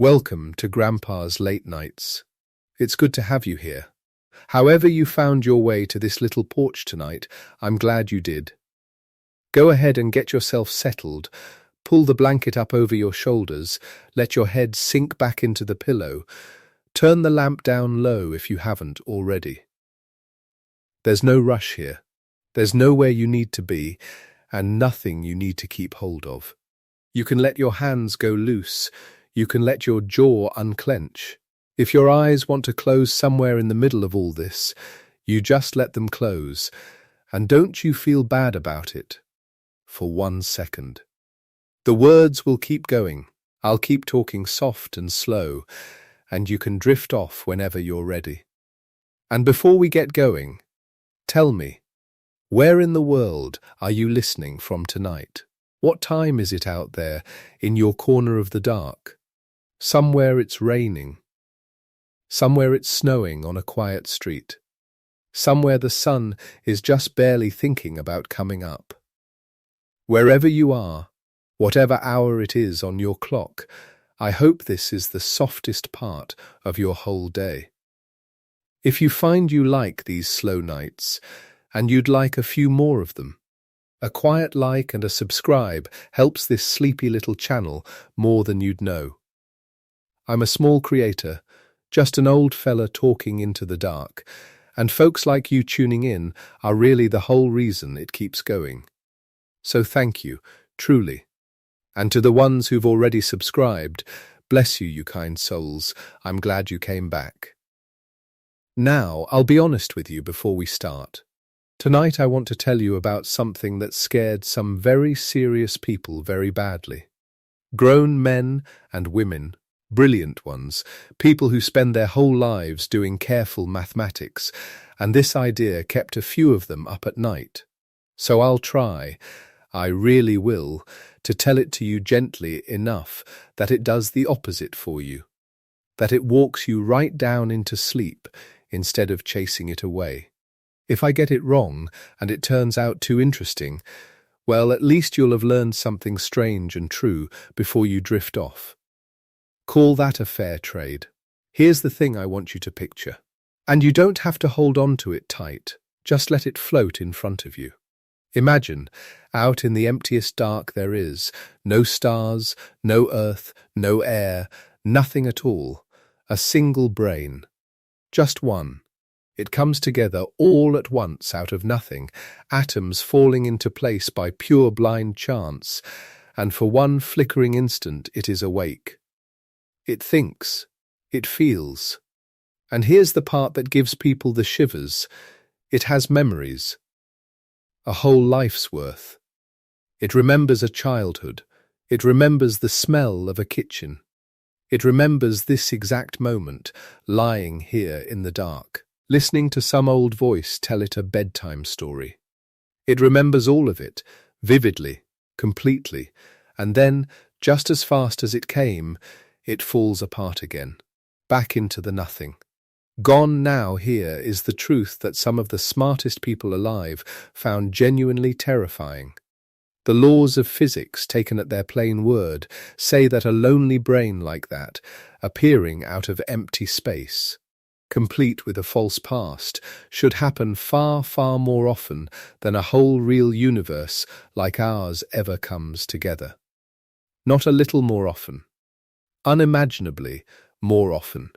Welcome to Grandpa's Late Nights. It's good to have you here. However you found your way to this little porch tonight, I'm glad you did. Go ahead and get yourself settled. Pull the blanket up over your shoulders. Let your head sink back into the pillow. Turn the lamp down low if you haven't already. There's no rush here. There's nowhere you need to be, and nothing you need to keep hold of. You can let your hands go loose. You can let your jaw unclench. If your eyes want to close somewhere in the middle of all this, you just let them close, and don't you feel bad about it for 1 second. The words will keep going. I'll keep talking soft and slow, and you can drift off whenever you're ready. And before we get going, tell me, where in the world are you listening from tonight? What time is it out there in your corner of the dark? Somewhere it's raining. Somewhere it's snowing on a quiet street. Somewhere the sun is just barely thinking about coming up. Wherever you are, whatever hour it is on your clock, I hope this is the softest part of your whole day. If you find you like these slow nights, and you'd like a few more of them, a quiet like and a subscribe helps this sleepy little channel more than you'd know. I'm a small creator, just an old fella talking into the dark, and folks like you tuning in are really the whole reason it keeps going. So thank you, truly. And to the ones who've already subscribed, bless you, you kind souls. I'm glad you came back. Now, I'll be honest with you before we start. Tonight I want to tell you about something that scared some very serious people very badly. Grown men and women, brilliant ones, people who spend their whole lives doing careful mathematics, and this idea kept a few of them up at night. So I'll try, I really will, to tell it to you gently enough that it does the opposite for you, that it walks you right down into sleep instead of chasing it away. If I get it wrong and it turns out too interesting, well, at least you'll have learned something strange and true before you drift off. Call that a fair trade. Here's the thing I want you to picture. And you don't have to hold on to it tight. Just let it float in front of you. Imagine, out in the emptiest dark there is, no stars, no earth, no air, nothing at all. A single brain. Just one. It comes together all at once out of nothing, atoms falling into place by pure blind chance, and for one flickering instant it is awake. It thinks, it feels. And here's the part that gives people the shivers. It has memories. A whole life's worth. It remembers a childhood. It remembers the smell of a kitchen. It remembers this exact moment, lying here in the dark, listening to some old voice tell it a bedtime story. It remembers all of it, vividly, completely, and then, just as fast as it came, it falls apart again, back into the nothing. Gone now here is the truth that some of the smartest people alive found genuinely terrifying. The laws of physics, taken at their plain word, say that a lonely brain like that, appearing out of empty space, complete with a false past, should happen far, far more often than a whole real universe like ours ever comes together. Not a little more often. Unimaginably more often.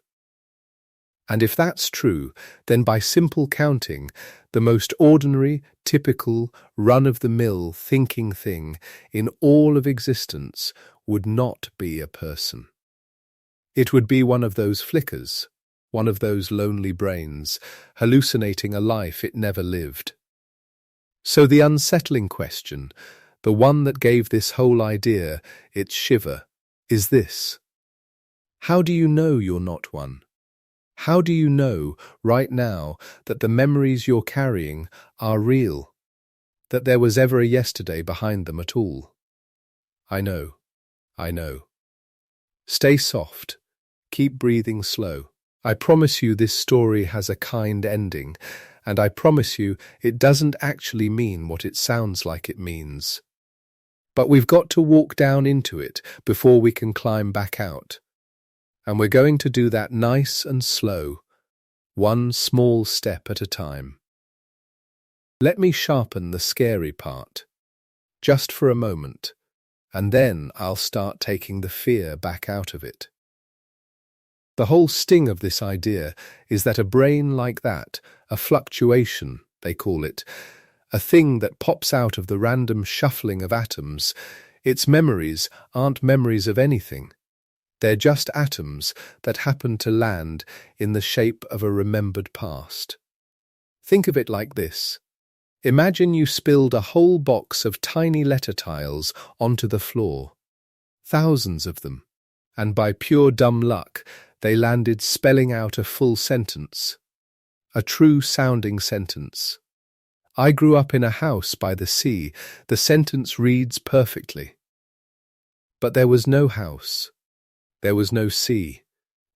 And if that's true, then by simple counting, the most ordinary, typical, run-of-the-mill thinking thing in all of existence would not be a person. It would be one of those flickers, one of those lonely brains, hallucinating a life it never lived. So the unsettling question, the one that gave this whole idea its shiver, is this. How do you know you're not one? How do you know, right now, that the memories you're carrying are real? That there was ever a yesterday behind them at all? I know. Stay soft. Keep breathing slow. I promise you this story has a kind ending, and I promise you it doesn't actually mean what it sounds like it means. But we've got to walk down into it before we can climb back out. And we're going to do that nice and slow, one small step at a time. Let me sharpen the scary part, just for a moment, and then I'll start taking the fear back out of it. The whole sting of this idea is that a brain like that, a fluctuation, they call it, a thing that pops out of the random shuffling of atoms, its memories aren't memories of anything. They're just atoms that happen to land in the shape of a remembered past. Think of it like this. Imagine you spilled a whole box of tiny letter tiles onto the floor. Thousands of them. And by pure dumb luck, they landed spelling out a full sentence. A true-sounding sentence. I grew up in a house by the sea. The sentence reads perfectly. But there was no house. There was no sea.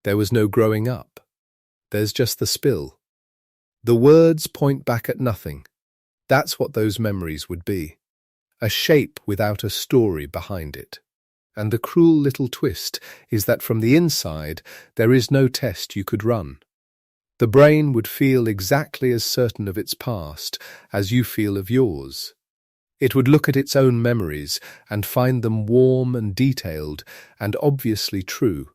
There was no growing up. There's just the spill. The words point back at nothing. That's what those memories would be. A shape without a story behind it. And the cruel little twist is that from the inside, there is no test you could run. The brain would feel exactly as certain of its past as you feel of yours. It would look at its own memories and find them warm and detailed and obviously true,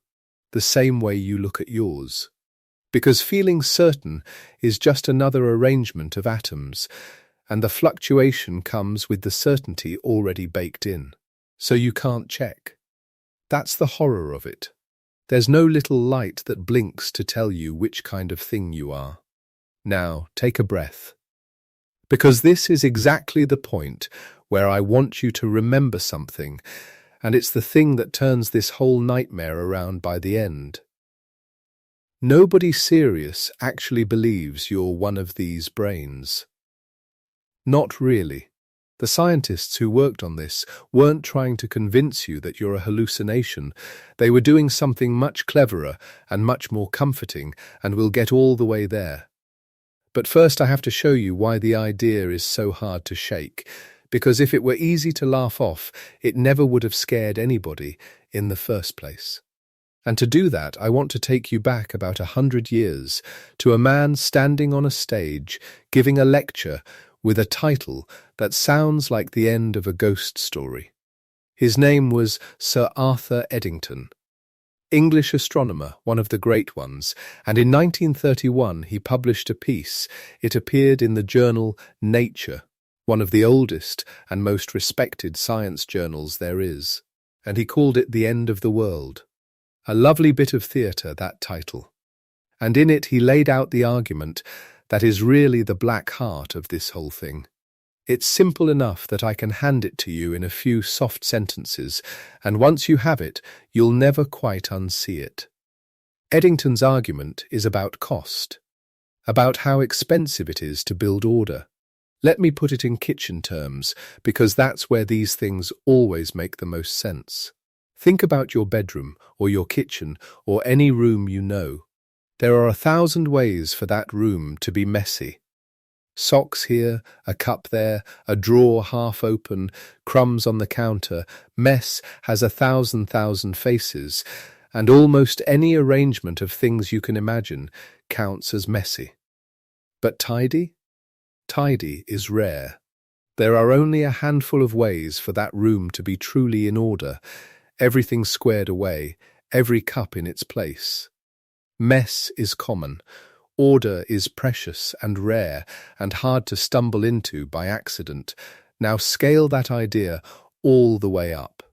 the same way you look at yours. Because feeling certain is just another arrangement of atoms, and the fluctuation comes with the certainty already baked in, so you can't check. That's the horror of it. There's no little light that blinks to tell you which kind of thing you are. Now, take a breath. Because this is exactly the point where I want you to remember something, and it's the thing that turns this whole nightmare around by the end. Nobody serious actually believes you're one of these brains. Not really. The scientists who worked on this weren't trying to convince you that you're a hallucination. They were doing something much cleverer and much more comforting, and we'll get all the way there. But first I have to show you why the idea is so hard to shake, because if it were easy to laugh off, it never would have scared anybody in the first place. And to do that, I want to take you back about 100 years to a man standing on a stage giving a lecture with a title that sounds like the end of a ghost story. His name was Sir Arthur Eddington, English astronomer, one of the great ones, and in 1931 he published a piece. It appeared in the journal Nature, one of the oldest and most respected science journals there is, and he called it The End of the World. A lovely bit of theatre, that title. And in it he laid out the argument that is really the black heart of this whole thing. It's simple enough that I can hand it to you in a few soft sentences, and once you have it, you'll never quite unsee it. Eddington's argument is about cost, about how expensive it is to build order. Let me put it in kitchen terms, because that's where these things always make the most sense. Think about your bedroom, or your kitchen, or any room you know. There are 1,000 ways for that room to be messy. Socks here, a cup there, a drawer half open, crumbs on the counter. Mess has 1,000 faces, and almost any arrangement of things you can imagine counts as messy. But tidy? Tidy is rare. There are only a handful of ways for that room to be truly in order, everything squared away, every cup in its place. Mess is common. Order is precious and rare and hard to stumble into by accident. Now scale that idea all the way up.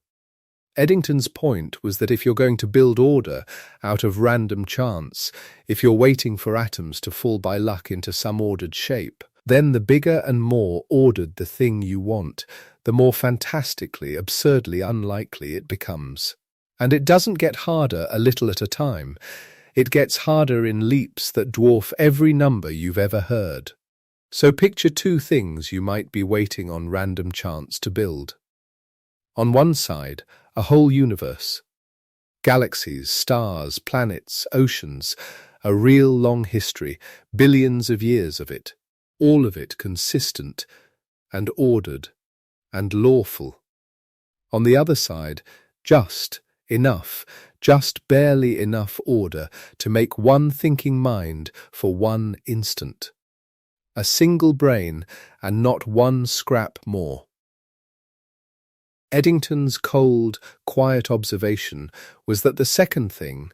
Eddington's point was that if you're going to build order out of random chance, if you're waiting for atoms to fall by luck into some ordered shape, then the bigger and more ordered the thing you want, the more fantastically, absurdly unlikely it becomes. And it doesn't get harder a little at a time. It gets harder in leaps that dwarf every number you've ever heard. So picture two things you might be waiting on random chance to build. On one side, a whole universe. Galaxies, stars, planets, oceans, a real long history, billions of years of it, all of it consistent and ordered and lawful. On the other side, just Enough, just barely enough order to make one thinking mind for one instant. A single brain and not one scrap more. Eddington's cold, quiet observation was that the second thing,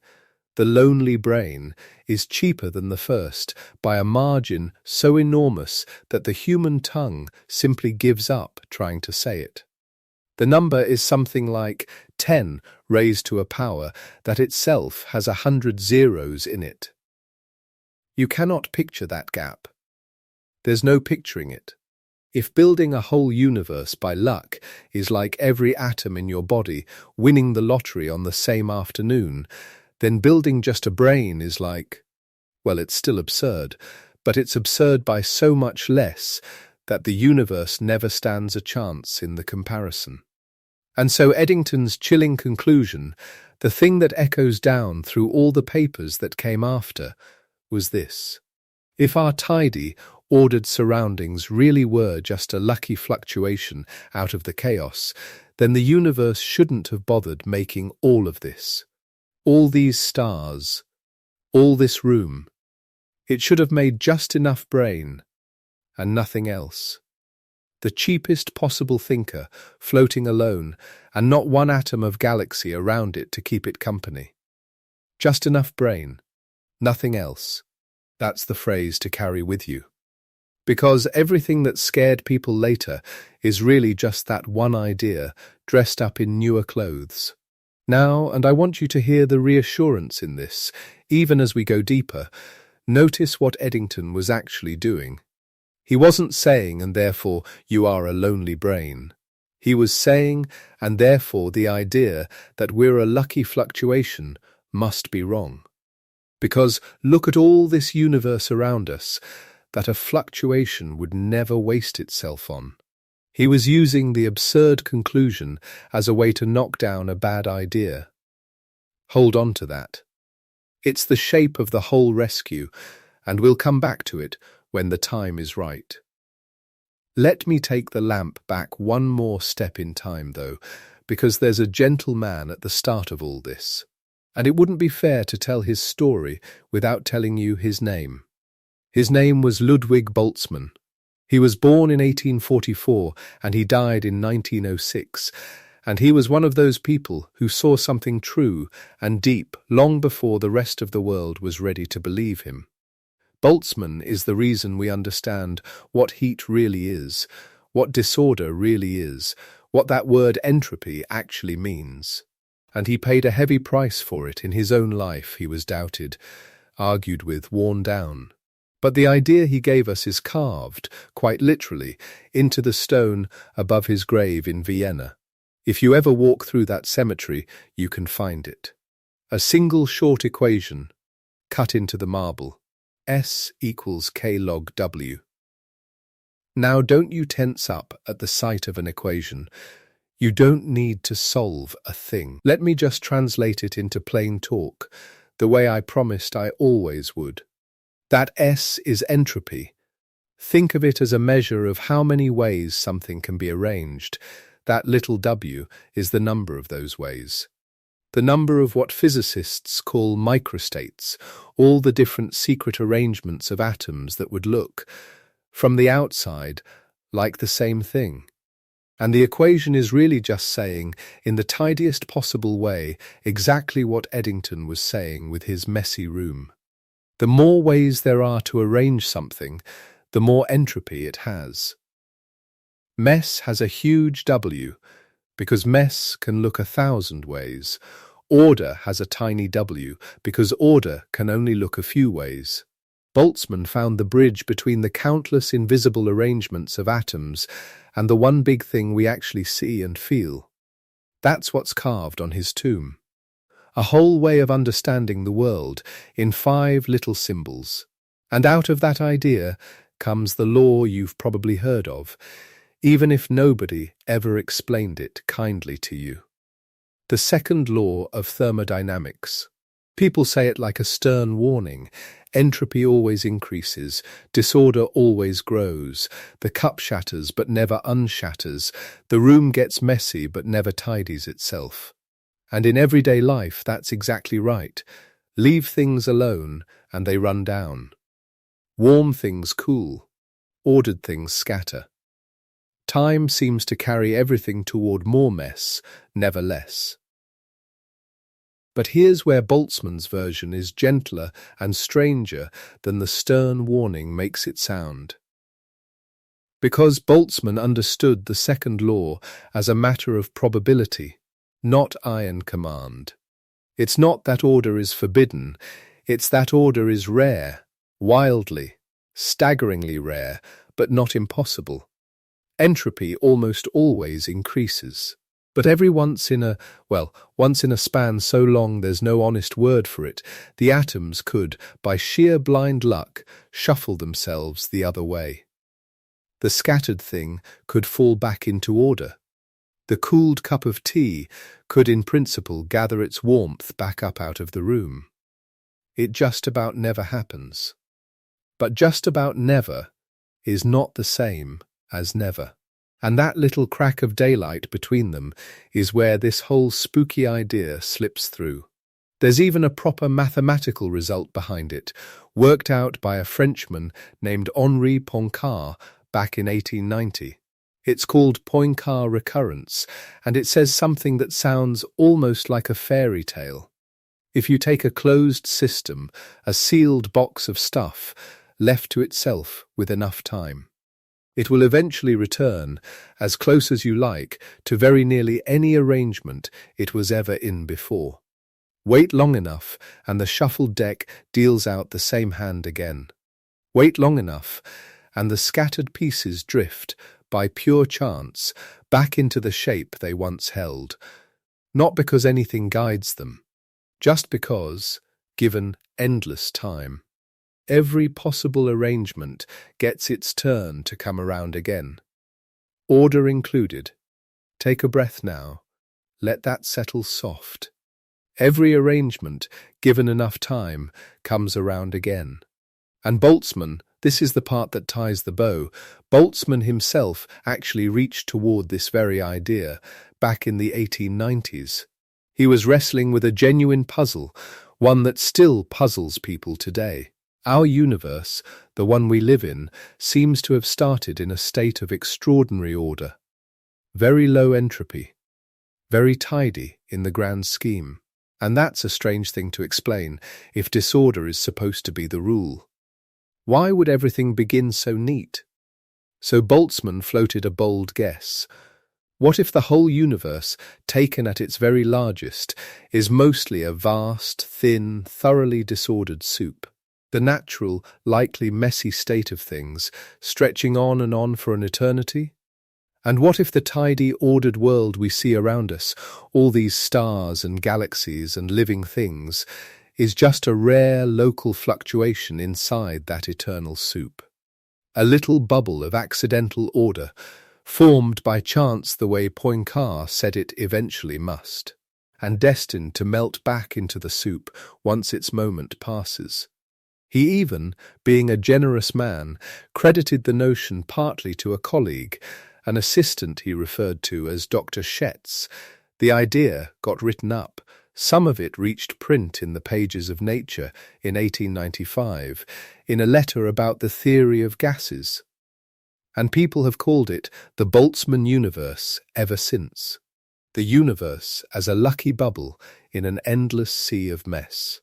the lonely brain, is cheaper than the first by a margin so enormous that the human tongue simply gives up trying to say it. The number is something like 10 raised to a power that itself has 100 zeros in it. You cannot picture that gap. There's no picturing it. If building a whole universe by luck is like every atom in your body winning the lottery on the same afternoon, then building just a brain is like, well, it's still absurd, but it's absurd by so much less that the universe never stands a chance in the comparison. And so Eddington's chilling conclusion, the thing that echoes down through all the papers that came after, was this. If our tidy, ordered surroundings really were just a lucky fluctuation out of the chaos, then the universe shouldn't have bothered making all of this. All these stars, all this room. It should have made just enough brain, and nothing else. The cheapest possible thinker, floating alone, and not one atom of galaxy around it to keep it company. Just enough brain, nothing else. That's the phrase to carry with you. Because everything that scared people later is really just that one idea, dressed up in newer clothes. Now, and I want you to hear the reassurance in this, even as we go deeper, notice what Eddington was actually doing. He wasn't saying, and therefore you are a lonely brain. He was saying, and therefore the idea that we're a lucky fluctuation must be wrong. Because look at all this universe around us, that a fluctuation would never waste itself on. He was using the absurd conclusion as a way to knock down a bad idea. Hold on to that. It's the shape of the whole rescue, and we'll come back to it when the time is right. Let me take the lamp back one more step in time, though, because there's a gentle man at the start of all this, and it wouldn't be fair to tell his story without telling you his name. His name was Ludwig Boltzmann. He was born in 1844 and he died in 1906, and he was one of those people who saw something true and deep long before the rest of the world was ready to believe him. Boltzmann is the reason we understand what heat really is, what disorder really is, what that word entropy actually means. And he paid a heavy price for it in his own life. He was doubted, argued with, worn down. But the idea he gave us is carved, quite literally, into the stone above his grave in Vienna. If you ever walk through that cemetery, you can find it. A single short equation, cut into the marble. S equals K log W. Now don't you tense up at the sight of an equation. You don't need to solve a thing. Let me just translate it into plain talk, the way I promised I always would. That S is entropy. Think of it as a measure of how many ways something can be arranged. That little w is the number of those ways. The number of what physicists call microstates, all the different secret arrangements of atoms that would look, from the outside, like the same thing. And the equation is really just saying, in the tidiest possible way, exactly what Eddington was saying with his messy room. The more ways there are to arrange something, the more entropy it has. Mess has a huge W, because mess can look 1,000 ways. Order has a tiny w, because order can only look a few ways. Boltzmann found the bridge between the countless invisible arrangements of atoms and the one big thing we actually see and feel. That's what's carved on his tomb. A whole way of understanding the world in 5 little symbols. And out of that idea comes the law you've probably heard of, even if nobody ever explained it kindly to you. The second law of thermodynamics. People say it like a stern warning. Entropy always increases, disorder always grows, the cup shatters but never unshatters, the room gets messy but never tidies itself. And in everyday life, that's exactly right. Leave things alone, and they run down. Warm things cool. Ordered things scatter. Time seems to carry everything toward more mess, never less. But here's where Boltzmann's version is gentler and stranger than the stern warning makes it sound. Because Boltzmann understood the second law as a matter of probability, not iron command. It's not that order is forbidden, it's that order is rare, wildly, staggeringly rare, but not impossible. Entropy almost always increases. But every once in a span so long there's no honest word for it, the atoms could, by sheer blind luck, shuffle themselves the other way. The scattered thing could fall back into order. The cooled cup of tea could in principle gather its warmth back up out of the room. It just about never happens. But just about never is not the same as never. And that little crack of daylight between them is where this whole spooky idea slips through. There's even a proper mathematical result behind it, worked out by a Frenchman named Henri Poincare back in 1890. It's called Poincare recurrence, and it says something that sounds almost like a fairy tale. If you take a closed system, a sealed box of stuff, left to itself with enough time, it will eventually return, as close as you like, to very nearly any arrangement it was ever in before. Wait long enough, and the shuffled deck deals out the same hand again. Wait long enough, and the scattered pieces drift, by pure chance, back into the shape they once held, not because anything guides them, just because, given endless time, every possible arrangement gets its turn to come around again. Order included. Take a breath now. Let that settle soft. Every arrangement, given enough time, comes around again. And Boltzmann, this is the part that ties the bow, Boltzmann himself actually reached toward this very idea back in the 1890s. He was wrestling with a genuine puzzle, one that still puzzles people today. Our universe, the one we live in, seems to have started in a state of extraordinary order. Very low entropy. Very tidy in the grand scheme. And that's a strange thing to explain if disorder is supposed to be the rule. Why would everything begin so neat? So Boltzmann floated a bold guess. What if the whole universe, taken at its very largest, is mostly a vast, thin, thoroughly disordered soup? The natural, likely messy state of things, stretching on and on for an eternity? And what if the tidy, ordered world we see around us, all these stars and galaxies and living things, is just a rare local fluctuation inside that eternal soup? A little bubble of accidental order, formed by chance the way Poincare said it eventually must, and destined to melt back into the soup once its moment passes. He even, being a generous man, credited the notion partly to a colleague, an assistant he referred to as Dr. Schetz. The idea got written up. Some of it reached print in the pages of Nature in 1895, in a letter about the theory of gases. And people have called it the Boltzmann universe ever since. The universe as a lucky bubble in an endless sea of mess.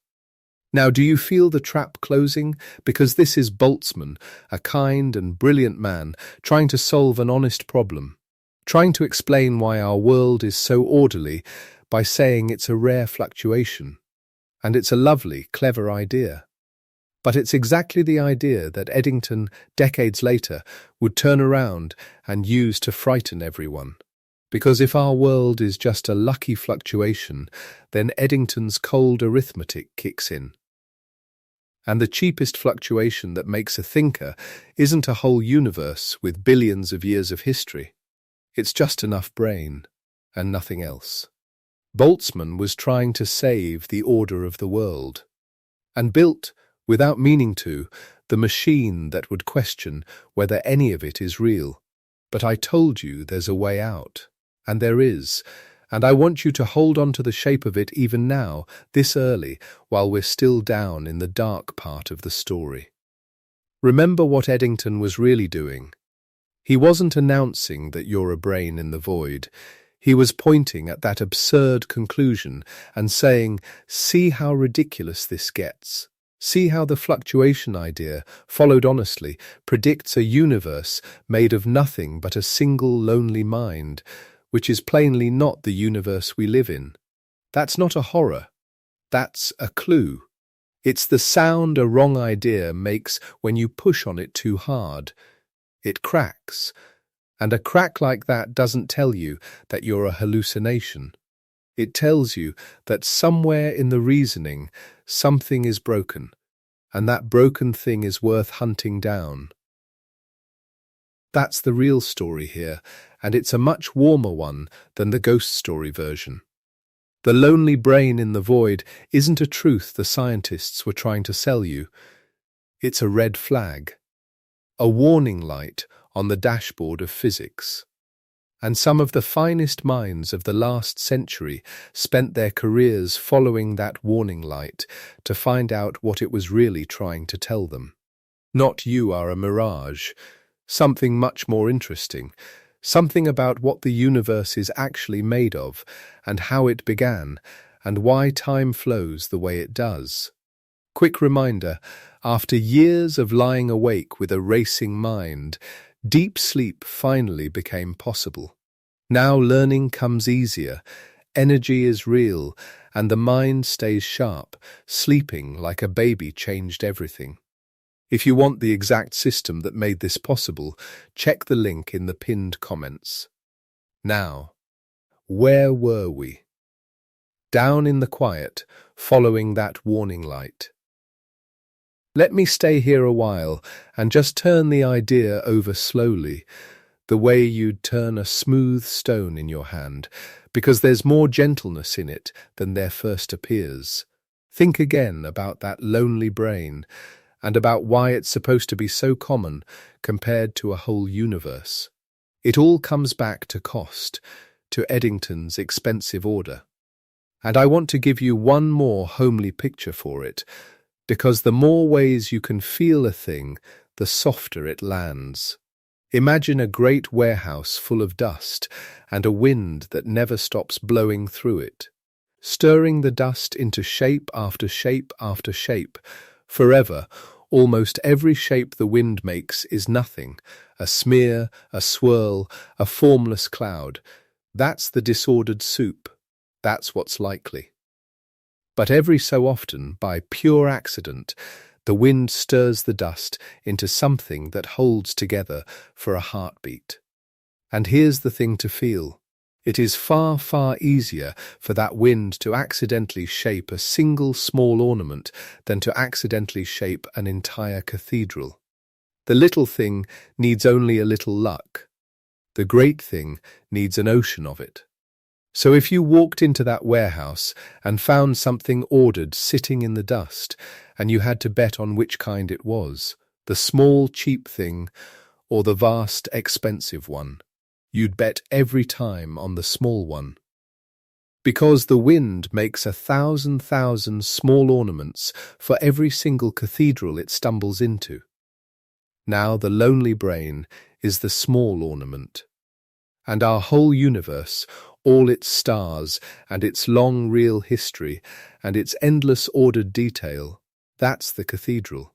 Now, do you feel the trap closing? Because this is Boltzmann, a kind and brilliant man, trying to solve an honest problem, trying to explain why our world is so orderly by saying it's a rare fluctuation. And it's a lovely, clever idea. But it's exactly the idea that Eddington, decades later, would turn around and use to frighten everyone. Because if our world is just a lucky fluctuation, then Eddington's cold arithmetic kicks in. And the cheapest fluctuation that makes a thinker isn't a whole universe with billions of years of history. It's just enough brain, and nothing else. Boltzmann was trying to save the order of the world, and built, without meaning to, the machine that would question whether any of it is real. But I told you there's a way out, and there is, And I want you to hold on to the shape of it even now, this early, while we're still down in the dark part of the story. Remember what Eddington was really doing. He wasn't announcing that you're a brain in the void. He was pointing at that absurd conclusion and saying, see how ridiculous this gets. See how the fluctuation idea, followed honestly, predicts a universe made of nothing but a single lonely mind, which is plainly not the universe we live in. That's not a horror. That's a clue. It's the sound a wrong idea makes when you push on it too hard. It cracks. And a crack like that doesn't tell you that you're a hallucination. It tells you that somewhere in the reasoning, something is broken, and that broken thing is worth hunting down. That's the real story here, and it's a much warmer one than the ghost story version. The lonely brain in the void isn't a truth the scientists were trying to sell you. It's a red flag, a warning light on the dashboard of physics. And some of the finest minds of the last century spent their careers following that warning light to find out what it was really trying to tell them. Not you are a mirage, something much more interesting, something about what the universe is actually made of and how it began and why time flows the way it does. Quick reminder, after years of lying awake with a racing mind, deep sleep finally became possible. Now learning comes easier, energy is real, and the mind stays sharp. Sleeping like a baby changed everything. If you want the exact system that made this possible, check the link in the pinned comments. Now, where were we? Down in the quiet, following that warning light. Let me stay here a while and just turn the idea over slowly, the way you'd turn a smooth stone in your hand, because there's more gentleness in it than there first appears. Think again about that lonely brain, and about why it's supposed to be so common compared to a whole universe. It all comes back to cost, to Eddington's expensive order. And I want to give you one more homely picture for it, because the more ways you can feel a thing, the softer it lands. Imagine a great warehouse full of dust and a wind that never stops blowing through it, stirring the dust into shape after shape after shape. Forever, almost every shape the wind makes is nothing, a smear, a swirl, a formless cloud. That's the disordered soup. That's what's likely. But every so often, by pure accident, the wind stirs the dust into something that holds together for a heartbeat. And here's the thing to feel. It is far, far easier for that wind to accidentally shape a single small ornament than to accidentally shape an entire cathedral. The little thing needs only a little luck. The great thing needs an ocean of it. So if you walked into that warehouse and found something ordered sitting in the dust, and you had to bet on which kind it was, the small, cheap thing or the vast, expensive one, you'd bet every time on the small one. Because the wind makes 1,000 small ornaments for every single cathedral it stumbles into. Now the lonely brain is the small ornament. And our whole universe, all its stars and its long real history and its endless ordered detail, that's the cathedral.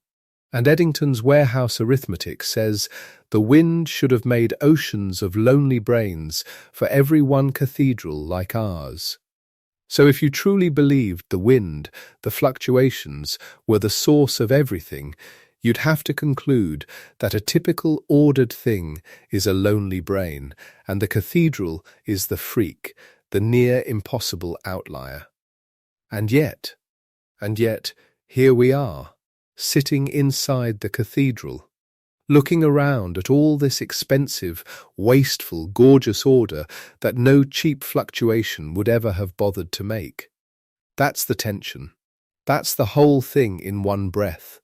And Eddington's warehouse arithmetic says the wind should have made oceans of lonely brains for every one cathedral like ours. So if you truly believed the wind, the fluctuations, were the source of everything, you'd have to conclude that a typical ordered thing is a lonely brain, and the cathedral is the freak, the near impossible outlier. And yet, here we are, sitting inside the cathedral, looking around at all this expensive, wasteful, gorgeous order that no cheap fluctuation would ever have bothered to make. That's the tension. That's the whole thing in one breath.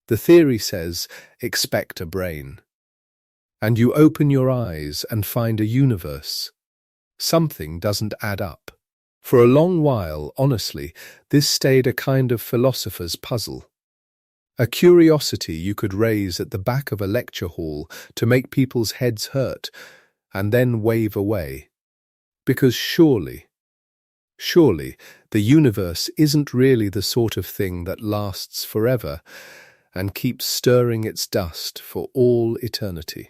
The theory says, expect a brain. And you open your eyes and find a universe. Something doesn't add up. For a long while, honestly, this stayed a kind of philosopher's puzzle. A curiosity you could raise at the back of a lecture hall to make people's heads hurt, and then wave away. Because surely, the universe isn't really the sort of thing that lasts forever and keeps stirring its dust for all eternity.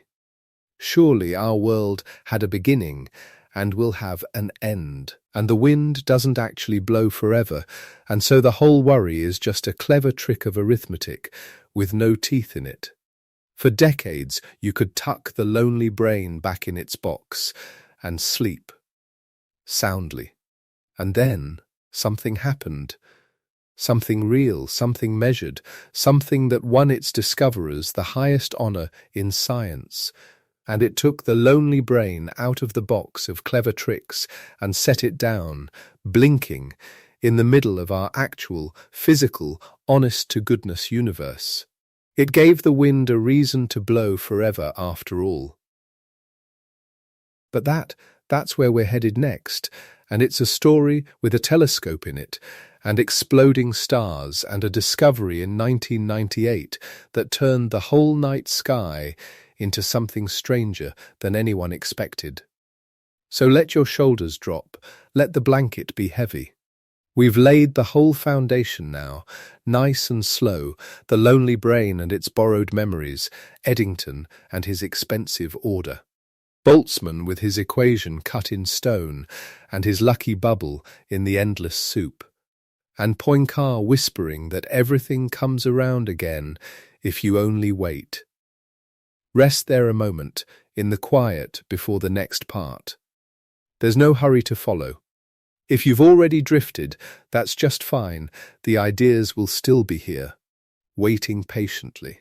Surely our world had a beginning and will have an end, and the wind doesn't actually blow forever, and so the whole worry is just a clever trick of arithmetic with no teeth in it. For decades you could tuck the lonely brain back in its box and sleep soundly. And then something happened. Something real, something measured, something that won its discoverers the highest honor in science. And it took the lonely brain out of the box of clever tricks and set it down, blinking, in the middle of our actual, physical, honest-to-goodness universe. It gave the wind a reason to blow forever after all. But that's where we're headed next, and it's a story with a telescope in it, and exploding stars, and a discovery in 1998 that turned the whole night sky into something stranger than anyone expected. So let your shoulders drop, let the blanket be heavy. We've laid the whole foundation now, nice and slow, the lonely brain and its borrowed memories, Eddington and his expensive order. Boltzmann with his equation cut in stone, and his lucky bubble in the endless soup. And Poincare whispering that everything comes around again if you only wait. Rest there a moment, in the quiet before the next part. There's no hurry to follow. If you've already drifted, that's just fine. The ideas will still be here, waiting patiently,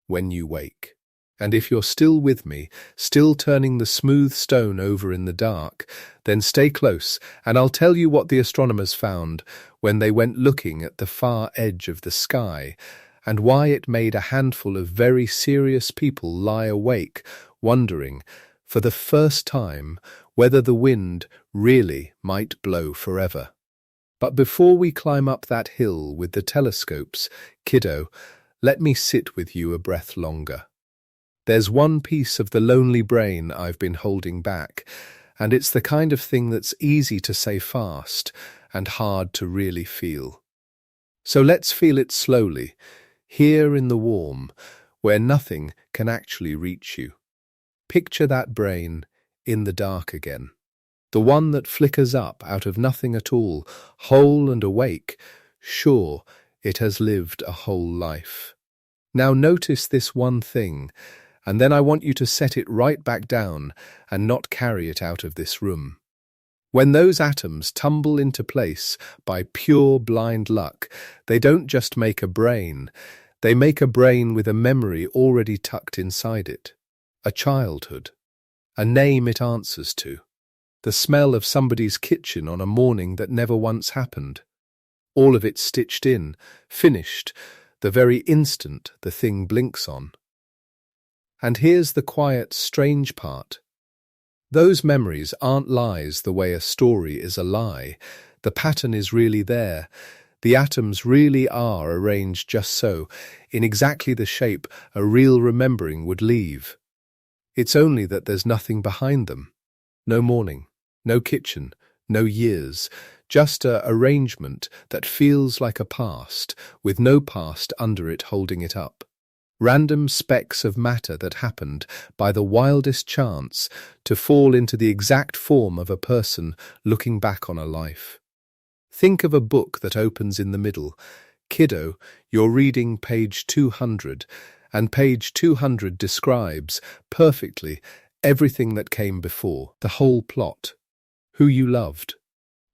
when you wake. And if you're still with me, still turning the smooth stone over in the dark, then stay close, and I'll tell you what the astronomers found when they went looking at the far edge of the sky, and why it made a handful of very serious people lie awake, wondering, for the first time, whether the wind really might blow forever. But before we climb up that hill with the telescopes, kiddo, let me sit with you a breath longer. There's one piece of the lonely brain I've been holding back, and it's the kind of thing that's easy to say fast and hard to really feel. So let's feel it slowly, here in the warm, where nothing can actually reach you. Picture that brain in the dark again, the one that flickers up out of nothing at all, whole and awake, sure it has lived a whole life. Now notice this one thing, and then I want you to set it right back down and not carry it out of this room. When those atoms tumble into place by pure blind luck, they don't just make a brain, they make a brain with a memory already tucked inside it, a childhood, a name it answers to, the smell of somebody's kitchen on a morning that never once happened, all of it stitched in, finished, the very instant the thing blinks on. And here's the quiet, strange part. Those memories aren't lies the way a story is a lie. The pattern is really there. The atoms really are arranged just so, in exactly the shape a real remembering would leave. It's only that there's nothing behind them. No morning, no kitchen, no years, just a arrangement that feels like a past, with no past under it holding it up. Random specks of matter that happened, by the wildest chance, to fall into the exact form of a person looking back on a life. Think of a book that opens in the middle. Kiddo, you're reading page 200, and page 200 describes, perfectly, everything that came before, the whole plot. Who you loved,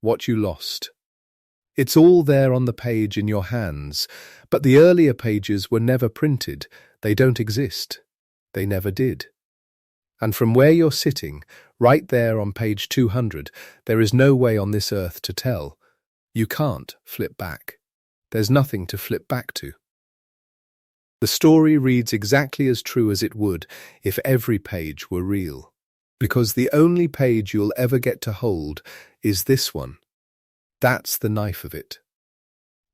what you lost. It's all there on the page in your hands, but the earlier pages were never printed. They don't exist. They never did. And from where you're sitting, right there on page 200, there is no way on this earth to tell. You can't flip back. There's nothing to flip back to. The story reads exactly as true as it would if every page were real. Because the only page you'll ever get to hold is this one. That's the knife of it.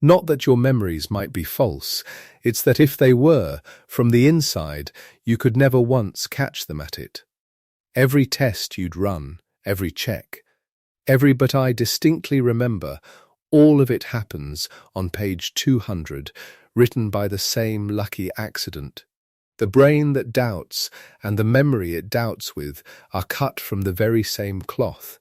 Not that your memories might be false, it's that if they were, from the inside, you could never once catch them at it. Every test you'd run, every check, but I distinctly remember, all of it happens on page 200, written by the same lucky accident. The brain that doubts and the memory it doubts with are cut from the very same cloth.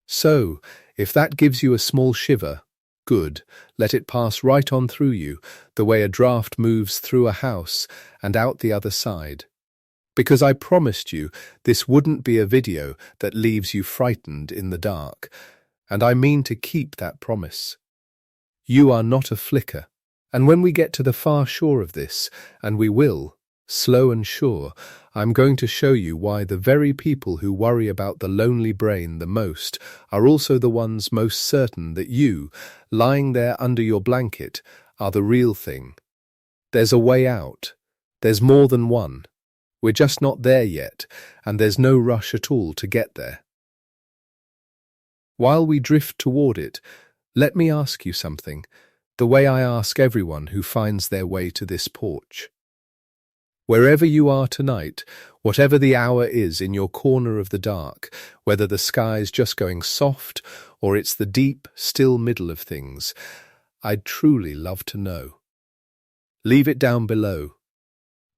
So, if that gives you a small shiver, good, let it pass right on through you, the way a draft moves through a house and out the other side. Because I promised you this wouldn't be a video that leaves you frightened in the dark, and I mean to keep that promise. You are not a flicker, and when we get to the far shore of this, and we will, slow and sure, I'm going to show you why the very people who worry about the lonely brain the most are also the ones most certain that you, lying there under your blanket, are the real thing. There's a way out. There's more than one. We're just not there yet, and there's no rush at all to get there. While we drift toward it, let me ask you something, the way I ask everyone who finds their way to this porch. Wherever you are tonight, whatever the hour is in your corner of the dark, whether the sky's just going soft or it's the deep, still middle of things, I'd truly love to know. Leave it down below.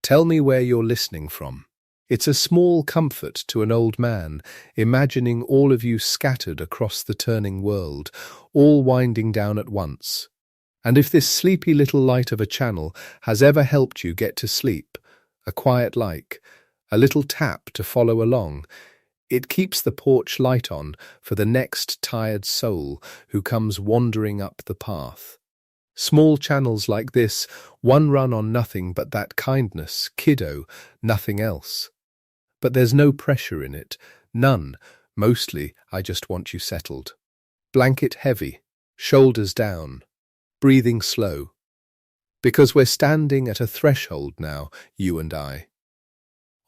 Tell me where you're listening from. It's a small comfort to an old man, imagining all of you scattered across the turning world, all winding down at once. And if this sleepy little light of a channel has ever helped you get to sleep, a quiet like, a little tap to follow along, it keeps the porch light on for the next tired soul who comes wandering up the path. Small channels like this, one run on nothing but that kindness, kiddo, nothing else. But there's no pressure in it, none. Mostly, I just want you settled. Blanket heavy, shoulders down, breathing slow. Because we're standing at a threshold now, you and I.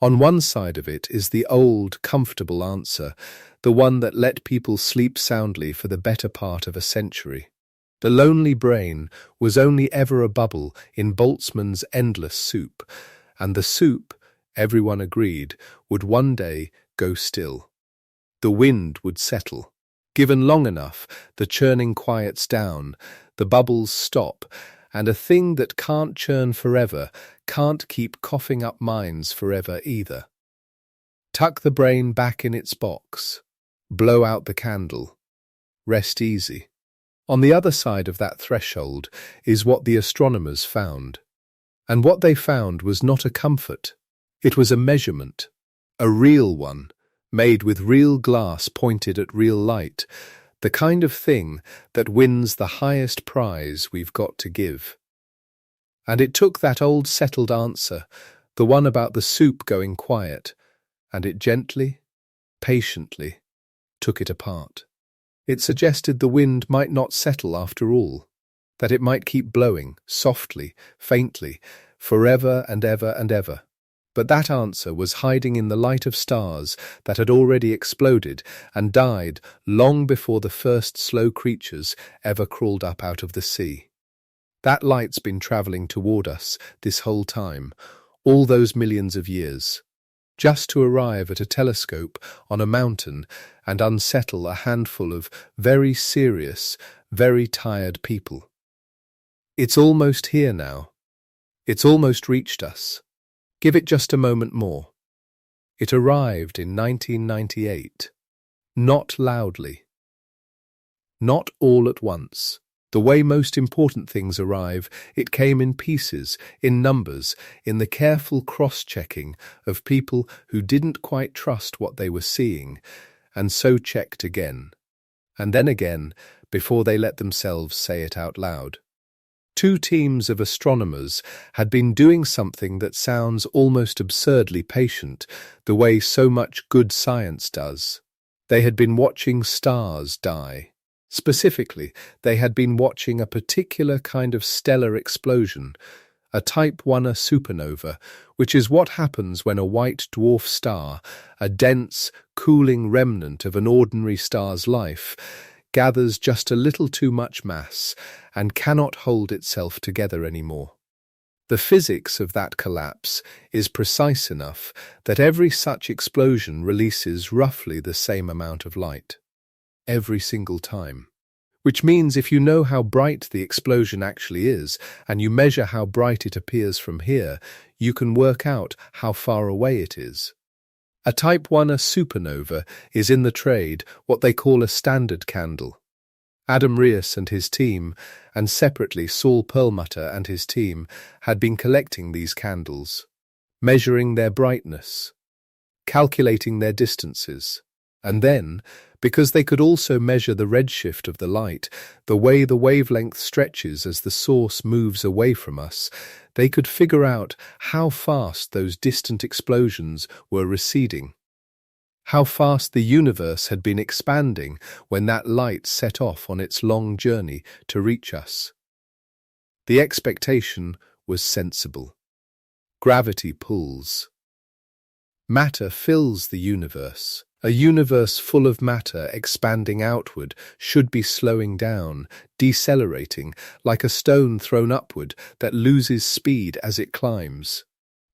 On one side of it is the old, comfortable answer, the one that let people sleep soundly for the better part of a century. The lonely brain was only ever a bubble in Boltzmann's endless soup, and the soup, everyone agreed, would one day go still. The wind would settle. Given long enough, the churning quiets down, the bubbles stop, and a thing that can't churn forever can't keep coughing up minds forever either. Tuck the brain back in its box. Blow out the candle. Rest easy. On the other side of that threshold is what the astronomers found. And what they found was not a comfort. It was a measurement, a real one, made with real glass pointed at real light, the kind of thing that wins the highest prize we've got to give. And it took that old settled answer, the one about the soup going quiet, and it gently, patiently, took it apart. It suggested the wind might not settle after all, that it might keep blowing, softly, faintly, forever and ever and ever. But that answer was hiding in the light of stars that had already exploded and died long before the first slow creatures ever crawled up out of the sea. That light's been travelling toward us this whole time, all those millions of years, just to arrive at a telescope on a mountain and unsettle a handful of very serious, very tired people. It's almost here now. It's almost reached us. Give it just a moment more. It arrived in 1998. Not loudly. Not all at once. The way most important things arrive, it came in pieces, in numbers, in the careful cross-checking of people who didn't quite trust what they were seeing, and so checked again, and then again, before they let themselves say it out loud. Two teams of astronomers had been doing something that sounds almost absurdly patient, the way so much good science does. They had been watching stars die. Specifically, they had been watching a particular kind of stellar explosion, a Type 1a supernova, which is what happens when a white dwarf star, a dense, cooling remnant of an ordinary star's life, gathers just a little too much mass and cannot hold itself together anymore. The physics of that collapse is precise enough that every such explosion releases roughly the same amount of light, every single time. Which means if you know how bright the explosion actually is, and you measure how bright it appears from here, you can work out how far away it is. A Type 1 supernova is in the trade what they call a standard candle. Adam Riess and his team, and separately Saul Perlmutter and his team, had been collecting these candles, measuring their brightness, calculating their distances, and then, because they could also measure the redshift of the light, the way the wavelength stretches as the source moves away from us, they could figure out how fast those distant explosions were receding, how fast the universe had been expanding when that light set off on its long journey to reach us. The expectation was sensible. Gravity pulls. Matter fills the universe. A universe full of matter expanding outward should be slowing down, decelerating, like a stone thrown upward that loses speed as it climbs.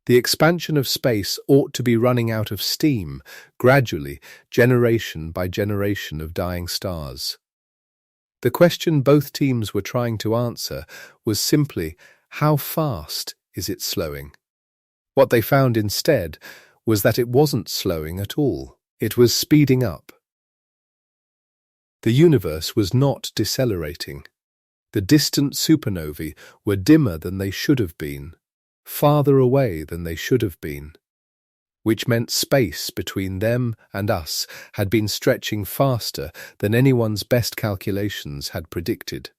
The expansion of space ought to be running out of steam, gradually, generation by generation of dying stars. The question both teams were trying to answer was simply, how fast is it slowing? What they found instead was that it wasn't slowing at all. It was speeding up. The universe was not decelerating. The distant supernovae were dimmer than they should have been, farther away than they should have been, which meant space between them and us had been stretching faster than anyone's best calculations had predicted.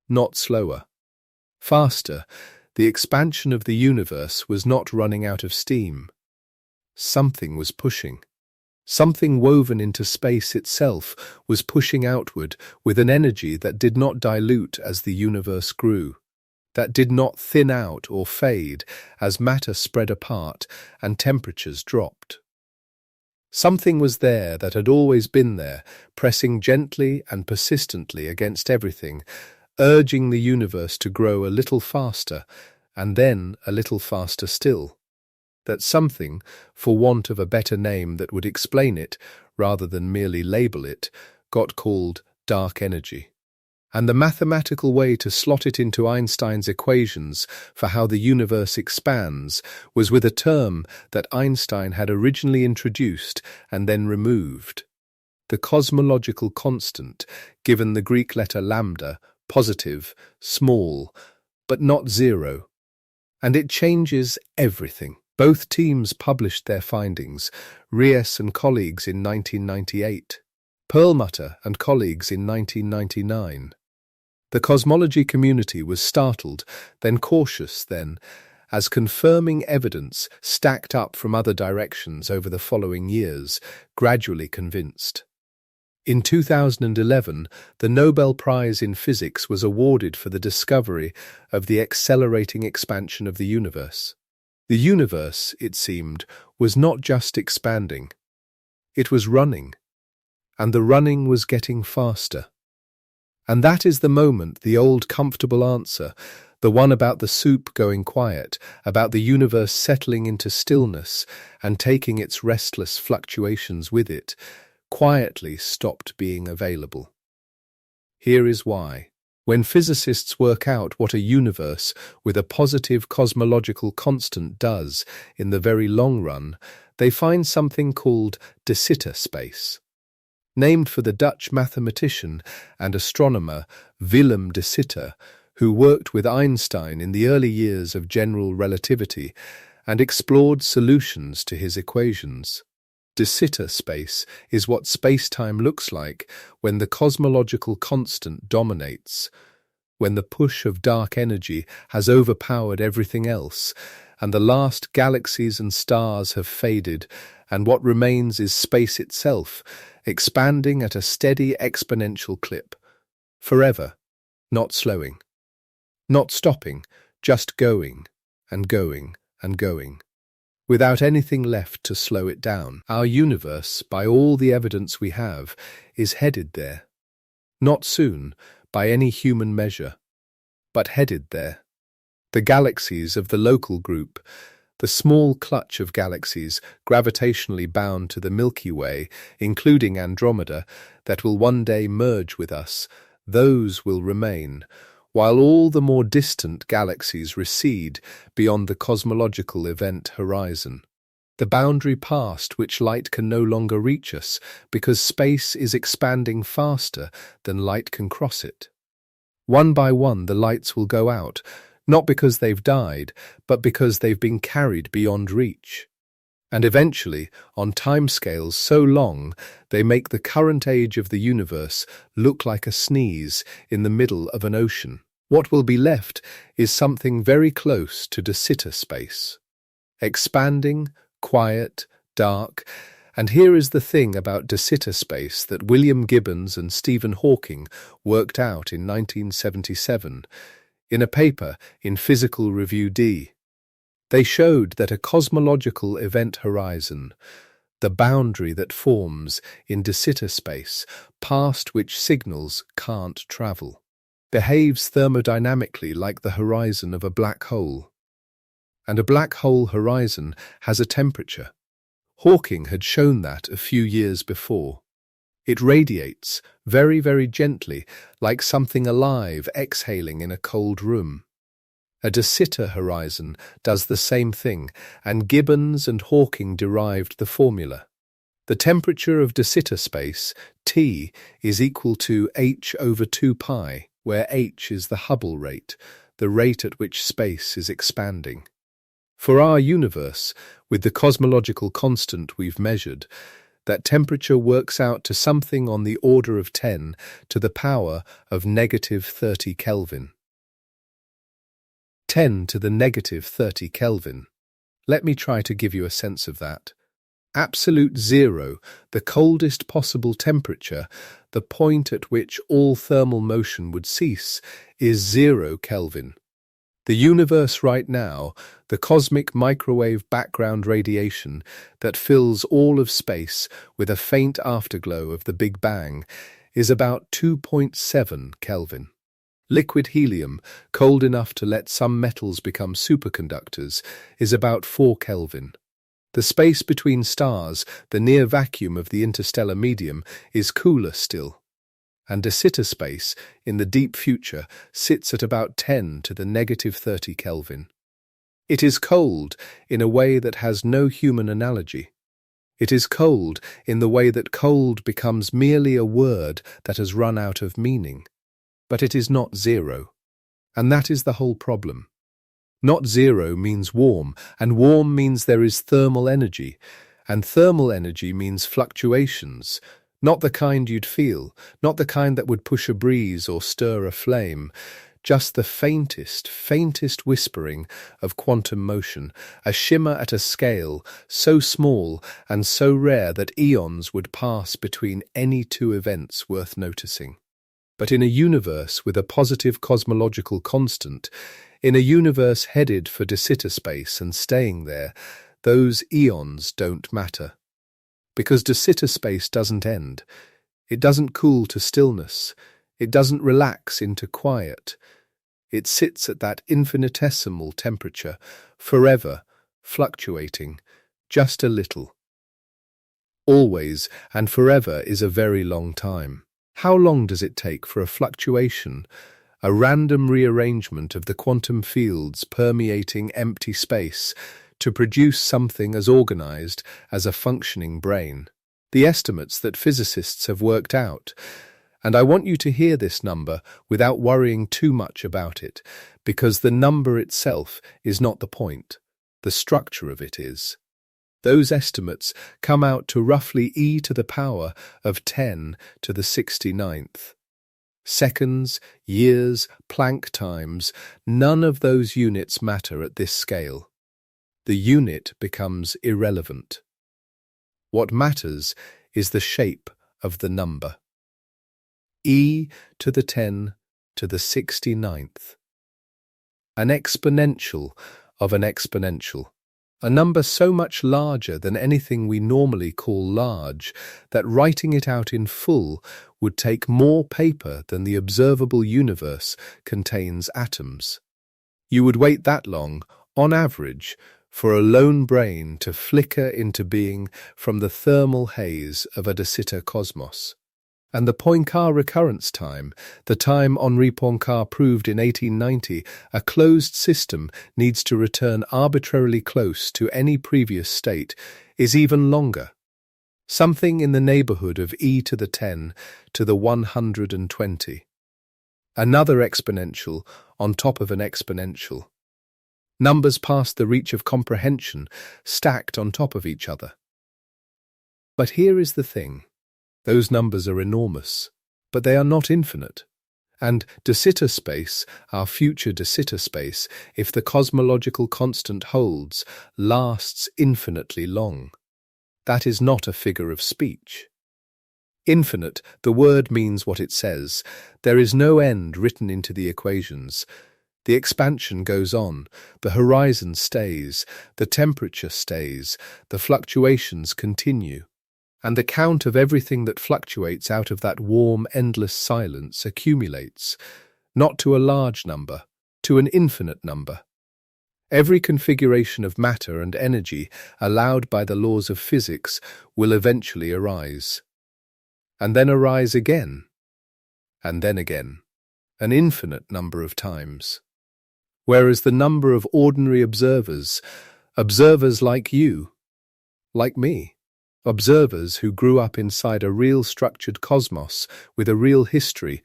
Not slower. Faster, the expansion of the universe was not running out of steam. Something was pushing. Something woven into space itself was pushing outward with an energy that did not dilute as the universe grew, that did not thin out or fade as matter spread apart and temperatures dropped. Something was there that had always been there, pressing gently and persistently against everything, urging the universe to grow a little faster, and then a little faster still. That something, for want of a better name that would explain it, rather than merely label it, got called dark energy. And the mathematical way to slot it into Einstein's equations for how the universe expands was with a term that Einstein had originally introduced and then removed. The cosmological constant, given the Greek letter lambda, positive, small, but not zero. And it changes everything. Both teams published their findings, Riess and colleagues in 1998, Perlmutter and colleagues in 1999. The cosmology community was startled, then cautious then, as confirming evidence stacked up from other directions over the following years, gradually convinced. In 2011, the Nobel Prize in Physics was awarded for the discovery of the accelerating expansion of the universe. The universe, it seemed, was not just expanding. It was running, and the running was getting faster. And that is the moment the old comfortable answer, the one about the soup going quiet, about the universe settling into stillness and taking its restless fluctuations with it, quietly stopped being available. Here is why. When physicists work out what a universe with a positive cosmological constant does in the very long run, they find something called de Sitter space. Named for the Dutch mathematician and astronomer Willem de Sitter, who worked with Einstein in the early years of general relativity and explored solutions to his equations. De Sitter space is what space-time looks like when the cosmological constant dominates, when the push of dark energy has overpowered everything else, and the last galaxies and stars have faded, and what remains is space itself, expanding at a steady exponential clip, forever, not slowing, not stopping, just going and going and going, without anything left to slow it down. Our universe, by all the evidence we have, is headed there. Not soon, by any human measure, but headed there. The galaxies of the local group, the small clutch of galaxies gravitationally bound to the Milky Way, including Andromeda, that will one day merge with us, those will remain, while all the more distant galaxies recede beyond the cosmological event horizon. The boundary past which light can no longer reach us, because space is expanding faster than light can cross it. One by one the lights will go out, not because they've died, but because they've been carried beyond reach. And eventually, on timescales so long, they make the current age of the universe look like a sneeze in the middle of an ocean. What will be left is something very close to de Sitter space. Expanding, quiet, dark, and here is the thing about de Sitter space that William Gibbons and Stephen Hawking worked out in 1977, in a paper in Physical Review D. They showed that a cosmological event horizon, the boundary that forms in de Sitter space, past which signals can't travel, behaves thermodynamically like the horizon of a black hole. And a black hole horizon has a temperature. Hawking had shown that a few years before. It radiates very, very gently, like something alive exhaling in a cold room. A de Sitter horizon does the same thing, and Gibbons and Hawking derived the formula. The temperature of de Sitter space, T, is equal to h over 2 pi, where h is the Hubble rate, the rate at which space is expanding. For our universe, with the cosmological constant we've measured, that temperature works out to something on the order of 10 to the power of negative 30 Kelvin. 10 to the negative 30 Kelvin. Let me try to give you a sense of that. Absolute zero, the coldest possible temperature, the point at which all thermal motion would cease, is 0 Kelvin. The universe right now, the cosmic microwave background radiation that fills all of space with a faint afterglow of the Big Bang, is about 2.7 Kelvin. Liquid helium, cold enough to let some metals become superconductors, is about 4 Kelvin. The space between stars, the near vacuum of the interstellar medium, is cooler still. And de Sitter space, in the deep future, sits at about 10 to the negative 30 Kelvin. It is cold in a way that has no human analogy. It is cold in the way that cold becomes merely a word that has run out of meaning. But it is not zero. And that is the whole problem. Not zero means warm, and warm means there is thermal energy, and thermal energy means fluctuations, not the kind you'd feel, not the kind that would push a breeze or stir a flame, just the faintest whispering of quantum motion, a shimmer at a scale so small and so rare that eons would pass between any two events worth noticing. But in a universe with a positive cosmological constant, in a universe headed for de Sitter space and staying there, those eons don't matter. Because de Sitter space doesn't end. It doesn't cool to stillness. It doesn't relax into quiet. It sits at that infinitesimal temperature, forever, fluctuating, just a little. Always and forever is a very long time. How long does it take for a fluctuation, a random rearrangement of the quantum fields permeating empty space, to produce something as organized as a functioning brain? The estimates that physicists have worked out, and I want you to hear this number without worrying too much about it, because the number itself is not the point. The structure of it is. Those estimates come out to roughly e to the power of 10 to the 69th. Seconds, years, Planck times, none of those units matter at this scale. The unit becomes irrelevant. What matters is the shape of the number. E to the 10 to the 69th. An exponential of an exponential. A number so much larger than anything we normally call large that writing it out in full would take more paper than the observable universe contains atoms. You would wait that long, on average, for a lone brain to flicker into being from the thermal haze of a de Sitter cosmos. And the Poincare recurrence time, the time Henri Poincare proved in 1890, a closed system needs to return arbitrarily close to any previous state, is even longer. Something in the neighborhood of e to the 10 to the 120. Another exponential on top of an exponential. Numbers past the reach of comprehension, stacked on top of each other. But here is the thing. Those numbers are enormous, but they are not infinite. And de Sitter space, our future de Sitter space, if the cosmological constant holds, lasts infinitely long. That is not a figure of speech. Infinite, the word means what it says. There is no end written into the equations. The expansion goes on, the horizon stays, the temperature stays, the fluctuations continue. And the count of everything that fluctuates out of that warm, endless silence accumulates, not to a large number, to an infinite number. Every configuration of matter and energy allowed by the laws of physics will eventually arise. And then arise again, and then again, an infinite number of times. Whereas the number of ordinary observers like you, like me, observers who grew up inside a real structured cosmos with a real history,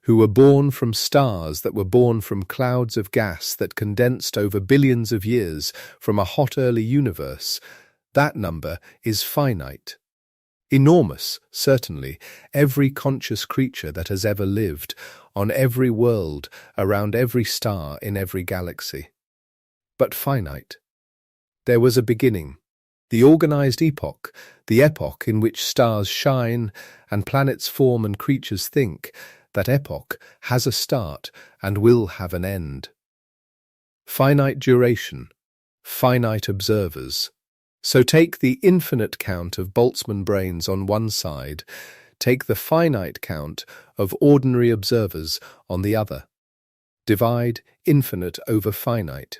who were born from stars that were born from clouds of gas that condensed over billions of years from a hot early universe, that number is finite. Enormous, certainly, every conscious creature that has ever lived, on every world, around every star in every galaxy. But finite. There was a beginning. The organized epoch, the epoch in which stars shine and planets form and creatures think, that epoch has a start and will have an end. Finite duration, finite observers. So take the infinite count of Boltzmann brains on one side, take the finite count of ordinary observers on the other. Divide infinite over finite.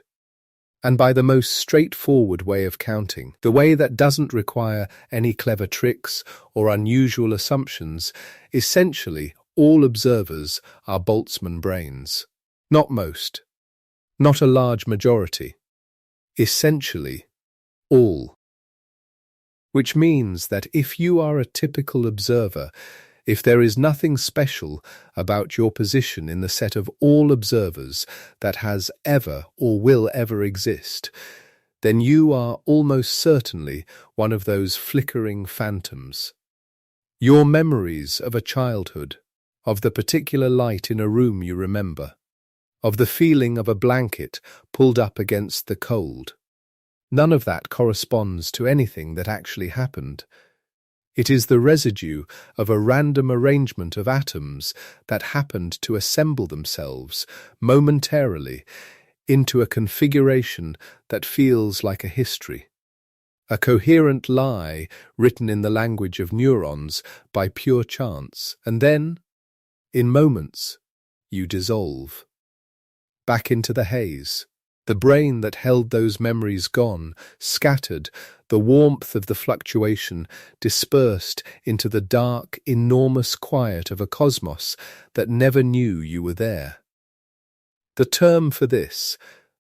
And by the most straightforward way of counting, the way that doesn't require any clever tricks or unusual assumptions, essentially all observers are Boltzmann brains. Not most. Not a large majority. Essentially all. Which means that if you are a typical observer, if there is nothing special about your position in the set of all observers that has ever or will ever exist, then you are almost certainly one of those flickering phantoms. Your memories of a childhood, of the particular light in a room you remember, of the feeling of a blanket pulled up against the cold. None of that corresponds to anything that actually happened. It is the residue of a random arrangement of atoms that happened to assemble themselves, momentarily, into a configuration that feels like a history. A coherent lie written in the language of neurons by pure chance, and then, in moments, you dissolve. Back into the haze. The brain that held those memories gone, scattered, the warmth of the fluctuation dispersed into the dark, enormous quiet of a cosmos that never knew you were there. The term for this,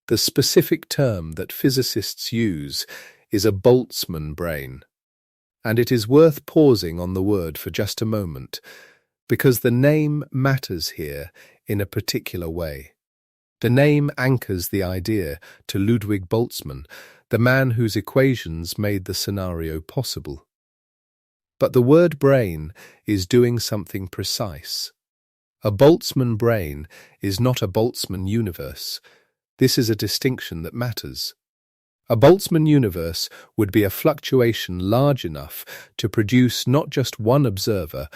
the specific term that physicists use, is a Boltzmann brain. And it is worth pausing on the word for just a moment, because the name matters here in a particular way. The name anchors the idea to Ludwig Boltzmann, the man whose equations made the scenario possible. But the word brain is doing something precise. A Boltzmann brain is not a Boltzmann universe. This is a distinction that matters. A Boltzmann universe would be a fluctuation large enough to produce not just one observer,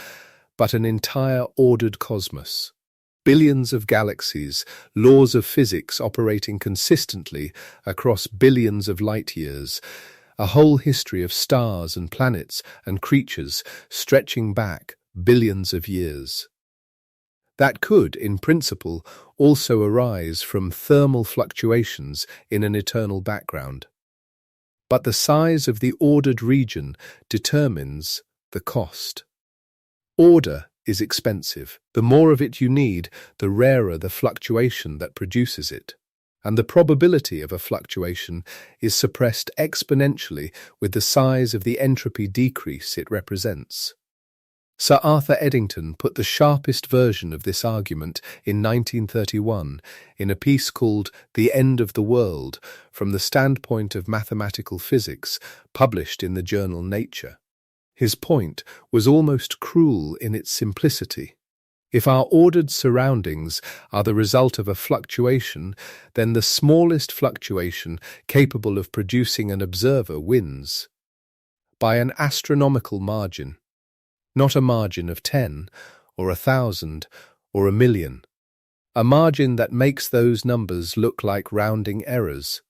but an entire ordered cosmos. Billions of galaxies, laws of physics operating consistently across billions of light years, a whole history of stars and planets and creatures stretching back billions of years. That could, in principle, also arise from thermal fluctuations in an eternal background. But the size of the ordered region determines the cost. Order is expensive. The more of it you need, the rarer the fluctuation that produces it. And the probability of a fluctuation is suppressed exponentially with the size of the entropy decrease it represents. Sir Arthur Eddington put the sharpest version of this argument in 1931 in a piece called The End of the World from the Standpoint of Mathematical Physics, published in the journal Nature. His point was almost cruel in its simplicity. If our ordered surroundings are the result of a fluctuation, then the smallest fluctuation capable of producing an observer wins. By an astronomical margin. Not a margin of 10, or 1,000, or 1,000,000. A margin that makes those numbers look like rounding errors.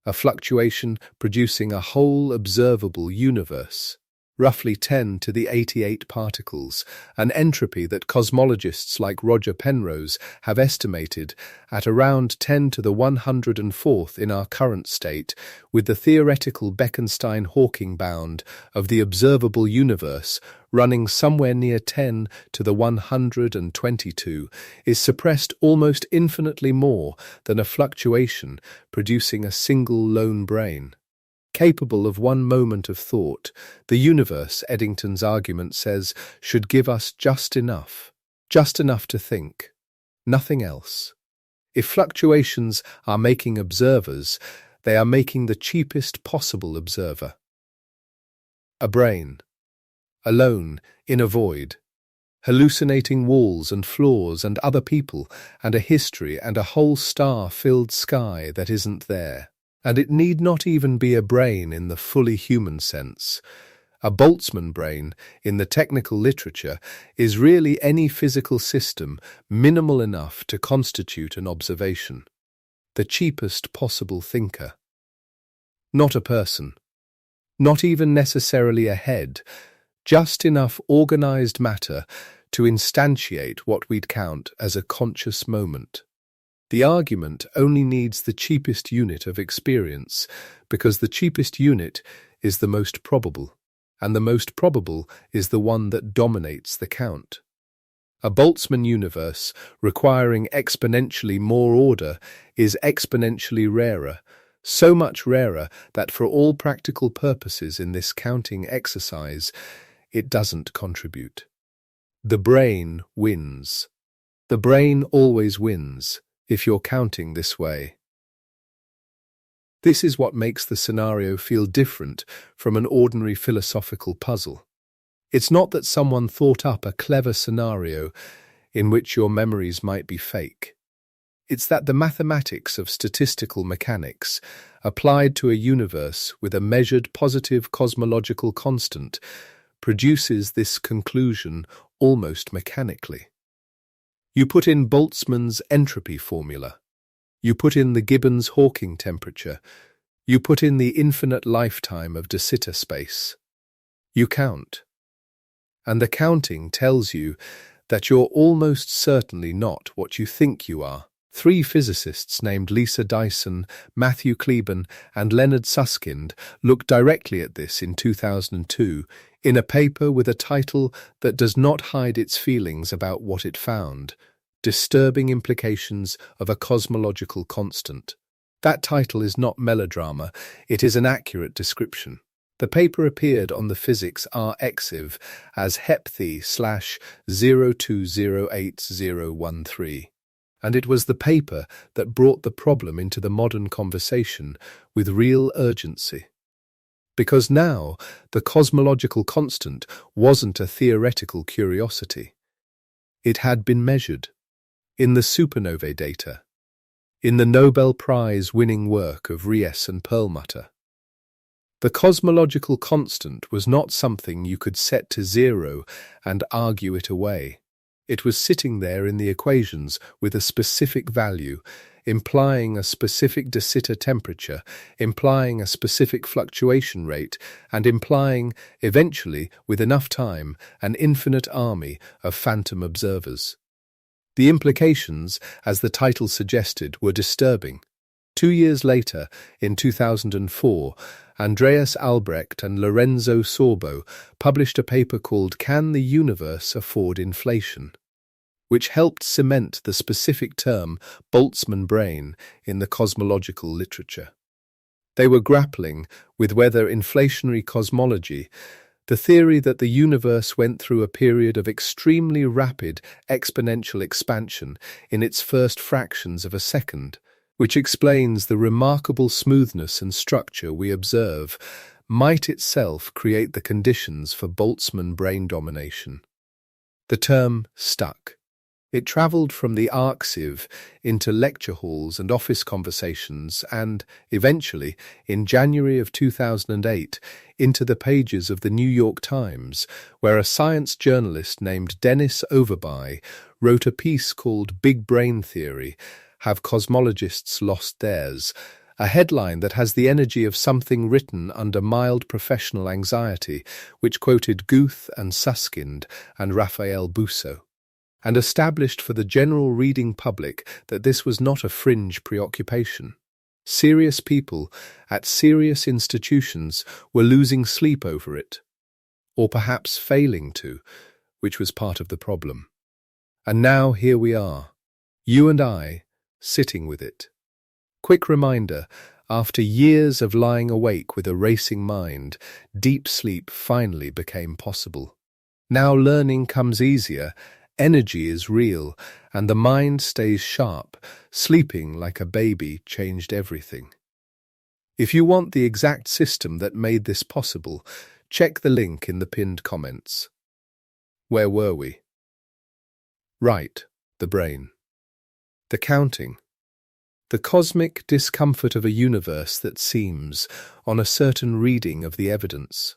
A fluctuation producing a whole observable universe. Roughly 10 to the 88 particles, an entropy that cosmologists like Roger Penrose have estimated at around 10 to the 104th in our current state, with the theoretical Bekenstein-Hawking bound of the observable universe running somewhere near 10 to the 122, is suppressed almost infinitely more than a fluctuation producing a single lone brain. Capable of one moment of thought, the universe, Eddington's argument says, should give us just enough to think, nothing else. If fluctuations are making observers, they are making the cheapest possible observer. A brain, alone, in a void, hallucinating walls and floors and other people and a history and a whole star-filled sky that isn't there. And it need not even be a brain in the fully human sense. A Boltzmann brain, in the technical literature, is really any physical system minimal enough to constitute an observation. The cheapest possible thinker. Not a person. Not even necessarily a head. Just enough organized matter to instantiate what we'd count as a conscious moment. The argument only needs the cheapest unit of experience, because the cheapest unit is the most probable, and the most probable is the one that dominates the count. A Boltzmann universe requiring exponentially more order is exponentially rarer, so much rarer that for all practical purposes in this counting exercise, it doesn't contribute. The brain wins. The brain always wins. If you're counting this way. This is what makes the scenario feel different from an ordinary philosophical puzzle. It's not that someone thought up a clever scenario in which your memories might be fake. It's that the mathematics of statistical mechanics, applied to a universe with a measured positive cosmological constant, produces this conclusion almost mechanically. You put in Boltzmann's entropy formula. You put in the Gibbons-Hawking temperature. You put in the infinite lifetime of de Sitter space. You count. And the counting tells you that you're almost certainly not what you think you are. 3 physicists named Lisa Dyson, Matthew Kleben, and Leonard Susskind looked directly at this in 2002 in a paper with a title that does not hide its feelings about what it found, Disturbing Implications of a Cosmological Constant. That title is not melodrama, it is an accurate description. The paper appeared on the Physics R-Exiv as HEPTHI/020813. And it was the paper that brought the problem into the modern conversation with real urgency. Because now, the cosmological constant wasn't a theoretical curiosity. It had been measured. In the supernovae data. In the Nobel Prize winning work of Riess and Perlmutter. The cosmological constant was not something you could set to 0 and argue it away. It was sitting there in the equations with a specific value, implying a specific de Sitter temperature, implying a specific fluctuation rate, and implying, eventually, with enough time, an infinite army of phantom observers. The implications, as the title suggested, were disturbing. 2 years later, in 2004, Andreas Albrecht and Lorenzo Sorbo published a paper called "Can the Universe Afford Inflation?", which helped cement the specific term Boltzmann brain in the cosmological literature. They were grappling with whether inflationary cosmology, the theory that the universe went through a period of extremely rapid exponential expansion in its first fractions of a second, which explains the remarkable smoothness and structure we observe, might itself create the conditions for Boltzmann brain domination. The term stuck. It travelled from the archive into lecture halls and office conversations and, eventually, in January of 2008, into the pages of the New York Times, where a science journalist named Dennis Overby wrote a piece called "Big Brain Theory: Have Cosmologists Lost Theirs?", a headline that has the energy of something written under mild professional anxiety, which quoted Guth and Susskind and Raphael Busso, and established for the general reading public that this was not a fringe preoccupation. Serious people at serious institutions were losing sleep over it, or perhaps failing to, which was part of the problem. And now here we are, you and I, sitting with it. Quick reminder, after years of lying awake with a racing mind, deep sleep finally became possible. Now learning comes easier, energy is real, and the mind stays sharp. Sleeping like a baby changed everything. If you want the exact system that made this possible, check the link in the pinned comments. Where were we? Right, the brain. The counting. The cosmic discomfort of a universe that seems, on a certain reading of the evidence,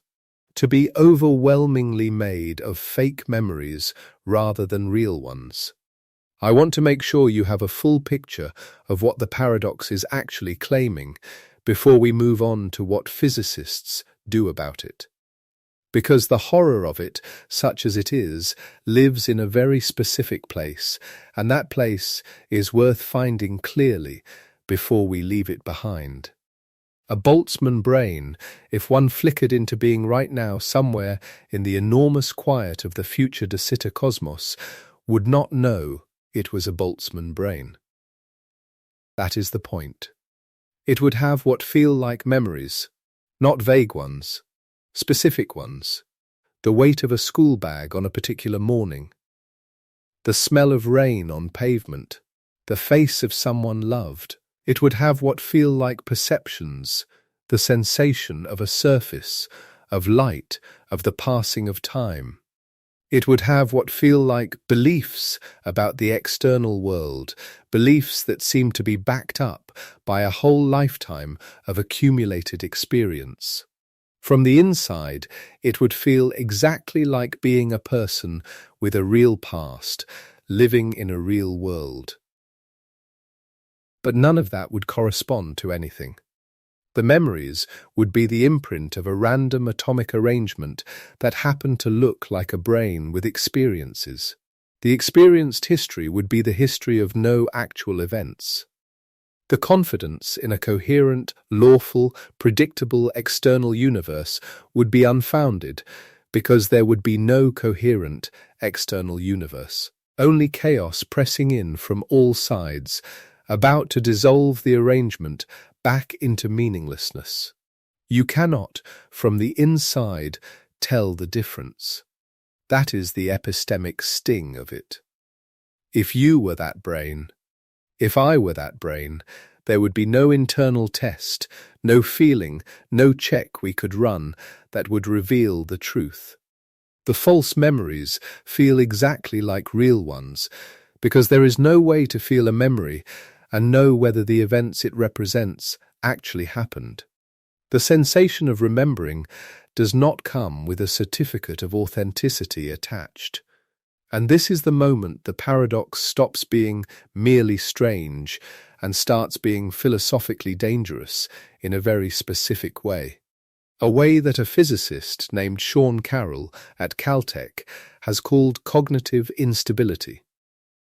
to be overwhelmingly made of fake memories rather than real ones. I want to make sure you have a full picture of what the paradox is actually claiming before we move on to what physicists do about it. Because the horror of it, such as it is, lives in a very specific place, and that place is worth finding clearly before we leave it behind. A Boltzmann brain, if one flickered into being right now somewhere in the enormous quiet of the future de Sitter cosmos, would not know it was a Boltzmann brain. That is the point. It would have what feel like memories, not vague ones, specific ones, the weight of a school bag on a particular morning, the smell of rain on pavement, the face of someone loved. It would have what feel like perceptions, the sensation of a surface, of light, of the passing of time. It would have what feel like beliefs about the external world, beliefs that seem to be backed up by a whole lifetime of accumulated experience. From the inside, it would feel exactly like being a person with a real past, living in a real world. But none of that would correspond to anything. The memories would be the imprint of a random atomic arrangement that happened to look like a brain with experiences. The experienced history would be the history of no actual events. The confidence in a coherent, lawful, predictable external universe would be unfounded because there would be no coherent external universe. Only chaos pressing in from all sides, about to dissolve the arrangement back into meaninglessness. You cannot, from the inside, tell the difference. That is the epistemic sting of it. If you were that brain, if I were that brain, there would be no internal test, no feeling, no check we could run that would reveal the truth. The false memories feel exactly like real ones, because there is no way to feel a memory and know whether the events it represents actually happened. The sensation of remembering does not come with a certificate of authenticity attached. And this is the moment the paradox stops being merely strange and starts being philosophically dangerous in a very specific way. A way that a physicist named Sean Carroll at Caltech has called cognitive instability.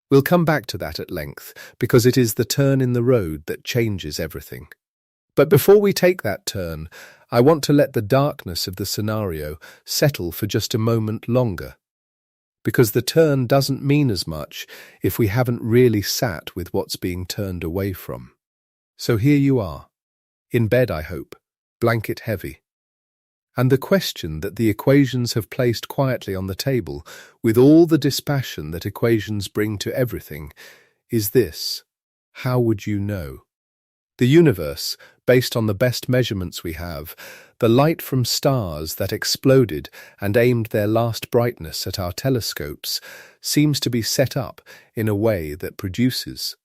We'll come back to that at length, because it is the turn in the road that changes everything. But before we take that turn, I want to let the darkness of the scenario settle for just a moment longer. Because the turn doesn't mean as much if we haven't really sat with what's being turned away from. So here you are, in bed I hope, blanket heavy. And the question that the equations have placed quietly on the table, with all the dispassion that equations bring to everything, is this: how would you know? The universe, based on the best measurements we have, the light from stars that exploded and aimed their last brightness at our telescopes, seems to be set up in a way that produces,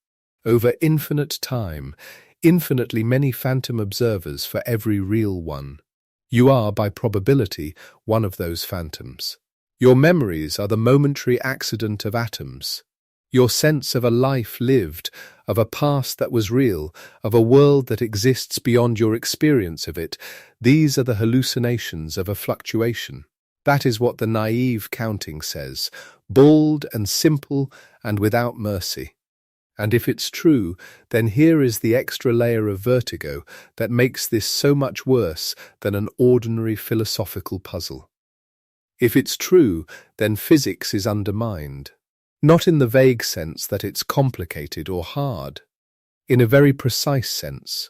over infinite time, infinitely many phantom observers for every real one. You are, by probability, one of those phantoms. Your memories are the momentary accident of atoms. Your sense of a life lived, of a past that was real, of a world that exists beyond your experience of it, these are the hallucinations of a fluctuation. That is what the naive counting says, bald and simple and without mercy. And if it's true, then here is the extra layer of vertigo that makes this so much worse than an ordinary philosophical puzzle. If it's true, then physics is undermined. Not in the vague sense that it's complicated or hard, in a very precise sense.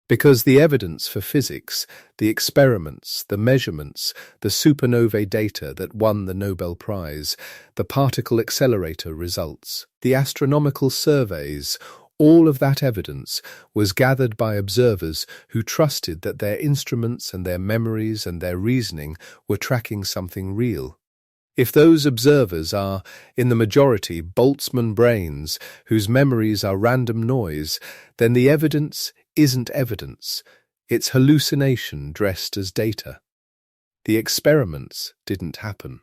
Because the evidence for physics, the experiments, the measurements, the supernovae data that won the Nobel Prize, the particle accelerator results, the astronomical surveys, all of that evidence was gathered by observers who trusted that their instruments and their memories and their reasoning were tracking something real. If those observers are, in the majority, Boltzmann brains whose memories are random noise, then the evidence isn't evidence, it's hallucination dressed as data. The experiments didn't happen.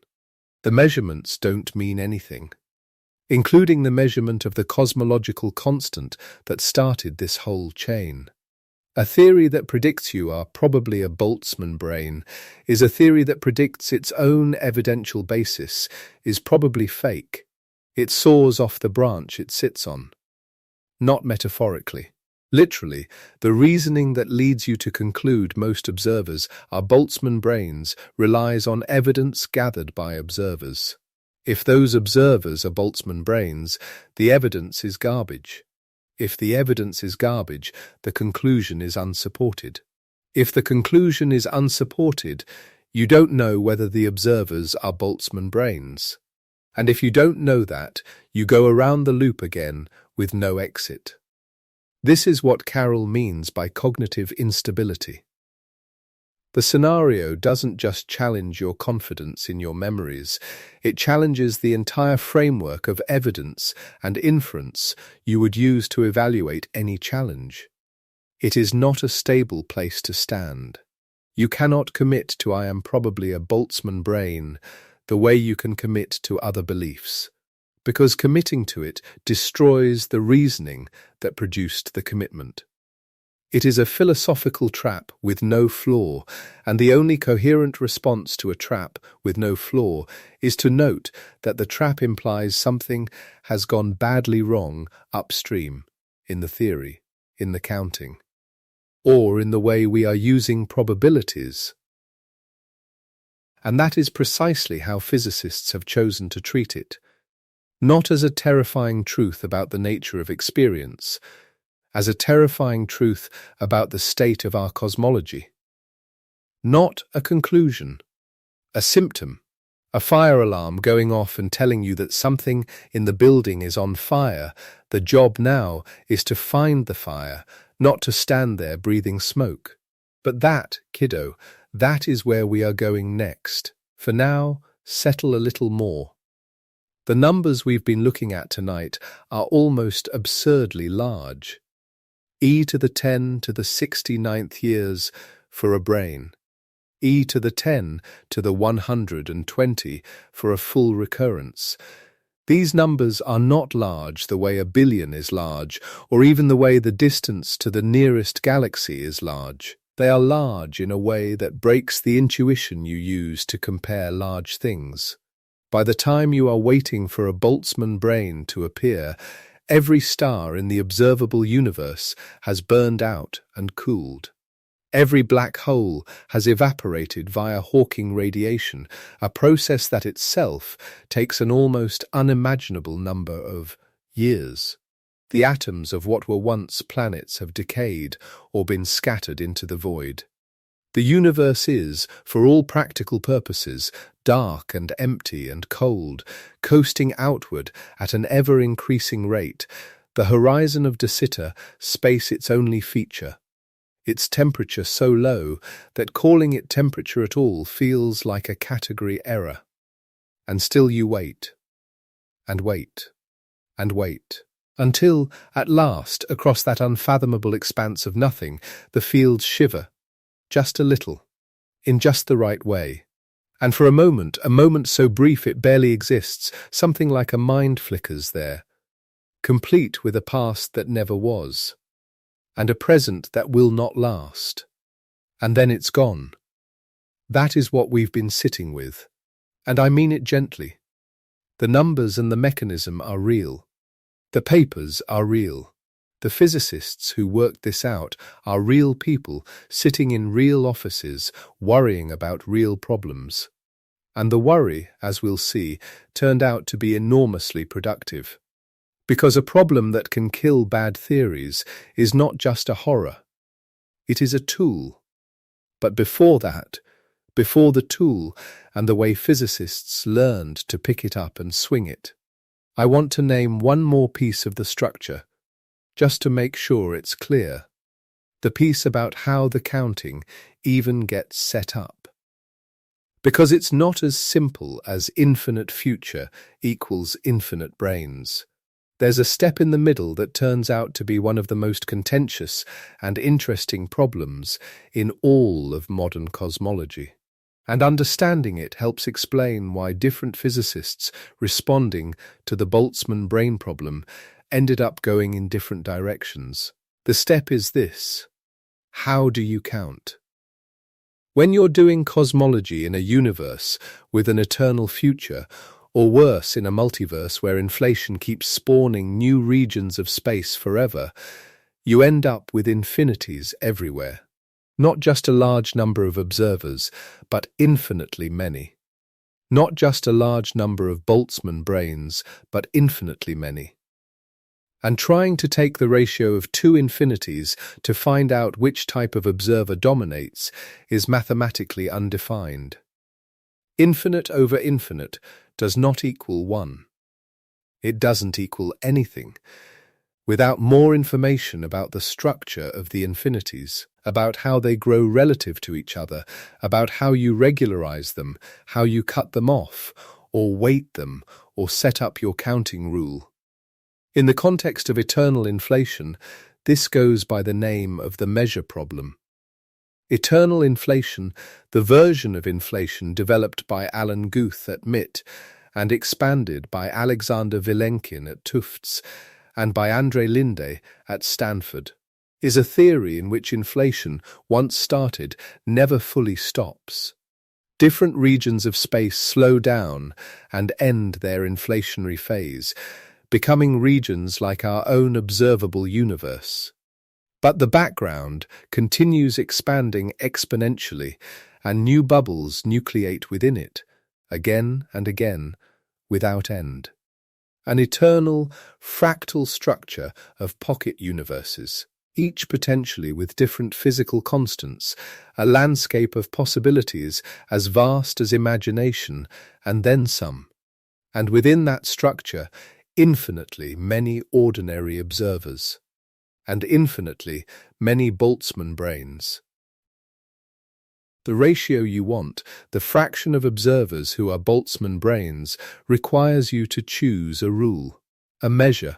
The measurements don't mean anything, including the measurement of the cosmological constant that started this whole chain. A theory that predicts you are probably a Boltzmann brain is a theory that predicts its own evidential basis is probably fake. It soars off the branch it sits on. Not metaphorically. Literally, the reasoning that leads you to conclude most observers are Boltzmann brains relies on evidence gathered by observers. If those observers are Boltzmann brains, the evidence is garbage. If the evidence is garbage, the conclusion is unsupported. If the conclusion is unsupported, you don't know whether the observers are Boltzmann brains. And if you don't know that, you go around the loop again with no exit. This is what Carroll means by cognitive instability. The scenario doesn't just challenge your confidence in your memories, it challenges the entire framework of evidence and inference you would use to evaluate any challenge. It is not a stable place to stand. You cannot commit to "I am probably a Boltzmann brain" the way you can commit to other beliefs, because committing to it destroys the reasoning that produced the commitment. It is a philosophical trap with no flaw, and the only coherent response to a trap with no flaw is to note that the trap implies something has gone badly wrong upstream, in the theory, in the counting, or in the way we are using probabilities. And that is precisely how physicists have chosen to treat it, not as a terrifying truth about the nature of experience, as a terrifying truth about the state of our cosmology. Not a conclusion, a symptom, a fire alarm going off and telling you that something in the building is on fire. The job now is to find the fire, not to stand there breathing smoke. But that, kiddo, that is where we are going next. For now, settle a little more. The numbers we've been looking at tonight are almost absurdly large. e to the 10 to the 69th years for a brain. e to the 10 to the 120 for a full recurrence. These numbers are not large the way a billion is large, or even the way the distance to the nearest galaxy is large. They are large in a way that breaks the intuition you use to compare large things. By the time you are waiting for a Boltzmann brain to appear, every star in the observable universe has burned out and cooled. Every black hole has evaporated via Hawking radiation, a process that itself takes an almost unimaginable number of years. The atoms of what were once planets have decayed or been scattered into the void. The universe is, for all practical purposes, dark and empty and cold, coasting outward at an ever-increasing rate, the horizon of De Sitter space its only feature. Its temperature so low that calling it temperature at all feels like a category error. And still you wait, and wait, and wait, until, at last, across that unfathomable expanse of nothing, the fields shiver, just a little, in just the right way. And for a moment so brief it barely exists, something like a mind flickers there, complete with a past that never was, and a present that will not last. And then it's gone. That is what we've been sitting with. And I mean it gently. The numbers and the mechanism are real. The papers are real. The physicists who worked this out are real people sitting in real offices, worrying about real problems. And the worry, as we'll see, turned out to be enormously productive. Because a problem that can kill bad theories is not just a horror. It is a tool. But before that, before the tool and the way physicists learned to pick it up and swing it, I want to name one more piece of the structure, just to make sure it's clear. The piece about how the counting even gets set up. Because it's not as simple as infinite future equals infinite brains. There's a step in the middle that turns out to be one of the most contentious and interesting problems in all of modern cosmology. And understanding it helps explain why different physicists responding to the Boltzmann brain problem ended up going in different directions. The step is this: how do you count? When you're doing cosmology in a universe with an eternal future, or worse, in a multiverse where inflation keeps spawning new regions of space forever, you end up with infinities everywhere. Not just a large number of observers, but infinitely many. Not just a large number of Boltzmann brains, but infinitely many. And trying to take the ratio of two infinities to find out which type of observer dominates is mathematically undefined. Infinite over infinite does not equal 1. It doesn't equal anything without more information about the structure of the infinities, about how they grow relative to each other, about how you regularize them, how you cut them off, or weight them, or set up your counting rule. In the context of eternal inflation, this goes by the name of the measure problem. Eternal inflation, the version of inflation developed by Alan Guth at MIT and expanded by Alexander Vilenkin at Tufts and by André Linde at Stanford, is a theory in which inflation, once started, never fully stops. Different regions of space slow down and end their inflationary phase, becoming regions like our own observable universe. But the background continues expanding exponentially, and new bubbles nucleate within it, again and again, without end. An eternal, fractal structure of pocket universes, each potentially with different physical constants, a landscape of possibilities as vast as imagination, and then some. And within that structure, infinitely many ordinary observers, and infinitely many Boltzmann brains. The ratio you want, the fraction of observers who are Boltzmann brains, requires you to choose a rule, a measure,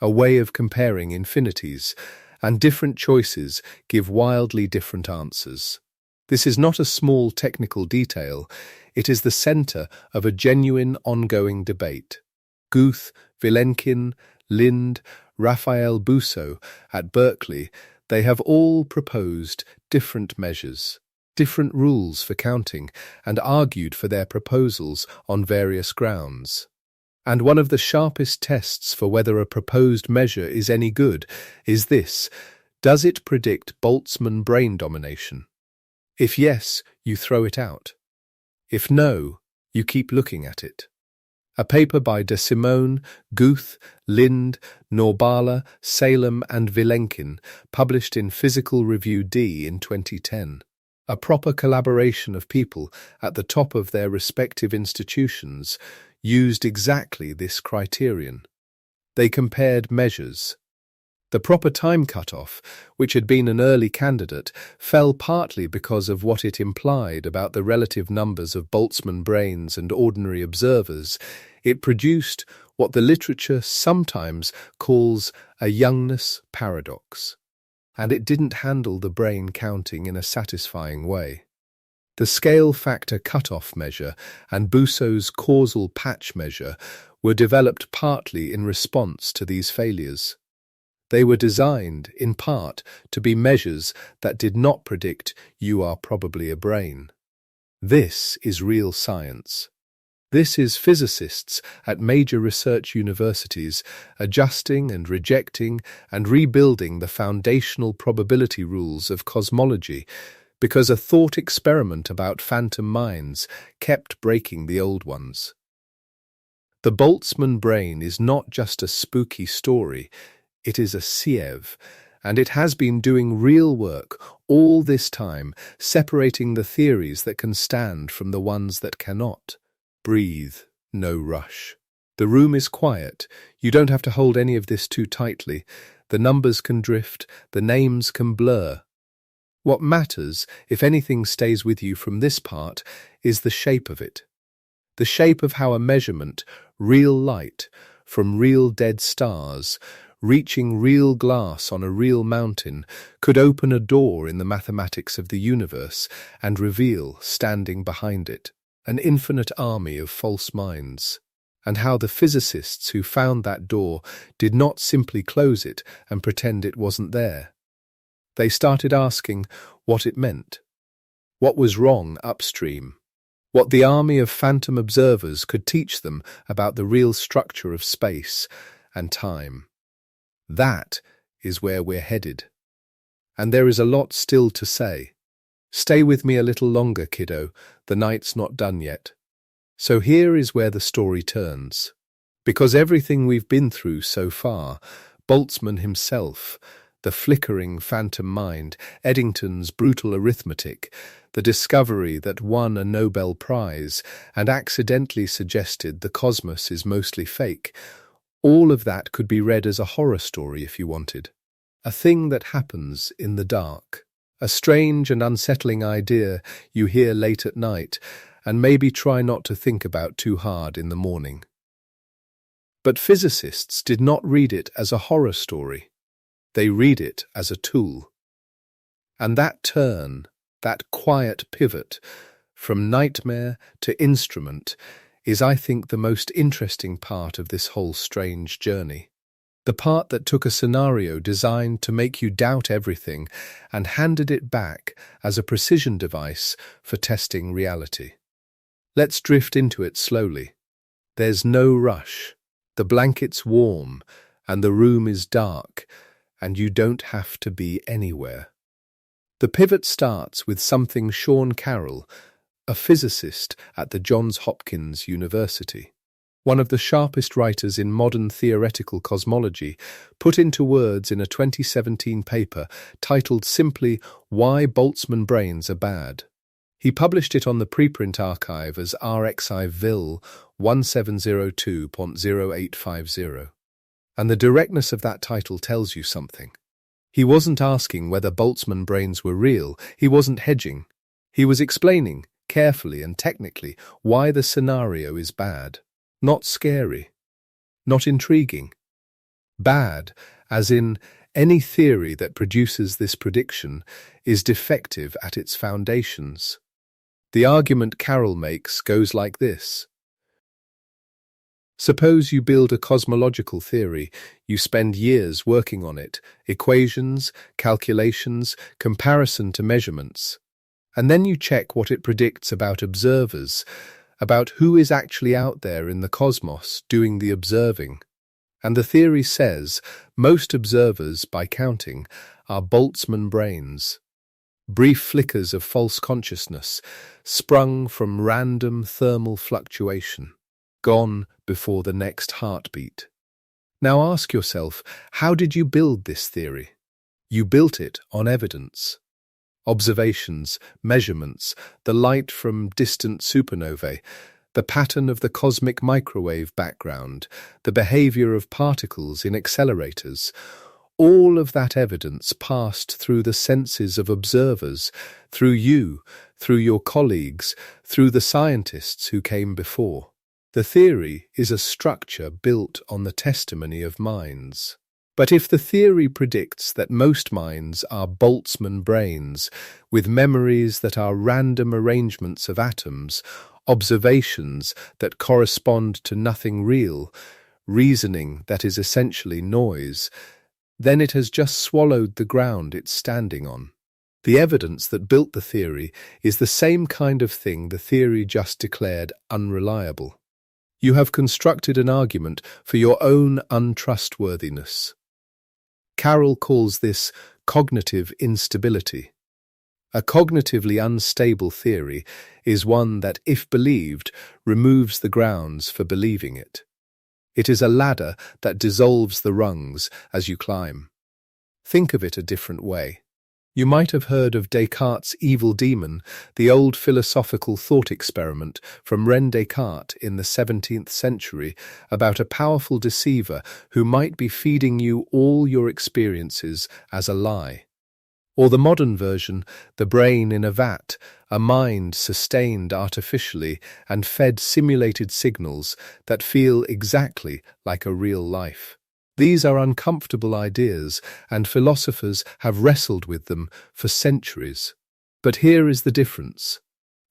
a way of comparing infinities, and different choices give wildly different answers. This is not a small technical detail, it is the center of a genuine ongoing debate. Guth, Vilenkin, Lind, Raphael Bousso at Berkeley, they have all proposed different measures, different rules for counting, and argued for their proposals on various grounds. And one of the sharpest tests for whether a proposed measure is any good is this: does it predict Boltzmann brain domination? If yes, you throw it out. If no, you keep looking at it. A paper by De Simone, Guth, Lind, Norbala, Salem and Vilenkin, published in Physical Review D in 2010. A proper collaboration of people at the top of their respective institutions used exactly this criterion. They compared measures. The proper time cutoff, which had been an early candidate, fell partly because of what it implied about the relative numbers of Boltzmann brains and ordinary observers. It produced what the literature sometimes calls a youngness paradox, and it didn't handle the brain counting in a satisfying way. The scale factor cutoff measure and Bousso's causal patch measure were developed partly in response to these failures. They were designed, in part, to be measures that did not predict you are probably a brain. This is real science. This is physicists at major research universities adjusting and rejecting and rebuilding the foundational probability rules of cosmology because a thought experiment about phantom minds kept breaking the old ones. The Boltzmann brain is not just a spooky story, it is a sieve, and it has been doing real work all this time, separating the theories that can stand from the ones that cannot. Breathe, no rush. The room is quiet. You don't have to hold any of this too tightly. The numbers can drift, the names can blur. What matters, if anything stays with you from this part, is the shape of it. The shape of how a measurement, real light, from real dead stars, reaching real glass on a real mountain, could open a door in the mathematics of the universe and reveal, standing behind it, an infinite army of false minds, and how the physicists who found that door did not simply close it and pretend it wasn't there. They started asking what it meant, what was wrong upstream, what the army of phantom observers could teach them about the real structure of space and time. That is where we're headed. And there is a lot still to say. Stay with me a little longer, kiddo. The night's not done yet. So here is where the story turns. Because everything we've been through so far, Boltzmann himself, the flickering phantom mind, Eddington's brutal arithmetic, the discovery that won a Nobel Prize and accidentally suggested the cosmos is mostly fake, all of that could be read as a horror story if you wanted. A thing that happens in the dark. A strange and unsettling idea you hear late at night and maybe try not to think about too hard in the morning. But physicists did not read it as a horror story. They read it as a tool. And that turn, that quiet pivot from nightmare to instrument is, I think, the most interesting part of this whole strange journey. The part that took a scenario designed to make you doubt everything and handed it back as a precision device for testing reality. Let's drift into it slowly. There's no rush. The blanket's warm and the room is dark, and you don't have to be anywhere. The pivot starts with something Sean Carroll, a physicist at the Johns Hopkins University, one of the sharpest writers in modern theoretical cosmology, put into words in a 2017 paper titled simply Why Boltzmann Brains Are Bad. He published it on the preprint archive as RXI Vil 1702.0850. And the directness of that title tells you something. He wasn't asking whether Boltzmann brains were real. He wasn't hedging. He was explaining, carefully and technically, why the scenario is bad. Not scary. Not intriguing. Bad, as in Any theory that produces this prediction is defective at its foundations. The argument Carroll makes goes like this. Suppose you build a cosmological theory. You spend years working on it, equations, calculations, comparison to measurements. And then you check what it predicts about observers, about who is actually out there in the cosmos doing the observing. And the theory says most observers, by counting, are Boltzmann brains. Brief flickers of false consciousness, sprung from random thermal fluctuation, gone before the next heartbeat. Now ask yourself, how did you build this theory? You built it on evidence. Observations, measurements, the light from distant supernovae, the pattern of the cosmic microwave background, the behavior of particles in accelerators. All of that evidence passed through the senses of observers, through you, through your colleagues, through the scientists who came before. The theory is a structure built on the testimony of minds. But if the theory predicts that most minds are Boltzmann brains, with memories that are random arrangements of atoms, observations that correspond to nothing real, reasoning that is essentially noise, then it has just swallowed the ground it's standing on. The evidence that built the theory is the same kind of thing the theory just declared unreliable. You have constructed an argument for your own untrustworthiness. Carroll calls this cognitive instability. A cognitively unstable theory is one that, if believed, removes the grounds for believing it. It is a ladder that dissolves the rungs as you climb. Think of it a different way. You might have heard of Descartes' evil demon, the old philosophical thought experiment from René Descartes in the 17th century about a powerful deceiver who might be feeding you all your experiences as a lie. Or the modern version, the brain in a vat, a mind sustained artificially and fed simulated signals that feel exactly like a real life. These are uncomfortable ideas, and philosophers have wrestled with them for centuries. But here is the difference,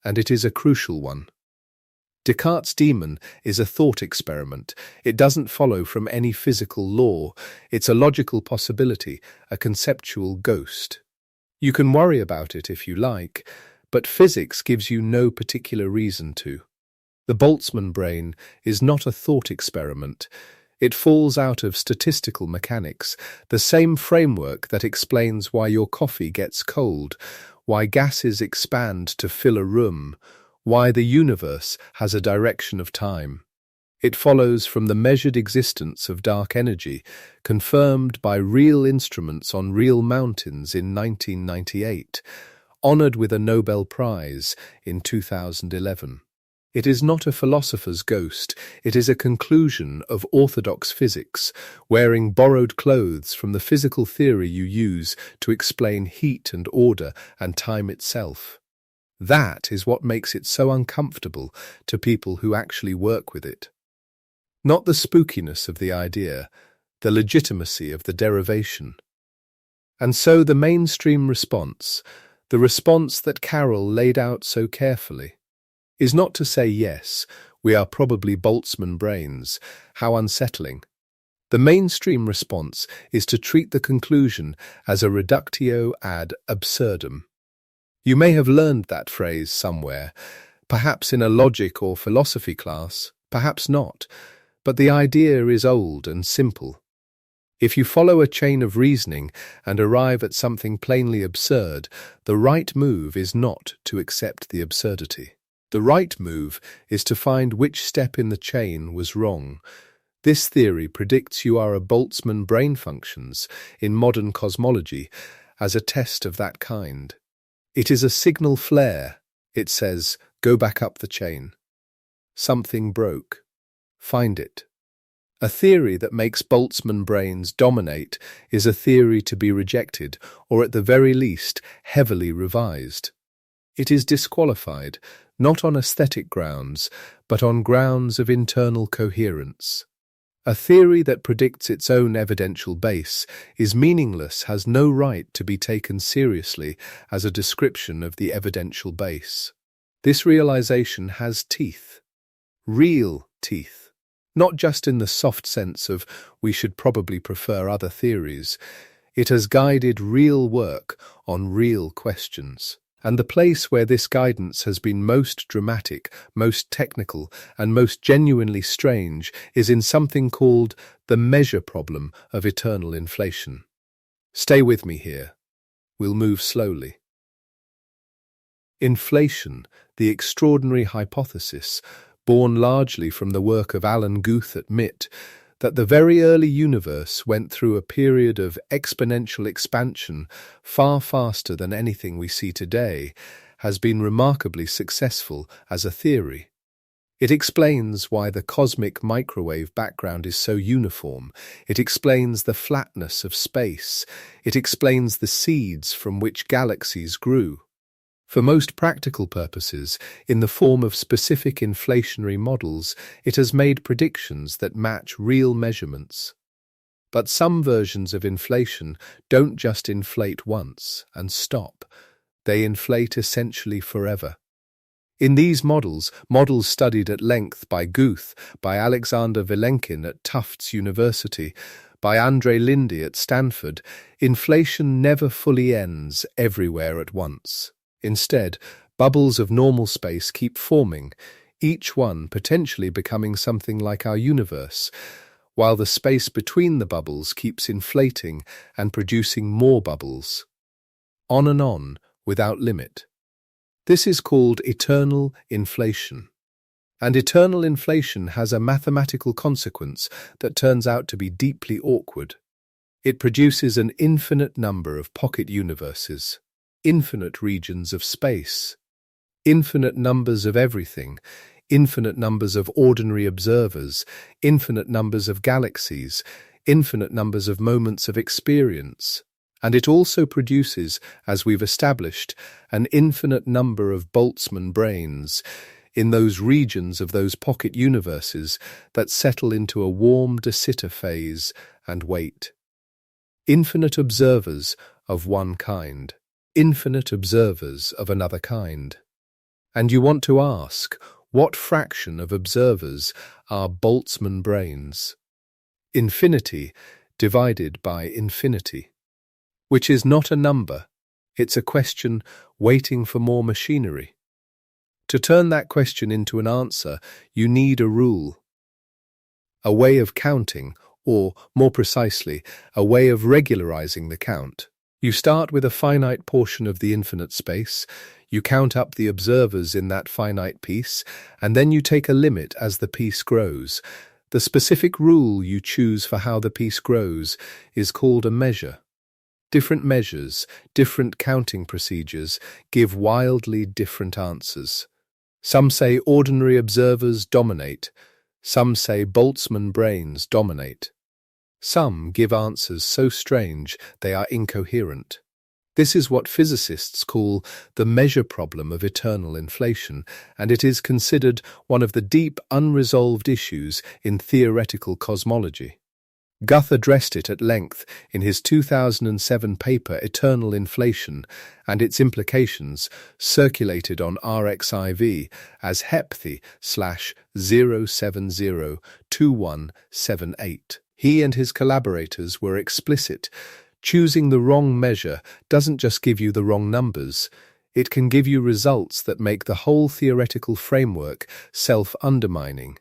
and it is a crucial one. Descartes' demon is a thought experiment. It doesn't follow from any physical law. It's a logical possibility, a conceptual ghost. You can worry about it if you like, but physics gives you no particular reason to. The Boltzmann brain is not a thought experiment. It falls out of statistical mechanics, the same framework that explains why your coffee gets cold, why gases expand to fill a room, why the universe has a direction of time. It follows from the measured existence of dark energy, confirmed by real instruments on real mountains in 1998, honored with a Nobel Prize in 2011. It is not a philosopher's ghost, it is a conclusion of orthodox physics, wearing borrowed clothes from the physical theory you use to explain heat and order and time itself. That is what makes it so uncomfortable to people who actually work with it. Not the spookiness of the idea, the legitimacy of the derivation. And so the mainstream response, the response that Carroll laid out so carefully, is not to say yes, we are probably Boltzmann brains, how unsettling. The mainstream response is to treat the conclusion as a reductio ad absurdum. You may have learned that phrase somewhere, perhaps in a logic or philosophy class, perhaps not, but the idea is old and simple. If you follow a chain of reasoning and arrive at something plainly absurd, the right move is not to accept the absurdity. The right move is to find which step in the chain was wrong. This theory predicts you are a Boltzmann brain functions in modern cosmology as a test of that kind. It is a signal flare. It says, go back up the chain. Something broke. Find it. A theory that makes Boltzmann brains dominate is a theory to be rejected, or at the very least, heavily revised. It is disqualified, not on aesthetic grounds, but on grounds of internal coherence. A theory that predicts its own evidential base is meaningless, has no right to be taken seriously as a description of the evidential base. This realization has teeth. Real teeth. Not just in the soft sense of we should probably prefer other theories. It has guided real work on real questions. And the place where this guidance has been most dramatic, most technical, and most genuinely strange is in something called the measure problem of eternal inflation. Stay with me here. We'll move slowly. Inflation, the extraordinary hypothesis, born largely from the work of Alan Guth at MIT, that the very early universe went through a period of exponential expansion far faster than anything we see today, has been remarkably successful as a theory. It explains why the cosmic microwave background is so uniform. It explains the flatness of space. It explains the seeds from which galaxies grew. For most practical purposes, in the form of specific inflationary models, it has made predictions that match real measurements. But some versions of inflation don't just inflate once and stop. They inflate essentially forever. In these models studied at length by Guth, by Alexander Vilenkin at Tufts University, by Andrei Linde at Stanford, inflation never fully ends everywhere at once. Instead, bubbles of normal space keep forming, each one potentially becoming something like our universe, while the space between the bubbles keeps inflating and producing more bubbles. On and on, without limit. This is called eternal inflation. And eternal inflation has a mathematical consequence that turns out to be deeply awkward. It produces an infinite number of pocket universes, infinite regions of space, infinite numbers of everything, infinite numbers of ordinary observers, infinite numbers of galaxies, infinite numbers of moments of experience. And it also produces, as we've established, an infinite number of Boltzmann brains in those regions of those pocket universes that settle into a warm de Sitter phase and wait. Infinite observers of one kind, infinite observers of another kind. And you want to ask, what fraction of observers are Boltzmann brains? Infinity divided by infinity. Which is not a number, it's a question waiting for more machinery. To turn that question into an answer, you need a rule. A way of counting, or, more precisely, a way of regularizing the count. You start with a finite portion of the infinite space, you count up the observers in that finite piece, and then you take a limit as the piece grows. The specific rule you choose for how the piece grows is called a measure. Different measures, different counting procedures, give wildly different answers. Some say ordinary observers dominate. Some say Boltzmann brains dominate. Some give answers so strange they are incoherent. This is what physicists call the measure problem of eternal inflation, and it is considered one of the deep unresolved issues in theoretical cosmology. Guth addressed it at length in his 2007 paper Eternal Inflation and its implications, circulated on RXIV as HEPTHI/0702178. He and his collaborators were explicit. Choosing the wrong measure doesn't just give you the wrong numbers. It can give you results that make the whole theoretical framework self-undermining.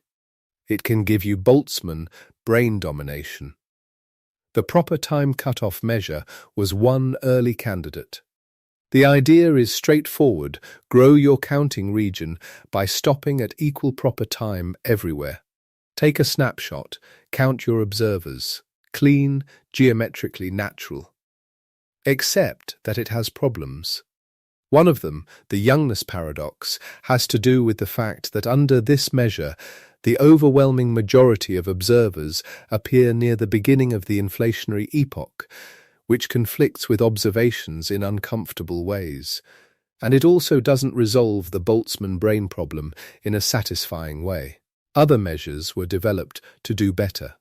It can give you Boltzmann brain domination. The proper time cutoff measure was one early candidate. The idea is straightforward: grow your counting region by stopping at equal proper time everywhere. Take a snapshot, count your observers. Clean, geometrically natural. Except that it has problems. One of them, the youngness paradox, has to do with the fact that under this measure, the overwhelming majority of observers appear near the beginning of the inflationary epoch, which conflicts with observations in uncomfortable ways. And it also doesn't resolve the Boltzmann brain problem in a satisfying way. Other measures were developed to do better.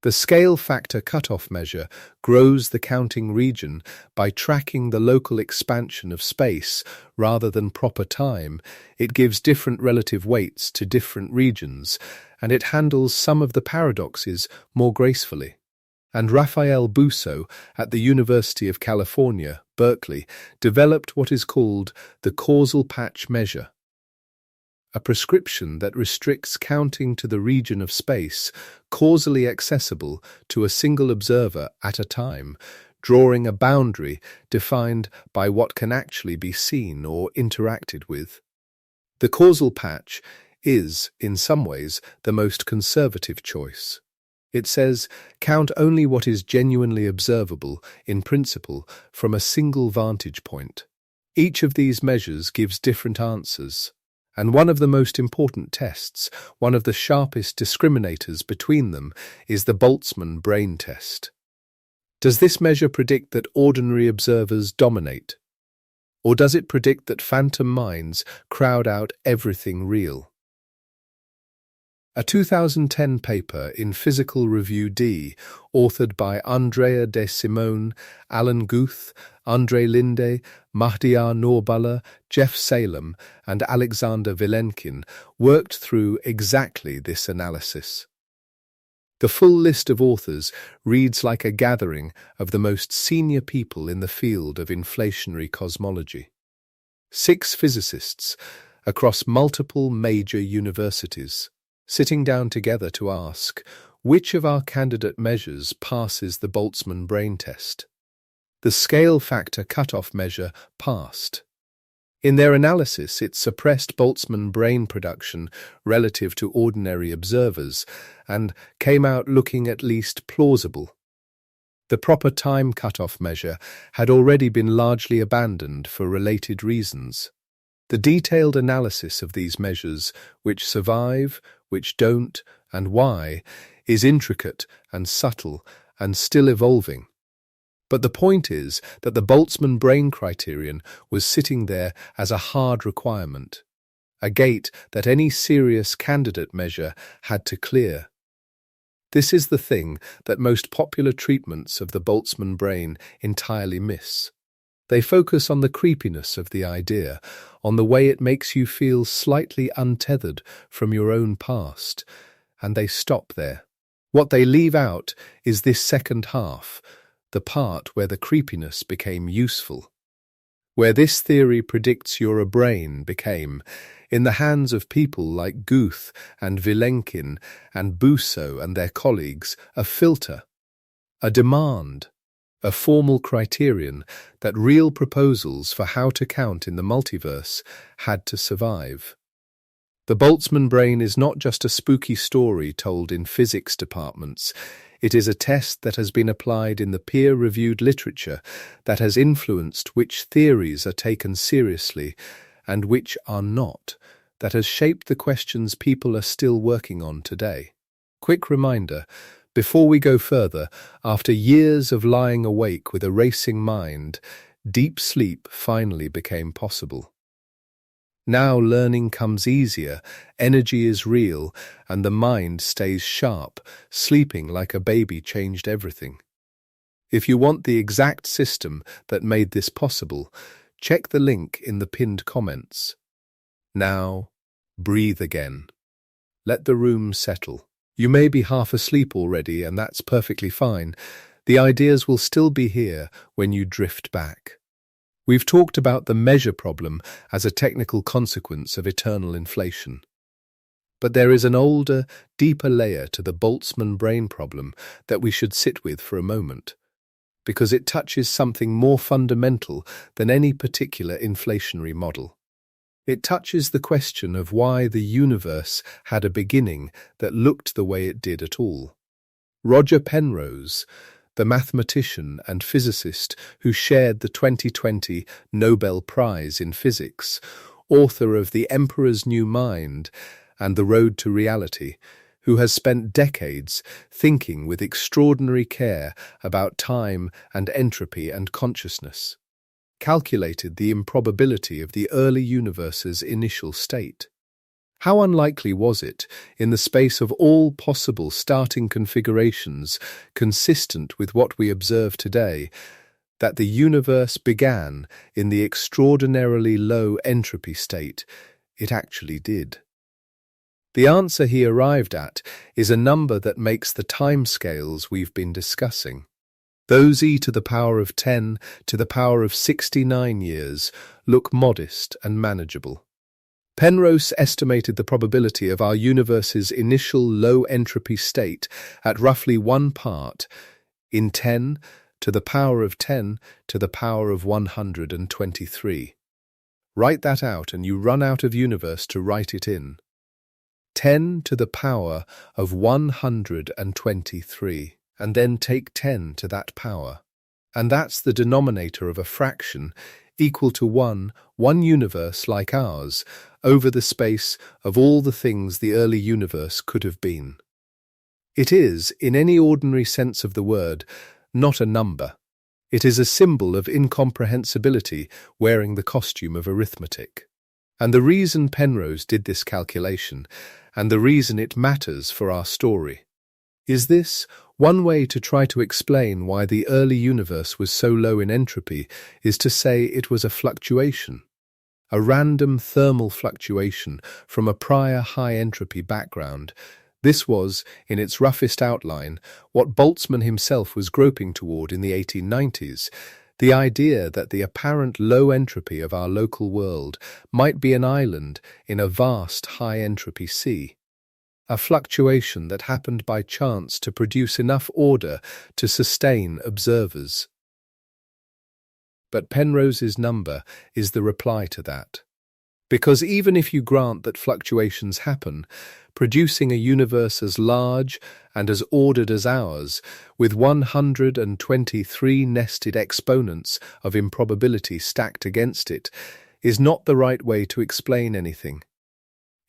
The scale factor cutoff measure grows the counting region by tracking the local expansion of space rather than proper time. It gives different relative weights to different regions, and it handles some of the paradoxes more gracefully. And Raphael Bousso at the University of California, Berkeley, developed what is called the causal patch measure, a prescription that restricts counting to the region of space causally accessible to a single observer at a time, drawing a boundary defined by what can actually be seen or interacted with. The causal patch is, in some ways, the most conservative choice. It says, count only what is genuinely observable, in principle, from a single vantage point. Each of these measures gives different answers, and one of the most important tests, one of the sharpest discriminators between them, is the Boltzmann brain test. Does this measure predict that ordinary observers dominate? Or does it predict that phantom minds crowd out everything real? A 2010 paper in Physical Review D, authored by Andrea de Simone, Alan Guth, André Linde, Mahdiar Nourbuller, Jeff Salem, and Alexander Vilenkin, worked through exactly this analysis. The full list of authors reads like a gathering of the most senior people in the field of inflationary cosmology. 6 physicists across multiple major universities, sitting down together to ask, which of our candidate measures passes the Boltzmann brain test? The scale factor cutoff measure passed. In their analysis, it suppressed Boltzmann brain production relative to ordinary observers and came out looking at least plausible. The proper time cutoff measure had already been largely abandoned for related reasons. The detailed analysis of these measures, which survive, which don't, and why, is intricate and subtle and still evolving. But the point is that the Boltzmann brain criterion was sitting there as a hard requirement, a gate that any serious candidate measure had to clear. This is the thing that most popular treatments of the Boltzmann brain entirely miss. They focus on the creepiness of the idea, on the way it makes you feel slightly untethered from your own past, and they stop there. What they leave out is this second half, the part where the creepiness became useful, where this theory predicts your brain became, in the hands of people like Guth and Vilenkin and Bousso and their colleagues, a filter, a demand, a formal criterion that real proposals for how to count in the multiverse had to survive. The Boltzmann brain is not just a spooky story told in physics departments. It is a test that has been applied in the peer-reviewed literature, that has influenced which theories are taken seriously and which are not, that has shaped the questions people are still working on today. Quick reminder, before we go further, after years of lying awake with a racing mind, deep sleep finally became possible. Now learning comes easier, energy is real, and the mind stays sharp. Sleeping like a baby changed everything. If you want the exact system that made this possible, check the link in the pinned comments. Now, breathe again. Let the room settle. You may be half asleep already, and that's perfectly fine. The ideas will still be here when you drift back. We've talked about the measure problem as a technical consequence of eternal inflation. But there is an older, deeper layer to the Boltzmann brain problem that we should sit with for a moment, because it touches something more fundamental than any particular inflationary model. It touches the question of why the universe had a beginning that looked the way it did at all. Roger Penrose, the mathematician and physicist who shared the 2020 Nobel Prize in Physics, author of The Emperor's New Mind and The Road to Reality, who has spent decades thinking with extraordinary care about time and entropy and consciousness, calculated the improbability of the early universe's initial state. How unlikely was it, in the space of all possible starting configurations consistent with what we observe today, that the universe began in the extraordinarily low entropy state it actually did? The answer he arrived at is a number that makes the timescales we've been discussing. Those e to the power of 10 to the power of 69 years look modest and manageable. Penrose estimated the probability of our universe's initial low-entropy state at roughly 1 part in 10 to the power of 10 to the power of 123. Write that out and you run out of universe to write it in. 10 to the power of 123, and then take 10 to that power. And that's the denominator of a fraction equal to one universe like ours, over the space of all the things the early universe could have been. It is, in any ordinary sense of the word, not a number. It is a symbol of incomprehensibility wearing the costume of arithmetic. And the reason Penrose did this calculation, and the reason it matters for our story, is this: one way to try to explain why the early universe was so low in entropy is to say it was a fluctuation, a random thermal fluctuation from a prior high-entropy background. This was, in its roughest outline, what Boltzmann himself was groping toward in the 1890s, the idea that the apparent low entropy of our local world might be an island in a vast high-entropy sea, a fluctuation that happened by chance to produce enough order to sustain observers. But Penrose's number is the reply to that. Because even if you grant that fluctuations happen, producing a universe as large and as ordered as ours, with 123 nested exponents of improbability stacked against it, is not the right way to explain anything.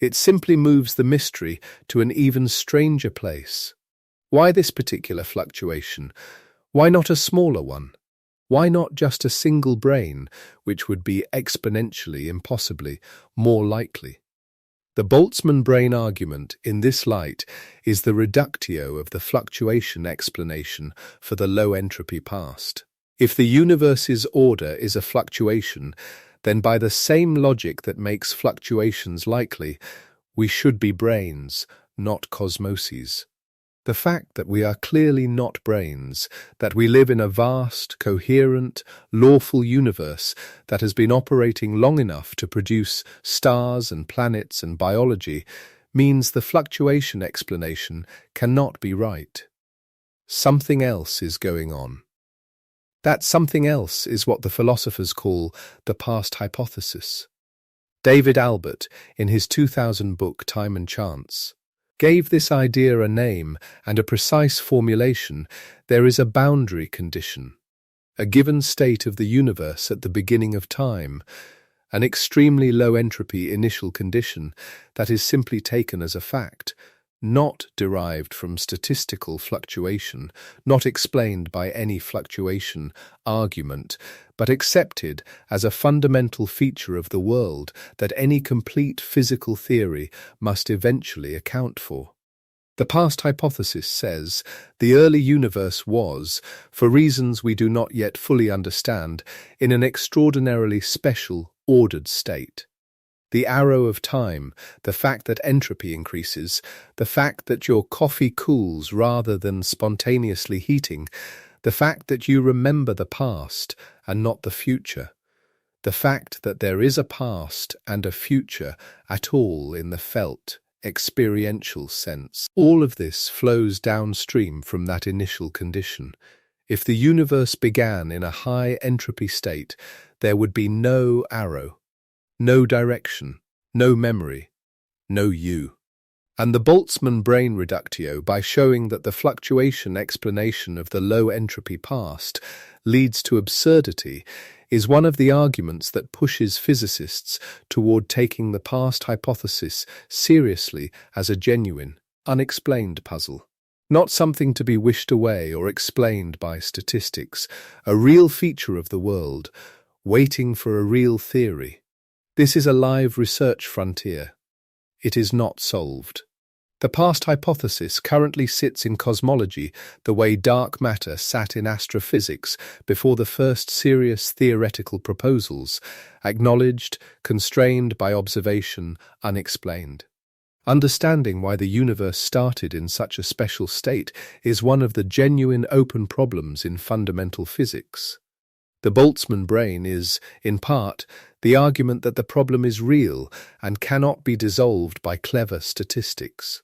It simply moves the mystery to an even stranger place. Why this particular fluctuation? Why not a smaller one? Why not just a single brain, which would be exponentially, impossibly, more likely? The Boltzmann brain argument, in this light, is the reductio of the fluctuation explanation for the low-entropy past. If the universe's order is a fluctuation, then by the same logic that makes fluctuations likely, we should be brains, not cosmoses. The fact that we are clearly not brains, that we live in a vast, coherent, lawful universe that has been operating long enough to produce stars and planets and biology, means the fluctuation explanation cannot be right. Something else is going on. That something else is what the philosophers call the past hypothesis. David Albert, in his 2000 book Time and Chance, gave this idea a name and a precise formulation. There is a boundary condition, a given state of the universe at the beginning of time, an extremely low entropy initial condition that is simply taken as a fact, not derived from statistical fluctuation, not explained by any fluctuation argument, but accepted as a fundamental feature of the world that any complete physical theory must eventually account for. The past hypothesis says the early universe was, for reasons we do not yet fully understand, in an extraordinarily special, ordered state. The arrow of time, the fact that entropy increases, the fact that your coffee cools rather than spontaneously heating, the fact that you remember the past and not the future, the fact that there is a past and a future at all in the felt, experiential sense. All of this flows downstream from that initial condition. If the universe began in a high entropy state, there would be no arrow, no direction, no memory, no you. And the Boltzmann brain reductio, by showing that the fluctuation explanation of the low entropy past leads to absurdity, is one of the arguments that pushes physicists toward taking the past hypothesis seriously as a genuine, unexplained puzzle. Not something to be wished away or explained by statistics, a real feature of the world, waiting for a real theory. This is a live research frontier. it is not solved. The past hypothesis currently sits in cosmology the way dark matter sat in astrophysics before the first serious theoretical proposals, acknowledged, constrained by observation, unexplained. Understanding why the universe started in such a special state is one of the genuine open problems in fundamental physics. The Boltzmann brain is, in part, the argument that the problem is real and cannot be dissolved by clever statistics.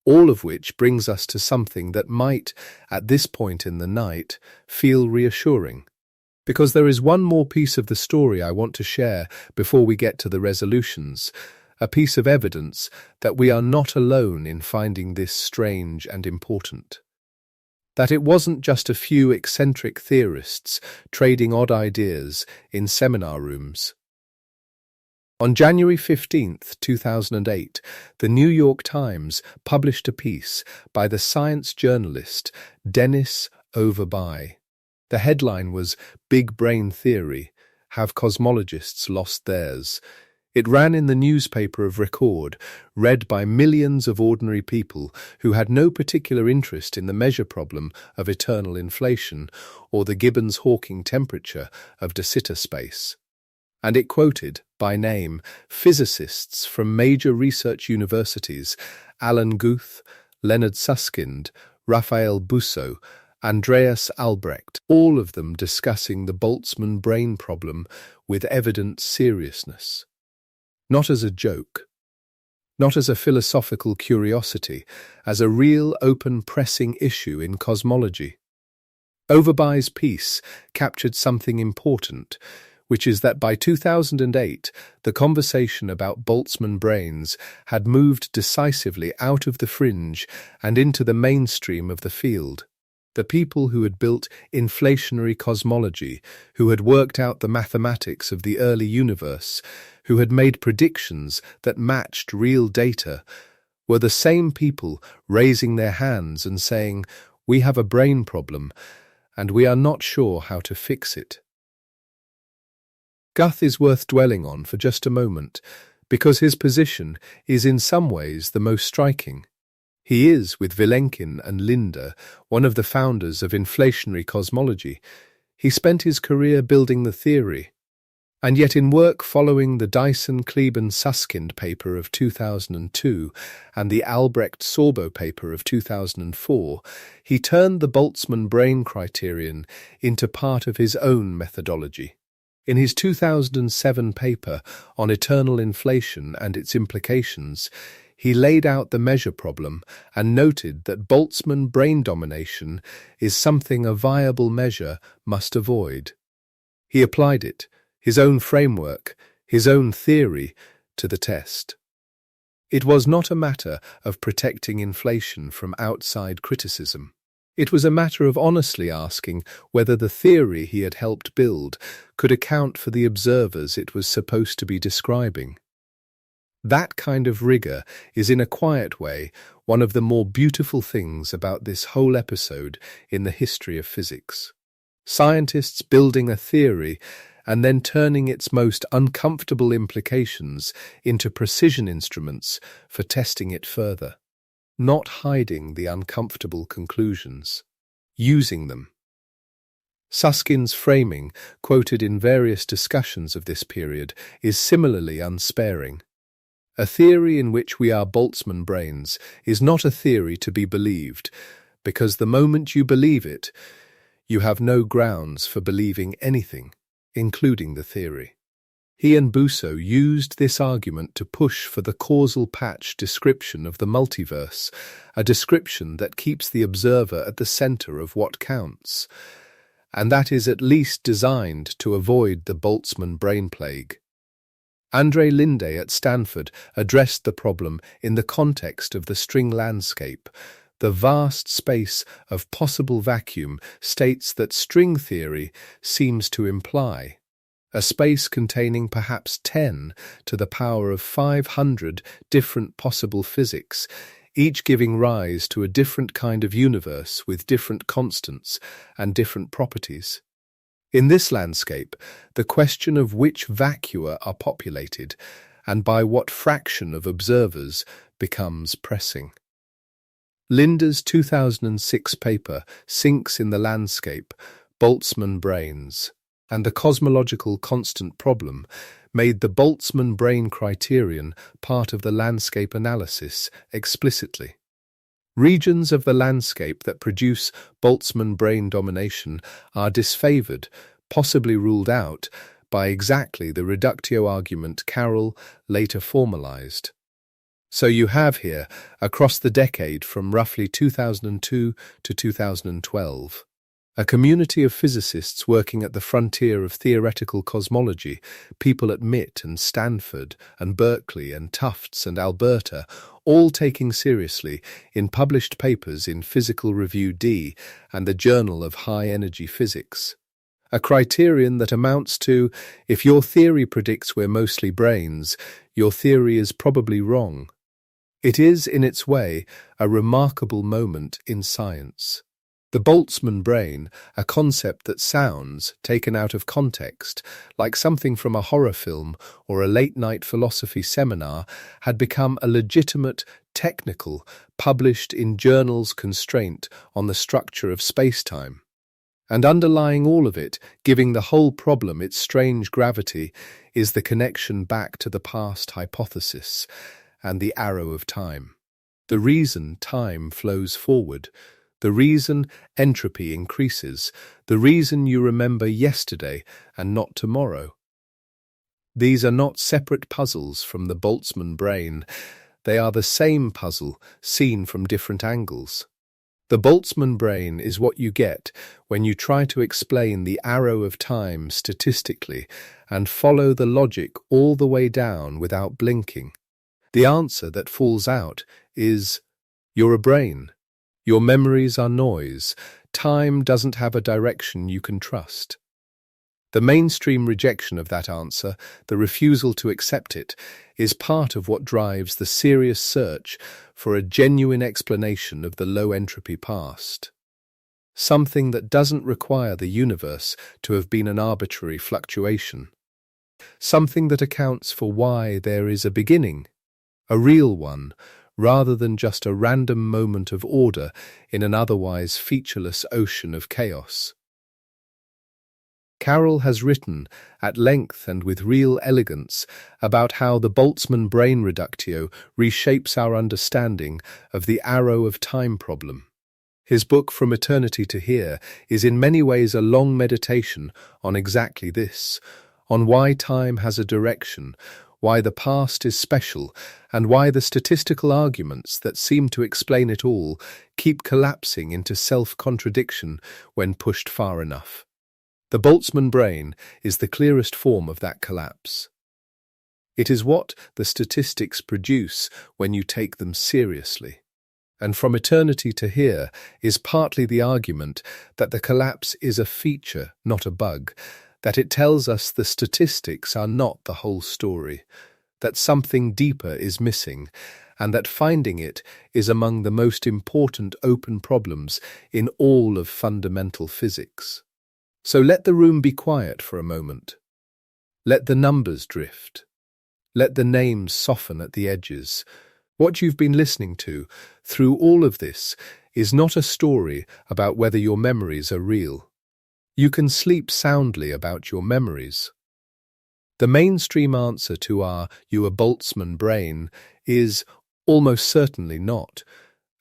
All of which brings us to something that might, at this point in the night, feel reassuring. Because there is one more piece of the story I want to share before we get to the resolutions, a piece of evidence that we are not alone in finding this strange and important. That it wasn't just a few eccentric theorists trading odd ideas in seminar rooms. On January 15, 2008, the New York Times published a piece by the science journalist Dennis Overby. The headline was "Big Brain Theory: Have Cosmologists Lost Theirs?" It ran in the newspaper of record, read by millions of ordinary people who had no particular interest in the measure problem of eternal inflation or the Gibbons-Hawking temperature of de Sitter space. And it quoted, by name, physicists from major research universities, Alan Guth, Leonard Susskind, Raphael Busso, Andreas Albrecht, all of them discussing the Boltzmann brain problem with evident seriousness. Not as a joke, not as a philosophical curiosity, as a real open pressing issue in cosmology. Overby's piece captured something important, which is that by 2008, the conversation about Boltzmann brains had moved decisively out of the fringe and into the mainstream of the field. The people who had built inflationary cosmology, who had worked out the mathematics of the early universe, who had made predictions that matched real data, were the same people raising their hands and saying, "We have a brain problem, and we are not sure how to fix it." Guth is worth dwelling on for just a moment, because his position is in some ways the most striking. He is, with Vilenkin and Linde, one of the founders of inflationary cosmology. He spent his career building the theory, and yet in work following the Dyson-Kleben-Susskind paper of 2002 and the Albrecht-Sorbo paper of 2004, he turned the Boltzmann brain criterion into part of his own methodology. In his 2007 paper on eternal inflation and its implications, he laid out the measure problem and noted that Boltzmann brain domination is something a viable measure must avoid. He applied it, his own framework, his own theory, to the test. It was not a matter of protecting inflation from outside criticism. It was a matter of honestly asking whether the theory he had helped build could account for the observers it was supposed to be describing. That kind of rigor is, in a quiet way, one of the more beautiful things about this whole episode in the history of physics. Scientists building a theory and then turning its most uncomfortable implications into precision instruments for testing it further. Not hiding the uncomfortable conclusions, using them. Suskind's framing, quoted in various discussions of this period, is similarly unsparing. A theory in which we are Boltzmann brains is not a theory to be believed, because the moment you believe it, you have no grounds for believing anything, including the theory. He and Busso used this argument to push for the causal patch description of the multiverse, a description that keeps the observer at the center of what counts, and that is at least designed to avoid the Boltzmann brain plague. Andre Linde at Stanford addressed the problem in the context of the string landscape. The vast space of possible vacuum states that string theory seems to imply a space containing perhaps 10 to the power of 500 different possible physics, each giving rise to a different kind of universe with different constants and different properties. In this landscape, the question of which vacua are populated and by what fraction of observers becomes pressing. Linda's 2006 paper, Sinks in the Landscape, Boltzmann Brains, and the Cosmological Constant Problem made the Boltzmann brain criterion part of the landscape analysis explicitly. Regions of the landscape that produce Boltzmann brain domination are disfavored, possibly ruled out, by exactly the reductio argument Carroll later formalized. So you have here, across the decade from roughly 2002 to 2012, a community of physicists working at the frontier of theoretical cosmology, people at MIT and Stanford and Berkeley and Tufts and Alberta, all taking seriously in published papers in Physical Review D and the Journal of High Energy Physics. A criterion that amounts to, if your theory predicts we're mostly brains, your theory is probably wrong. It is, in its way, a remarkable moment in science. The Boltzmann brain, a concept that sounds, taken out of context, like something from a horror film or a late-night philosophy seminar, had become a legitimate, technical, published in journals constraint on the structure of space-time. And underlying all of it, giving the whole problem its strange gravity, is the connection back to the past hypothesis and the arrow of time. The reason time flows forward, the reason entropy increases, the reason you remember yesterday and not tomorrow. These are not separate puzzles from the Boltzmann brain. They are the same puzzle seen from different angles. The Boltzmann brain is what you get when you try to explain the arrow of time statistically and follow the logic all the way down without blinking. The answer that falls out is, you're a brain. Your memories are noise. Time doesn't have a direction you can trust. The mainstream rejection of that answer, the refusal to accept it, is part of what drives the serious search for a genuine explanation of the low-entropy past. Something that doesn't require the universe to have been an arbitrary fluctuation. Something that accounts for why there is a beginning, a real one, rather than just a random moment of order in an otherwise featureless ocean of chaos. Carroll has written, at length and with real elegance, about how the Boltzmann brain reductio reshapes our understanding of the arrow of time problem. His book From Eternity to Here is in many ways a long meditation on exactly this, on why time has a direction, why the past is special, and why the statistical arguments that seem to explain it all keep collapsing into self-contradiction when pushed far enough. The Boltzmann brain is the clearest form of that collapse. It is what the statistics produce when you take them seriously. And From Eternity to Here is partly the argument that the collapse is a feature, not a bug, that it tells us the statistics are not the whole story, that something deeper is missing, and that finding it is among the most important open problems in all of fundamental physics. So let the room be quiet for a moment. Let the numbers drift. Let the names soften at the edges. What you've been listening to through all of this is not a story about whether your memories are real. You can sleep soundly about your memories. The mainstream answer to "Are you a Boltzmann brain?" is almost certainly not.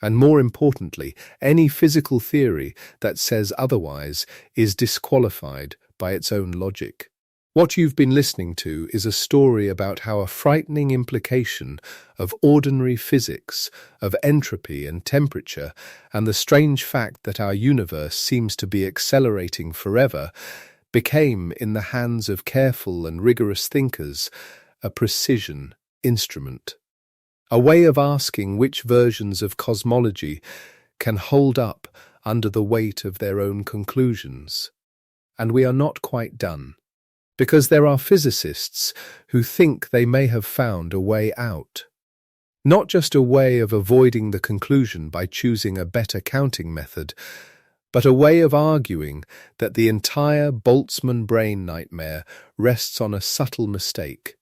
And more importantly, any physical theory that says otherwise is disqualified by its own logic. What you've been listening to is a story about how a frightening implication of ordinary physics, of entropy and temperature, and the strange fact that our universe seems to be accelerating forever, became, in the hands of careful and rigorous thinkers, a precision instrument. A way of asking which versions of cosmology can hold up under the weight of their own conclusions. And we are not quite done, because there are physicists who think they may have found a way out. Not just a way of avoiding the conclusion by choosing a better counting method, but a way of arguing that the entire Boltzmann brain nightmare rests on a subtle mistake,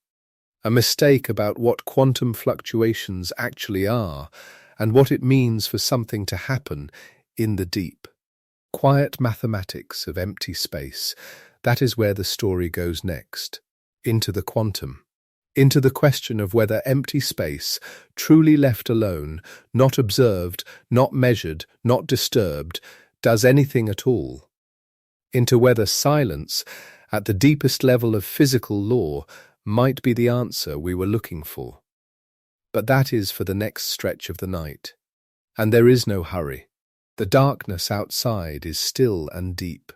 a mistake about what quantum fluctuations actually are and what it means for something to happen in the deep, quiet mathematics of empty space. That is where the story goes next, into the quantum, into the question of whether empty space, truly left alone, not observed, not measured, not disturbed, does anything at all, into whether silence, at the deepest level of physical law, might be the answer we were looking for. But that is for the next stretch of the night. And there is no hurry. The darkness outside is still and deep.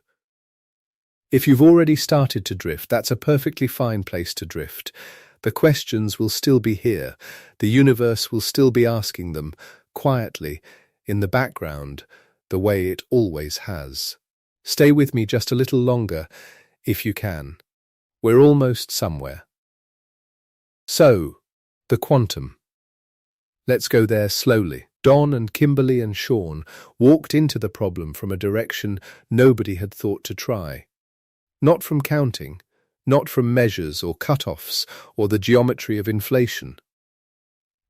If you've already started to drift, that's a perfectly fine place to drift. The questions will still be here. The universe will still be asking them, quietly, in the background, the way it always has. Stay with me just a little longer, if you can. We're almost somewhere. So, the quantum. Let's go there slowly. Don and Kimberly and Sean walked into the problem from a direction nobody had thought to try. Not from counting, not from measures or cut-offs or the geometry of inflation.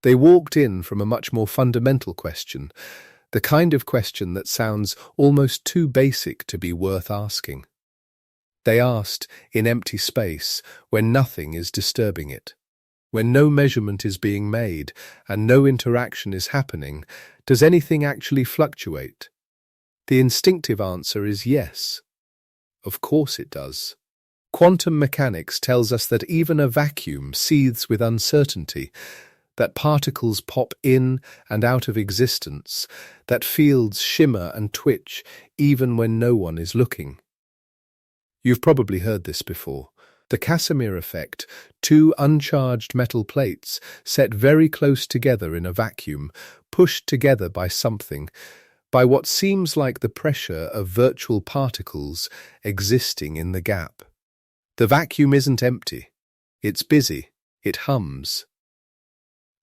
They walked in from a much more fundamental question, the kind of question that sounds almost too basic to be worth asking. They asked, in empty space, when nothing is disturbing it, when no measurement is being made and no interaction is happening, does anything actually fluctuate? The instinctive answer is yes. Of course it does. Quantum mechanics tells us that even a vacuum seethes with uncertainty, that particles pop in and out of existence, that fields shimmer and twitch even when no one is looking. You've probably heard this before. The Casimir effect, two uncharged metal plates set very close together in a vacuum, pushed together by something, by what seems like the pressure of virtual particles existing in the gap. The vacuum isn't empty. It's busy. It hums.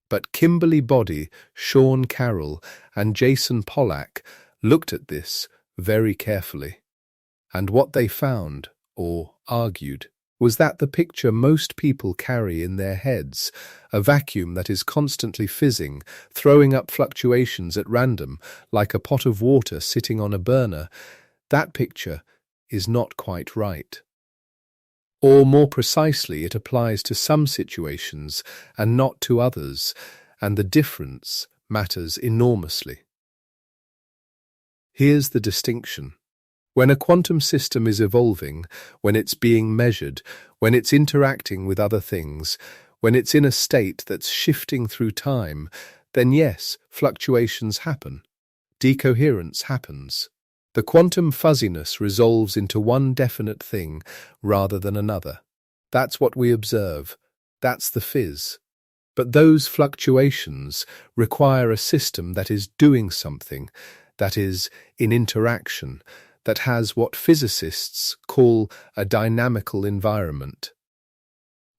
But Kimberly Boddy, Sean Carroll, and Jason Pollack looked at this very carefully. And what they found, or argued, was that the picture most people carry in their heads, a vacuum that is constantly fizzing, throwing up fluctuations at random, like a pot of water sitting on a burner, that picture is not quite right. Or more precisely, it applies to some situations and not to others, and the difference matters enormously. Here's the distinction. When a quantum system is evolving, when it's being measured, when it's interacting with other things, when it's in a state that's shifting through time, then yes, fluctuations happen. Decoherence happens. The quantum fuzziness resolves into one definite thing rather than another. That's what we observe. That's the fizz. But those fluctuations require a system that is doing something, that is, in interaction, that has what physicists call a dynamical environment.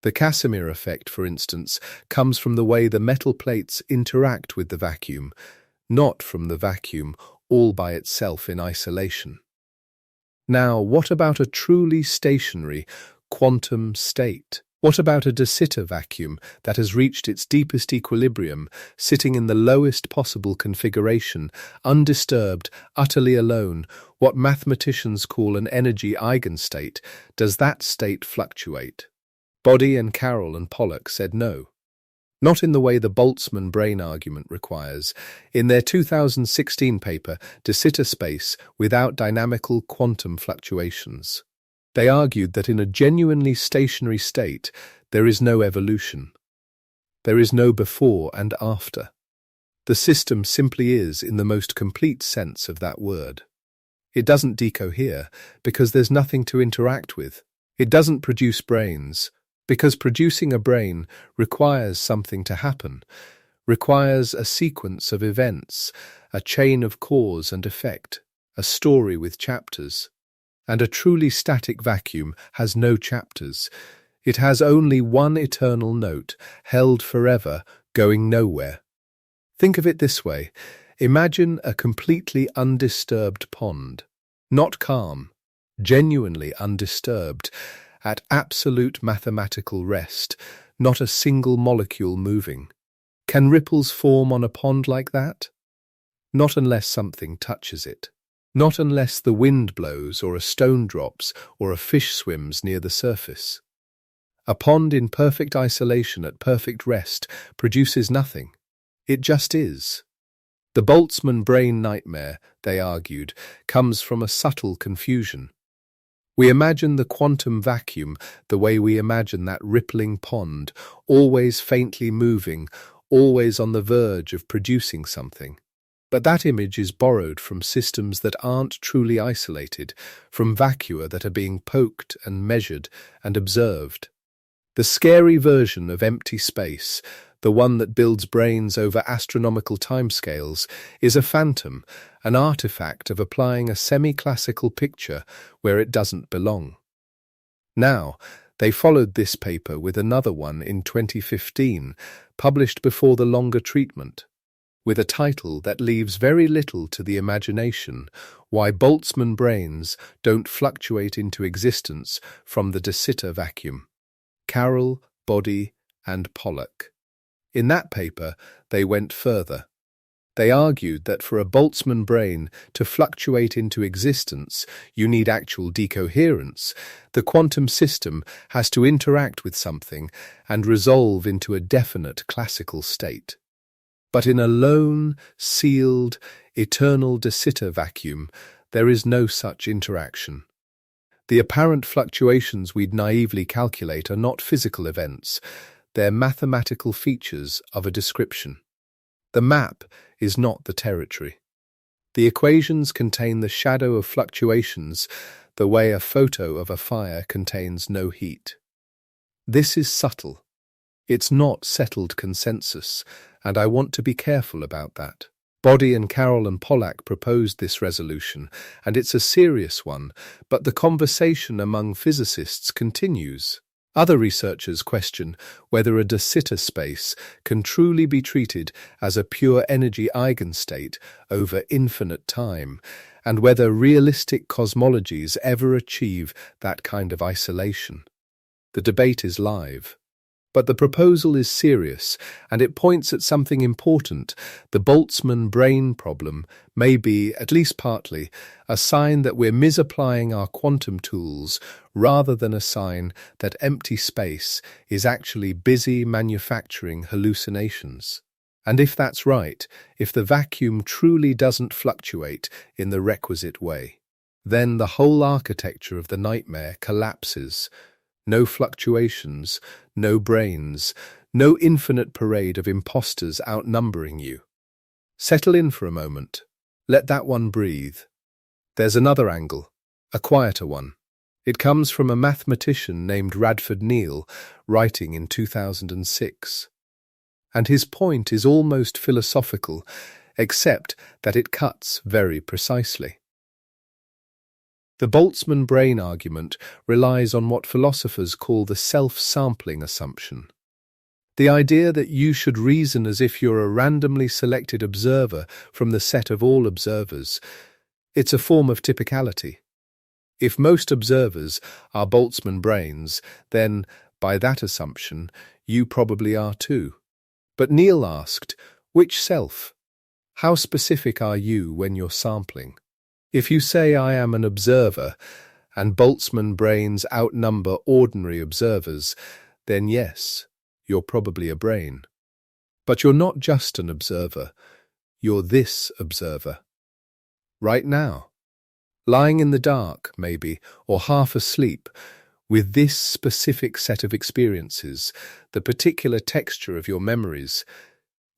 The Casimir effect, for instance, comes from the way the metal plates interact with the vacuum, not from the vacuum all by itself in isolation. Now, what about a truly stationary quantum state? What about a de Sitter vacuum that has reached its deepest equilibrium, sitting in the lowest possible configuration, undisturbed, utterly alone, what mathematicians call an energy eigenstate? Does that state fluctuate? Boddy and Carroll and Pollack said no. Not in the way the Boltzmann brain argument requires. In their 2016 paper, De Sitter Space Without Dynamical Quantum Fluctuations, they argued that in a genuinely stationary state, there is no evolution. There is no before and after. The system simply is in the most complete sense of that word. It doesn't decohere because there's nothing to interact with. It doesn't produce brains because producing a brain requires something to happen, requires a sequence of events, a chain of cause and effect, a story with chapters. And a truly static vacuum has no chapters. It has only one eternal note, held forever, going nowhere. Think of it this way. Imagine a completely undisturbed pond. Not calm, genuinely undisturbed, at absolute mathematical rest, not a single molecule moving. Can ripples form on a pond like that? Not unless something touches it. Not unless the wind blows or a stone drops or a fish swims near the surface. A pond in perfect isolation at perfect rest produces nothing. It just is. The Boltzmann brain nightmare, they argued, comes from a subtle confusion. We imagine the quantum vacuum the way we imagine that rippling pond, always faintly moving, always on the verge of producing something. But that image is borrowed from systems that aren't truly isolated, from vacua that are being poked and measured and observed. The scary version of empty space, the one that builds brains over astronomical timescales, is a phantom, an artifact of applying a semi-classical picture where it doesn't belong. Now, they followed this paper with another one in 2015, published before the longer treatment, with a title that leaves very little to the imagination: Why Boltzmann Brains Don't Fluctuate into Existence from the De Sitter Vacuum. Carroll, Body, and Pollock. In that paper, they went further. They argued that for a Boltzmann brain to fluctuate into existence, you need actual decoherence. The quantum system has to interact with something and resolve into a definite classical state. But in a lone, sealed, eternal De Sitter vacuum, there is no such interaction. The apparent fluctuations we'd naively calculate are not physical events. They're mathematical features of a description. The map is not the territory. The equations contain the shadow of fluctuations, the way a photo of a fire contains no heat. This is subtle. It's not settled consensus, and I want to be careful about that. Body and Carroll and Pollack proposed this resolution, and it's a serious one, but the conversation among physicists continues. Other researchers question whether a De Sitter space can truly be treated as a pure energy eigenstate over infinite time, and whether realistic cosmologies ever achieve that kind of isolation. The debate is live. But the proposal is serious, and it points at something important. The Boltzmann brain problem may be, at least partly, a sign that we're misapplying our quantum tools rather than a sign that empty space is actually busy manufacturing hallucinations. And if that's right, if the vacuum truly doesn't fluctuate in the requisite way, then the whole architecture of the nightmare collapses. No fluctuations, no brains, no infinite parade of imposters outnumbering you. Settle in for a moment. Let that one breathe. There's another angle, a quieter one. It comes from a mathematician named Radford Neal, writing in 2006. And his point is almost philosophical, except that it cuts very precisely. The Boltzmann brain argument relies on what philosophers call the self-sampling assumption. The idea that you should reason as if you're a randomly selected observer from the set of all observers. It's a form of typicality. If most observers are Boltzmann brains, then, by that assumption, you probably are too. But Neil asked, which self? How specific are you when you're sampling? If you say I am an observer, and Boltzmann brains outnumber ordinary observers, then yes, you're probably a brain. But you're not just an observer, you're this observer. Right now. Lying in the dark, maybe, or half asleep, with this specific set of experiences, the particular texture of your memories,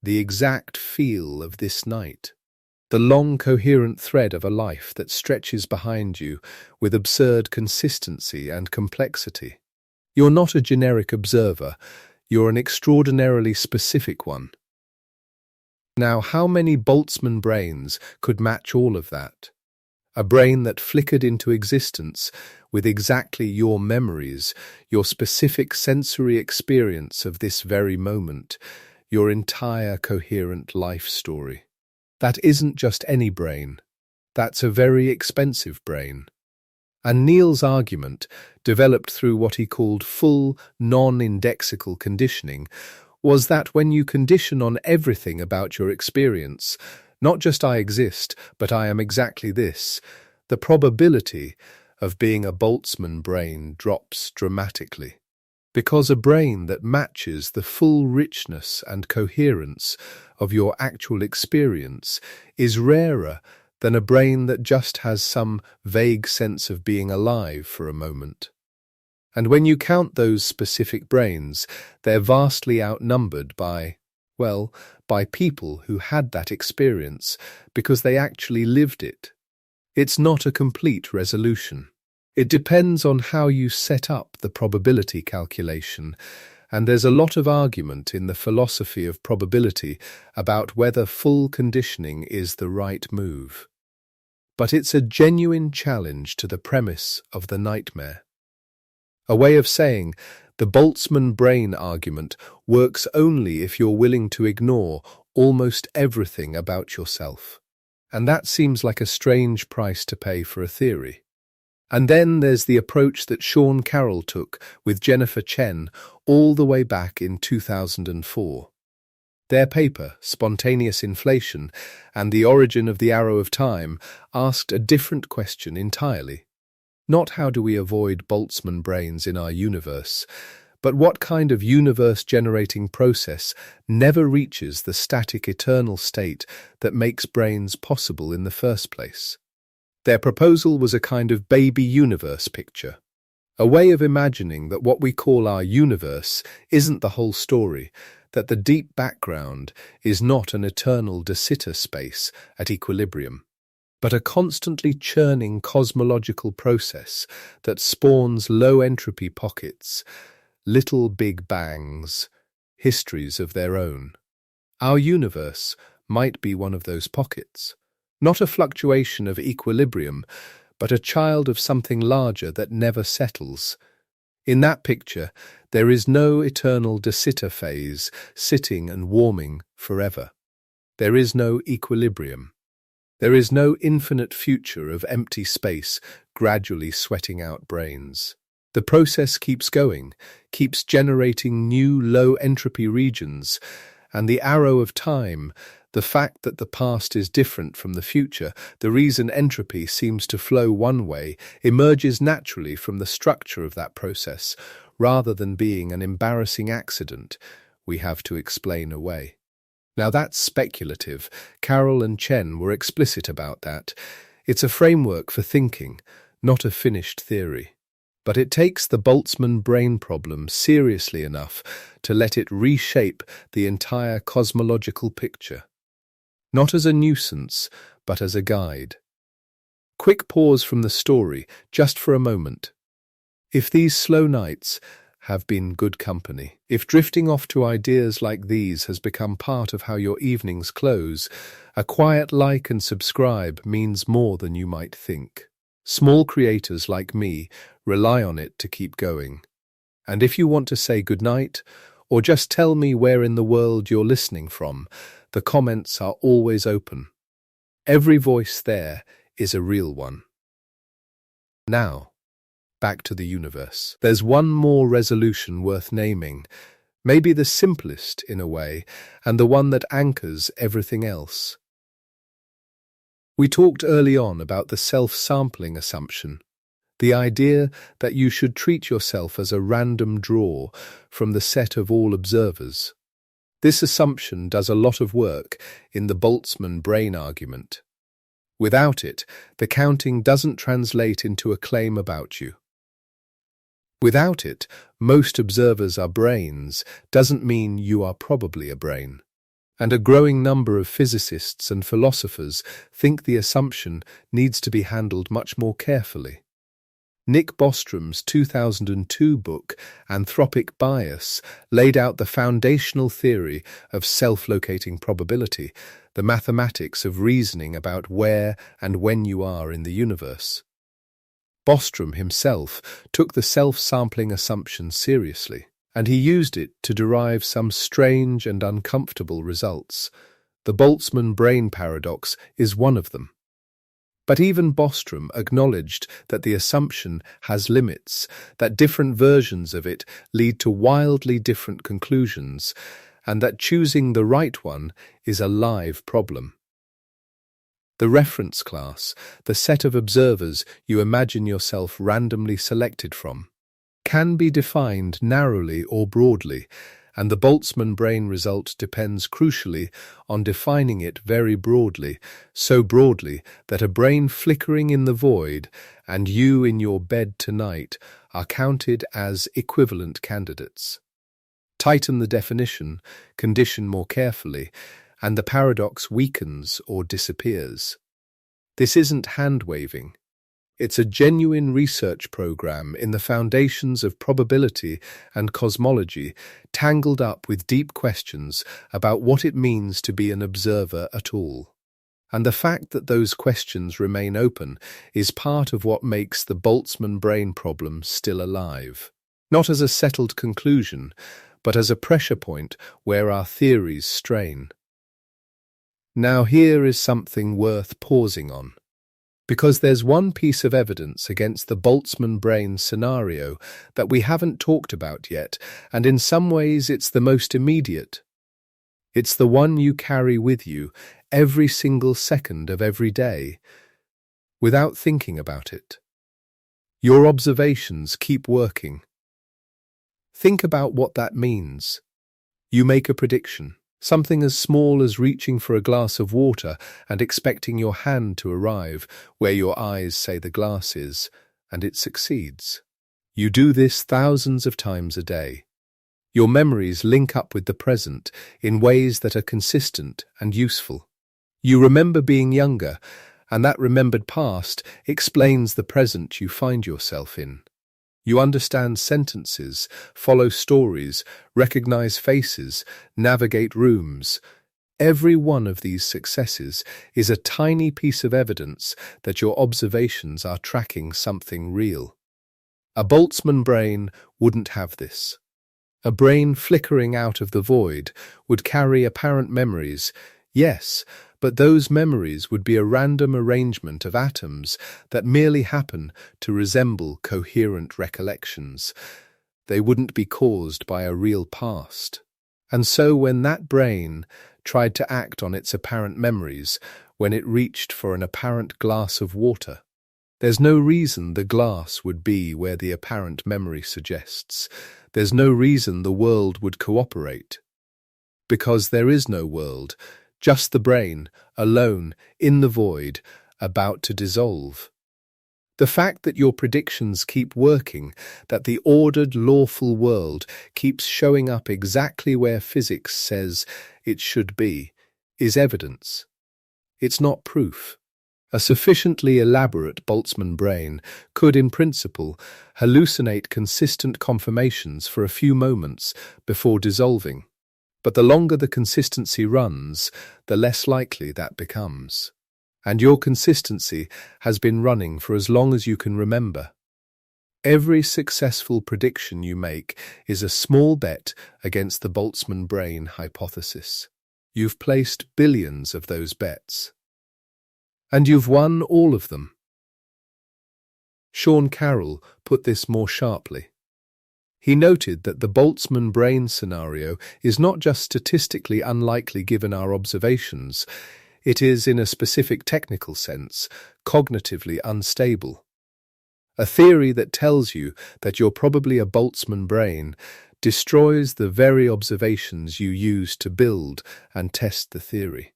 the exact feel of this night. The long, coherent thread of a life that stretches behind you with absurd consistency and complexity. You're not a generic observer, you're an extraordinarily specific one. Now, how many Boltzmann brains could match all of that? A brain that flickered into existence with exactly your memories, your specific sensory experience of this very moment, your entire coherent life story. That isn't just any brain. That's a very expensive brain. And Neal's argument, developed through what he called full non-indexical conditioning, was that when you condition on everything about your experience, not just I exist, but I am exactly this, the probability of being a Boltzmann brain drops dramatically. Because a brain that matches the full richness and coherence of your actual experience is rarer than a brain that just has some vague sense of being alive for a moment. And when you count those specific brains, they're vastly outnumbered by people who had that experience because they actually lived it. It's not a complete resolution. It depends on how you set up the probability calculation, and there's a lot of argument in the philosophy of probability about whether full conditioning is the right move. But it's a genuine challenge to the premise of the nightmare. A way of saying, the Boltzmann brain argument works only if you're willing to ignore almost everything about yourself. And that seems like a strange price to pay for a theory. And then there's the approach that Sean Carroll took with Jennifer Chen all the way back in 2004. Their paper, Spontaneous Inflation and the Origin of the Arrow of Time, asked a different question entirely. Not how do we avoid Boltzmann brains in our universe, but what kind of universe-generating process never reaches the static eternal state that makes brains possible in the first place. Their proposal was a kind of baby universe picture, a way of imagining that what we call our universe isn't the whole story, that the deep background is not an eternal de Sitter space at equilibrium, but a constantly churning cosmological process that spawns low-entropy pockets, little big bangs, histories of their own. Our universe might be one of those pockets. Not a fluctuation of equilibrium, but a child of something larger that never settles. In that picture, there is no eternal de Sitter phase sitting and warming forever. There is no equilibrium. There is no infinite future of empty space gradually sweating out brains. The process keeps going, keeps generating new low-entropy regions, and the arrow of time, the fact that the past is different from the future, the reason entropy seems to flow one way, emerges naturally from the structure of that process, rather than being an embarrassing accident we have to explain away. Now that's speculative. Carroll and Chen were explicit about that. It's a framework for thinking, not a finished theory. But it takes the Boltzmann brain problem seriously enough to let it reshape the entire cosmological picture. Not as a nuisance, but as a guide. Quick pause from the story, just for a moment. If these slow nights have been good company, if drifting off to ideas like these has become part of how your evenings close, a quiet like and subscribe means more than you might think. Small creators like me rely on it to keep going. And if you want to say goodnight, or just tell me where in the world you're listening from, the comments are always open. Every voice there is a real one. Now, back to the universe. There's one more resolution worth naming, maybe the simplest in a way, and the one that anchors everything else. We talked early on about the self-sampling assumption, the idea that you should treat yourself as a random draw from the set of all observers. This assumption does a lot of work in the Boltzmann brain argument. Without it, the counting doesn't translate into a claim about you. Without it, most observers are brains doesn't mean you are probably a brain. And a growing number of physicists and philosophers think the assumption needs to be handled much more carefully. Nick Bostrom's 2002 book, Anthropic Bias, laid out the foundational theory of self-locating probability, the mathematics of reasoning about where and when you are in the universe. Bostrom himself took the self-sampling assumption seriously, and he used it to derive some strange and uncomfortable results. The Boltzmann brain paradox is one of them. But even Bostrom acknowledged that the assumption has limits, that different versions of it lead to wildly different conclusions, and that choosing the right one is a live problem. The reference class, the set of observers you imagine yourself randomly selected from, can be defined narrowly or broadly, and the Boltzmann brain result depends crucially on defining it very broadly, so broadly that a brain flickering in the void and you in your bed tonight are counted as equivalent candidates. Tighten the definition, condition more carefully, and the paradox weakens or disappears. This isn't hand-waving. It's a genuine research program in the foundations of probability and cosmology, tangled up with deep questions about what it means to be an observer at all. And the fact that those questions remain open is part of what makes the Boltzmann brain problem still alive. Not as a settled conclusion, but as a pressure point where our theories strain. Now here is something worth pausing on. Because there's one piece of evidence against the Boltzmann brain scenario that we haven't talked about yet, and in some ways it's the most immediate. It's the one you carry with you every single second of every day, without thinking about it. Your observations keep working. Think about what that means. You make a prediction. Something as small as reaching for a glass of water and expecting your hand to arrive where your eyes say the glass is, and it succeeds. You do this thousands of times a day. Your memories link up with the present in ways that are consistent and useful. You remember being younger, and that remembered past explains the present you find yourself in. You understand sentences, follow stories, recognize faces, navigate rooms. Every one of these successes is a tiny piece of evidence that your observations are tracking something real. A Boltzmann brain wouldn't have this. A brain flickering out of the void would carry apparent memories, yes, but those memories would be a random arrangement of atoms that merely happen to resemble coherent recollections. They wouldn't be caused by a real past. And so when that brain tried to act on its apparent memories, when it reached for an apparent glass of water, there's no reason the glass would be where the apparent memory suggests. There's no reason the world would cooperate. Because there is no world, just the brain, alone, in the void, about to dissolve. The fact that your predictions keep working, that the ordered, lawful world keeps showing up exactly where physics says it should be, is evidence. It's not proof. A sufficiently elaborate Boltzmann brain could, in principle, hallucinate consistent confirmations for a few moments before dissolving. But the longer the consistency runs, the less likely that becomes. And your consistency has been running for as long as you can remember. Every successful prediction you make is a small bet against the Boltzmann brain hypothesis. You've placed billions of those bets. And you've won all of them. Sean Carroll put this more sharply. He noted that the Boltzmann brain scenario is not just statistically unlikely given our observations, it is, in a specific technical sense, cognitively unstable. A theory that tells you that you're probably a Boltzmann brain destroys the very observations you use to build and test the theory.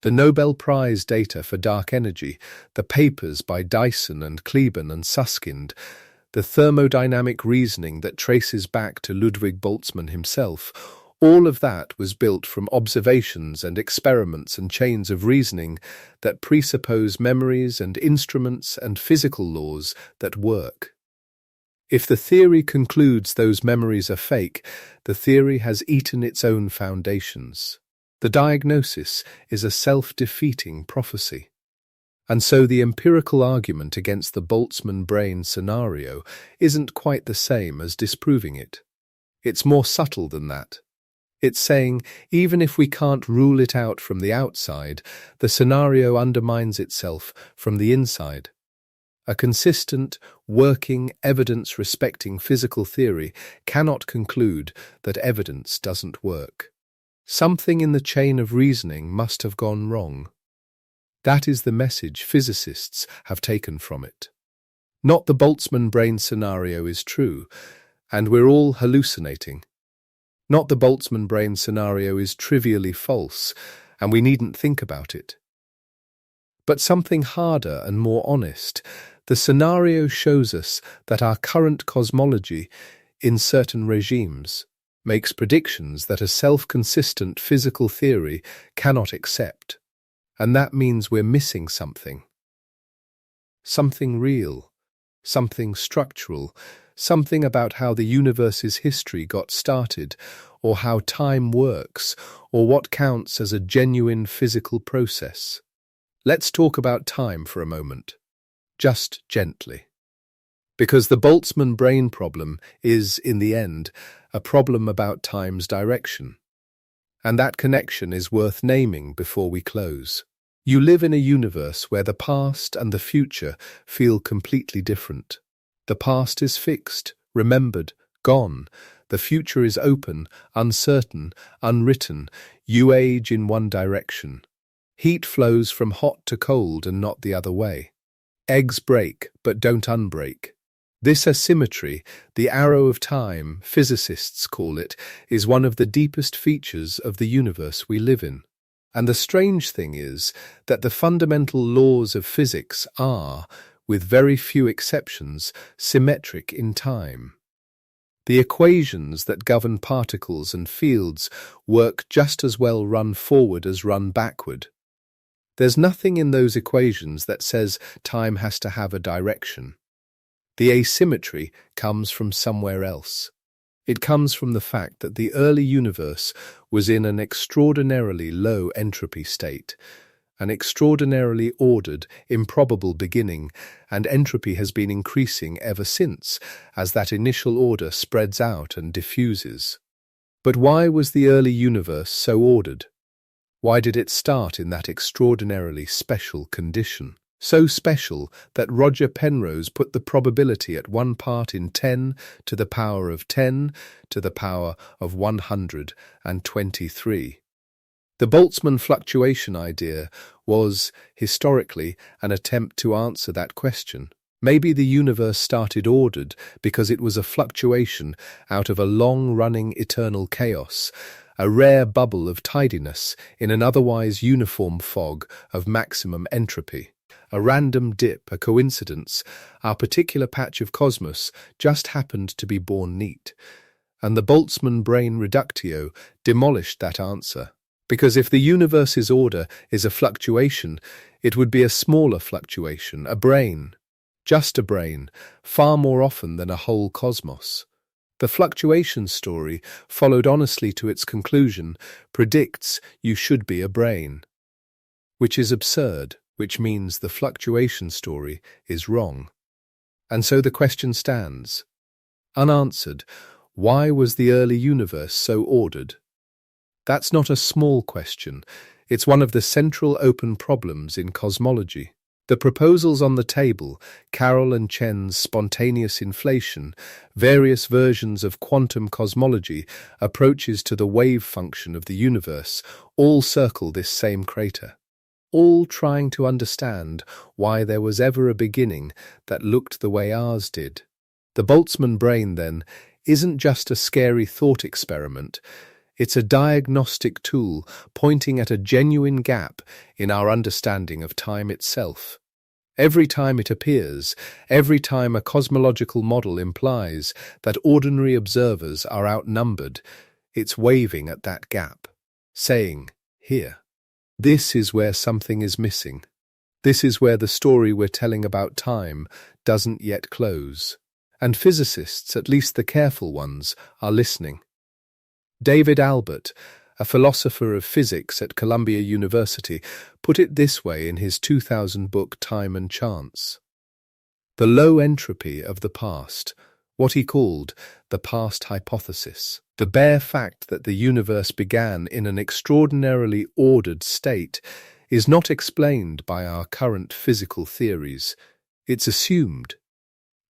The Nobel Prize data for dark energy, the papers by Dyson and Kelvin and Susskind, the thermodynamic reasoning that traces back to Ludwig Boltzmann himself, all of that was built from observations and experiments and chains of reasoning that presuppose memories and instruments and physical laws that work. If the theory concludes those memories are fake, the theory has eaten its own foundations. The diagnosis is a self-defeating prophecy. And so the empirical argument against the Boltzmann brain scenario isn't quite the same as disproving it. It's more subtle than that. It's saying, even if we can't rule it out from the outside, the scenario undermines itself from the inside. A consistent, working, evidence-respecting physical theory cannot conclude that evidence doesn't work. Something in the chain of reasoning must have gone wrong. That is the message physicists have taken from it. Not the Boltzmann brain scenario is true, and we're all hallucinating. Not the Boltzmann brain scenario is trivially false, and we needn't think about it. But something harder and more honest. The scenario shows us that our current cosmology, in certain regimes, makes predictions that a self-consistent physical theory cannot accept. And that means we're missing something. Something real, something structural, something about how the universe's history got started, or how time works, or what counts as a genuine physical process. Let's talk about time for a moment. Just gently. Because the Boltzmann brain problem is, in the end, a problem about time's direction. And that connection is worth naming before we close. You live in a universe where the past and the future feel completely different. The past is fixed, remembered, gone. The future is open, uncertain, unwritten. You age in one direction. Heat flows from hot to cold and not the other way. Eggs break, but don't unbreak. This asymmetry, the arrow of time, physicists call it, is one of the deepest features of the universe we live in. And the strange thing is that the fundamental laws of physics are, with very few exceptions, symmetric in time. The equations that govern particles and fields work just as well run forward as run backward. There's nothing in those equations that says time has to have a direction. The asymmetry comes from somewhere else. It comes from the fact that the early universe was in an extraordinarily low entropy state, an extraordinarily ordered, improbable beginning, and entropy has been increasing ever since as that initial order spreads out and diffuses. But why was the early universe so ordered? Why did it start in that extraordinarily special condition? So special that Roger Penrose put the probability at 1 part in 10 to the power of 10 to the power of 123. The Boltzmann fluctuation idea was, historically, an attempt to answer that question. Maybe the universe started ordered because it was a fluctuation out of a long-running eternal chaos, a rare bubble of tidiness in an otherwise uniform fog of maximum entropy. A random dip, a coincidence. Our particular patch of cosmos just happened to be born neat. And the Boltzmann brain reductio demolished that answer. Because if the universe's order is a fluctuation, it would be a smaller fluctuation, a brain. Just a brain, far more often than a whole cosmos. The fluctuation story, followed honestly to its conclusion, predicts you should be a brain. Which is absurd, which means the fluctuation story is wrong. And so the question stands. Unanswered, why was the early universe so ordered? That's not a small question. It's one of the central open problems in cosmology. The proposals on the table, Carroll and Chen's spontaneous inflation, various versions of quantum cosmology, approaches to the wave function of the universe, all circle this same crater. All trying to understand why there was ever a beginning that looked the way ours did. The Boltzmann brain, then, isn't just a scary thought experiment. It's a diagnostic tool pointing at a genuine gap in our understanding of time itself. Every time it appears, every time a cosmological model implies that ordinary observers are outnumbered, it's waving at that gap, saying, here. This is where something is missing. This is where the story we're telling about time doesn't yet close. And physicists, at least the careful ones, are listening. David Albert, a philosopher of physics at Columbia University, put it this way in his 2000 book Time and Chance. The low entropy of the past, what he called the past hypothesis. The bare fact that the universe began in an extraordinarily ordered state is not explained by our current physical theories. It's assumed.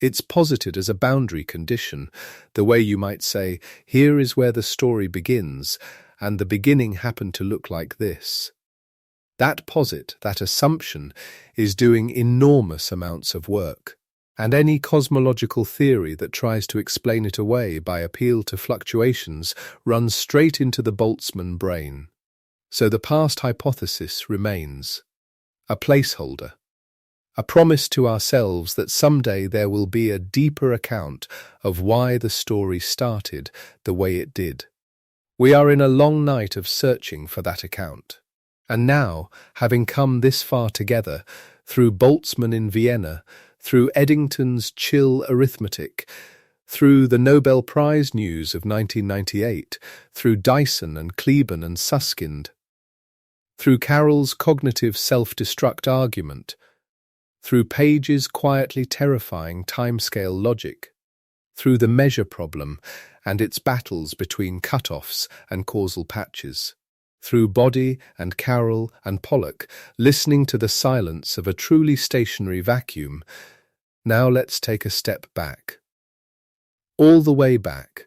It's posited as a boundary condition, the way you might say, here is where the story begins, and the beginning happened to look like this. That posit, that assumption, is doing enormous amounts of work, and any cosmological theory that tries to explain it away by appeal to fluctuations runs straight into the Boltzmann brain. So the past hypothesis remains a placeholder, a promise to ourselves that someday there will be a deeper account of why the story started the way it did. We are in a long night of searching for that account. And now, having come this far together, through Boltzmann in Vienna, through Eddington's chill arithmetic, through the Nobel Prize news of 1998, through Dyson and Kelvin and Susskind, through Carroll's cognitive self-destruct argument, through Page's quietly terrifying timescale logic, through the measure problem and its battles between cut-offs and causal patches, through Body and Carroll and Pollock, listening to the silence of a truly stationary vacuum. Now let's take a step back. All the way back.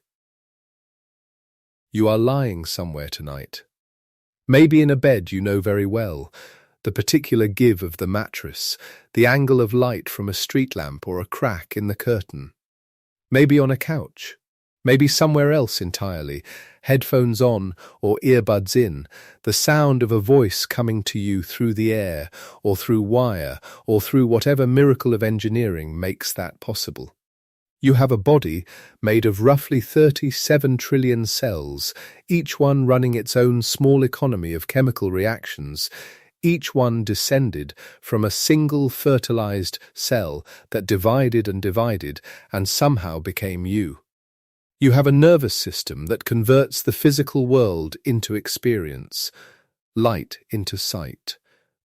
You are lying somewhere tonight. Maybe in a bed you know very well, the particular give of the mattress, the angle of light from a street lamp or a crack in the curtain. Maybe on a couch. Maybe somewhere else entirely, headphones on or earbuds in, the sound of a voice coming to you through the air or through wire or through whatever miracle of engineering makes that possible. You have a body made of roughly 37 trillion cells, each one running its own small economy of chemical reactions, each one descended from a single fertilized cell that divided and somehow became you. You have a nervous system that converts the physical world into experience, light into sight,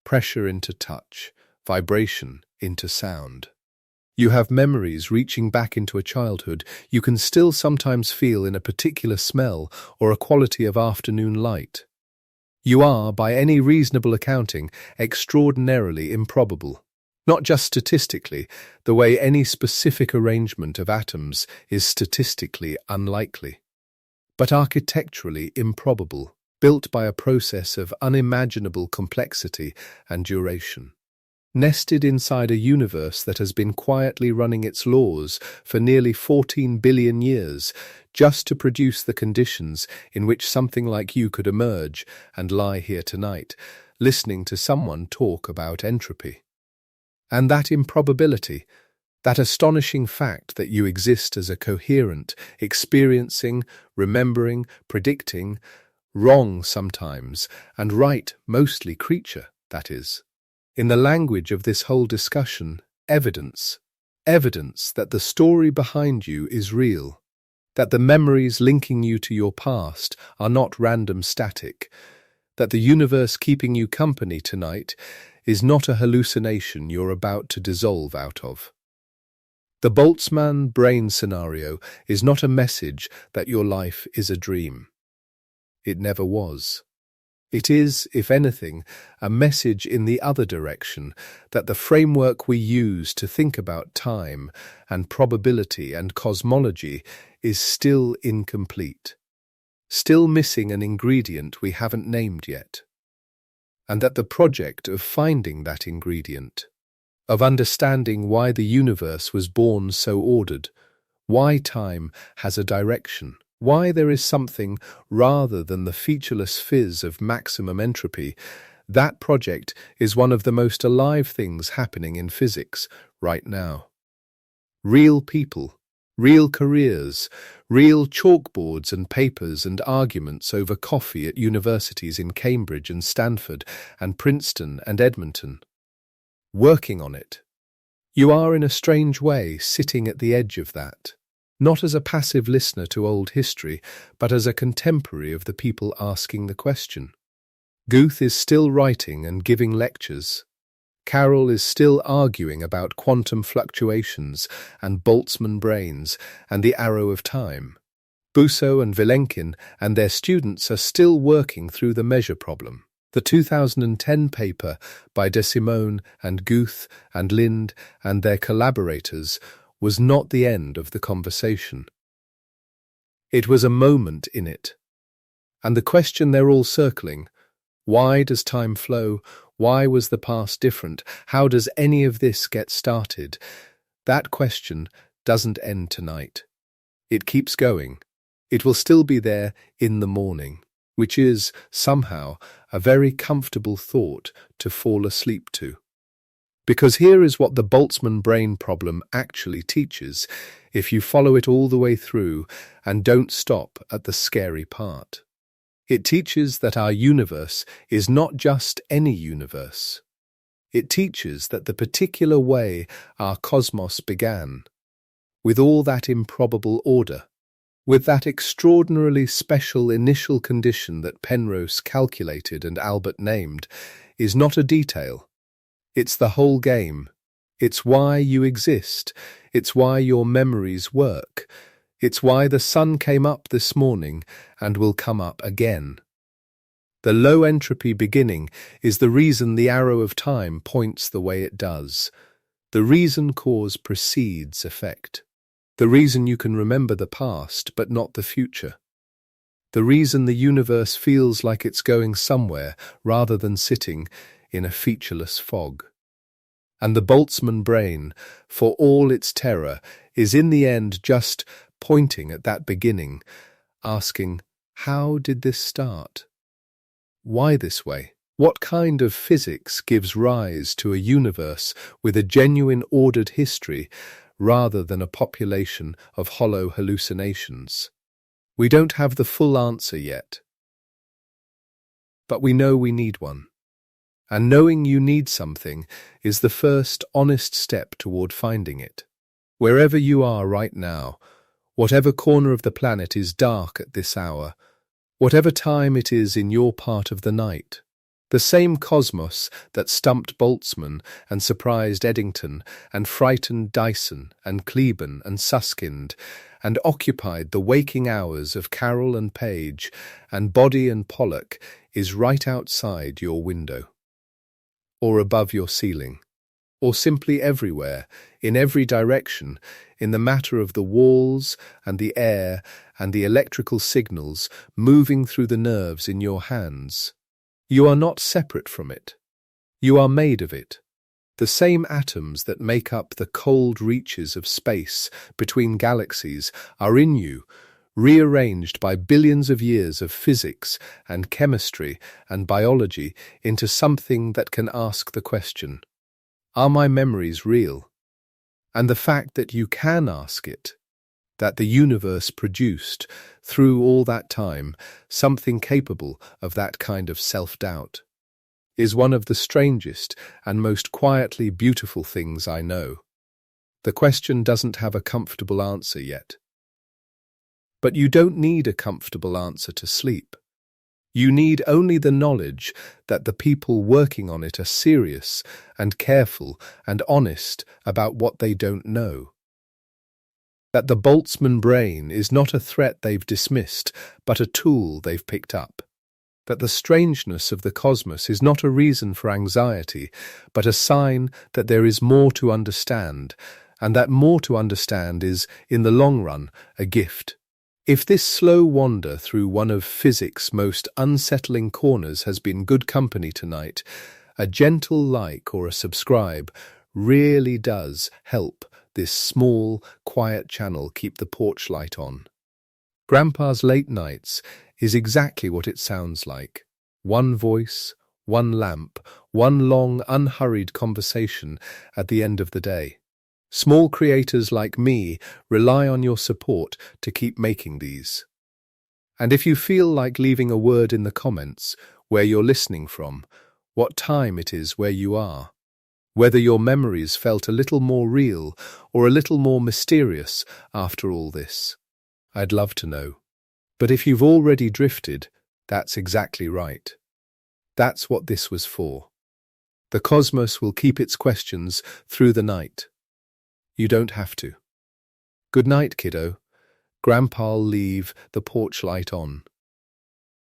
pressure into touch, vibration into sound. You have memories reaching back into a childhood you can still sometimes feel in a particular smell or a quality of afternoon light. You are, by any reasonable accounting, extraordinarily improbable. Not just statistically, the way any specific arrangement of atoms is statistically unlikely, but architecturally improbable, built by a process of unimaginable complexity and duration. Nested inside a universe that has been quietly running its laws for nearly 14 billion years, just to produce the conditions in which something like you could emerge and lie here tonight, listening to someone talk about entropy. And that improbability, that astonishing fact that you exist as a coherent, experiencing, remembering, predicting, wrong sometimes, and right mostly creature, that is. In the language of this whole discussion, evidence that the story behind you is real, that the memories linking you to your past are not random static, that the universe keeping you company tonight is not a hallucination you're about to dissolve out of. The Boltzmann brain scenario is not a message that your life is a dream. It never was. It is, if anything, a message in the other direction that the framework we use to think about time and probability and cosmology is still incomplete, still missing an ingredient we haven't named yet, and that the project of finding that ingredient, of understanding why the universe was born so ordered, why time has a direction, why there is something rather than the featureless fizz of maximum entropy, that project is one of the most alive things happening in physics right now. Real people, real careers, real chalkboards and papers and arguments over coffee at universities in Cambridge and Stanford and Princeton and Edmonton. Working on it. You are in a strange way sitting at the edge of that. Not as a passive listener to old history, but as a contemporary of the people asking the question. Guth is still writing and giving lectures. Carroll is still arguing about quantum fluctuations and Boltzmann brains and the arrow of time. Busso and Vilenkin and their students are still working through the measure problem. The 2010 paper by De Simone and Guth and Lind and their collaborators was not the end of the conversation. It was a moment in it. And the question they're all circling, why does time flow? Why was the past different? How does any of this get started? That question doesn't end tonight. It keeps going. It will still be there in the morning, which is, somehow, a very comfortable thought to fall asleep to. Because here is what the Boltzmann brain problem actually teaches, if you follow it all the way through and don't stop at the scary part. It teaches that our universe is not just any universe. It teaches that the particular way our cosmos began, with all that improbable order, with that extraordinarily special initial condition that Penrose calculated and Albert named, is not a detail. It's the whole game. It's why you exist. It's why your memories work. It's why the sun came up this morning and will come up again. The low entropy beginning is the reason the arrow of time points the way it does. The reason cause precedes effect. The reason you can remember the past but not the future. The reason the universe feels like it's going somewhere rather than sitting in a featureless fog. And the Boltzmann brain, for all its terror, is in the end just pointing at that beginning, asking, how did this start? Why this way? What kind of physics gives rise to a universe with a genuine ordered history rather than a population of hollow hallucinations? We don't have the full answer yet, but we know we need one. And knowing you need something is the first honest step toward finding it. Wherever you are right now, whatever corner of the planet is dark at this hour, whatever time it is in your part of the night, the same cosmos that stumped Boltzmann and surprised Eddington and frightened Dyson and Kelvin and Susskind and occupied the waking hours of Carroll and Page and Body and Pollock is right outside your window, or above your ceiling, or simply everywhere, in every direction, in the matter of the walls and the air and the electrical signals moving through the nerves in your hands. You are not separate from it. You are made of it. The same atoms that make up the cold reaches of space between galaxies are in you, rearranged by billions of years of physics and chemistry and biology into something that can ask the question, are my memories real? And the fact that you can ask it, that the universe produced, through all that time, something capable of that kind of self-doubt, is one of the strangest and most quietly beautiful things I know. The question doesn't have a comfortable answer yet. But you don't need a comfortable answer to sleep. You need only the knowledge that the people working on it are serious and careful and honest about what they don't know. That the Boltzmann brain is not a threat they've dismissed, but a tool they've picked up. That the strangeness of the cosmos is not a reason for anxiety, but a sign that there is more to understand, and that more to understand is, in the long run, a gift. If this slow wander through one of physics' most unsettling corners has been good company tonight, a gentle like or a subscribe really does help this small, quiet channel keep the porch light on. Grandpa's Late Nights is exactly what it sounds like. One voice, one lamp, one long, unhurried conversation at the end of the day. Small creators like me rely on your support to keep making these. And if you feel like leaving a word in the comments where you're listening from, what time it is where you are, whether your memories felt a little more real or a little more mysterious after all this, I'd love to know. But if you've already drifted, that's exactly right. That's what this was for. The cosmos will keep its questions through the night. You don't have to. Good night, kiddo. Grandpa'll leave the porch light on.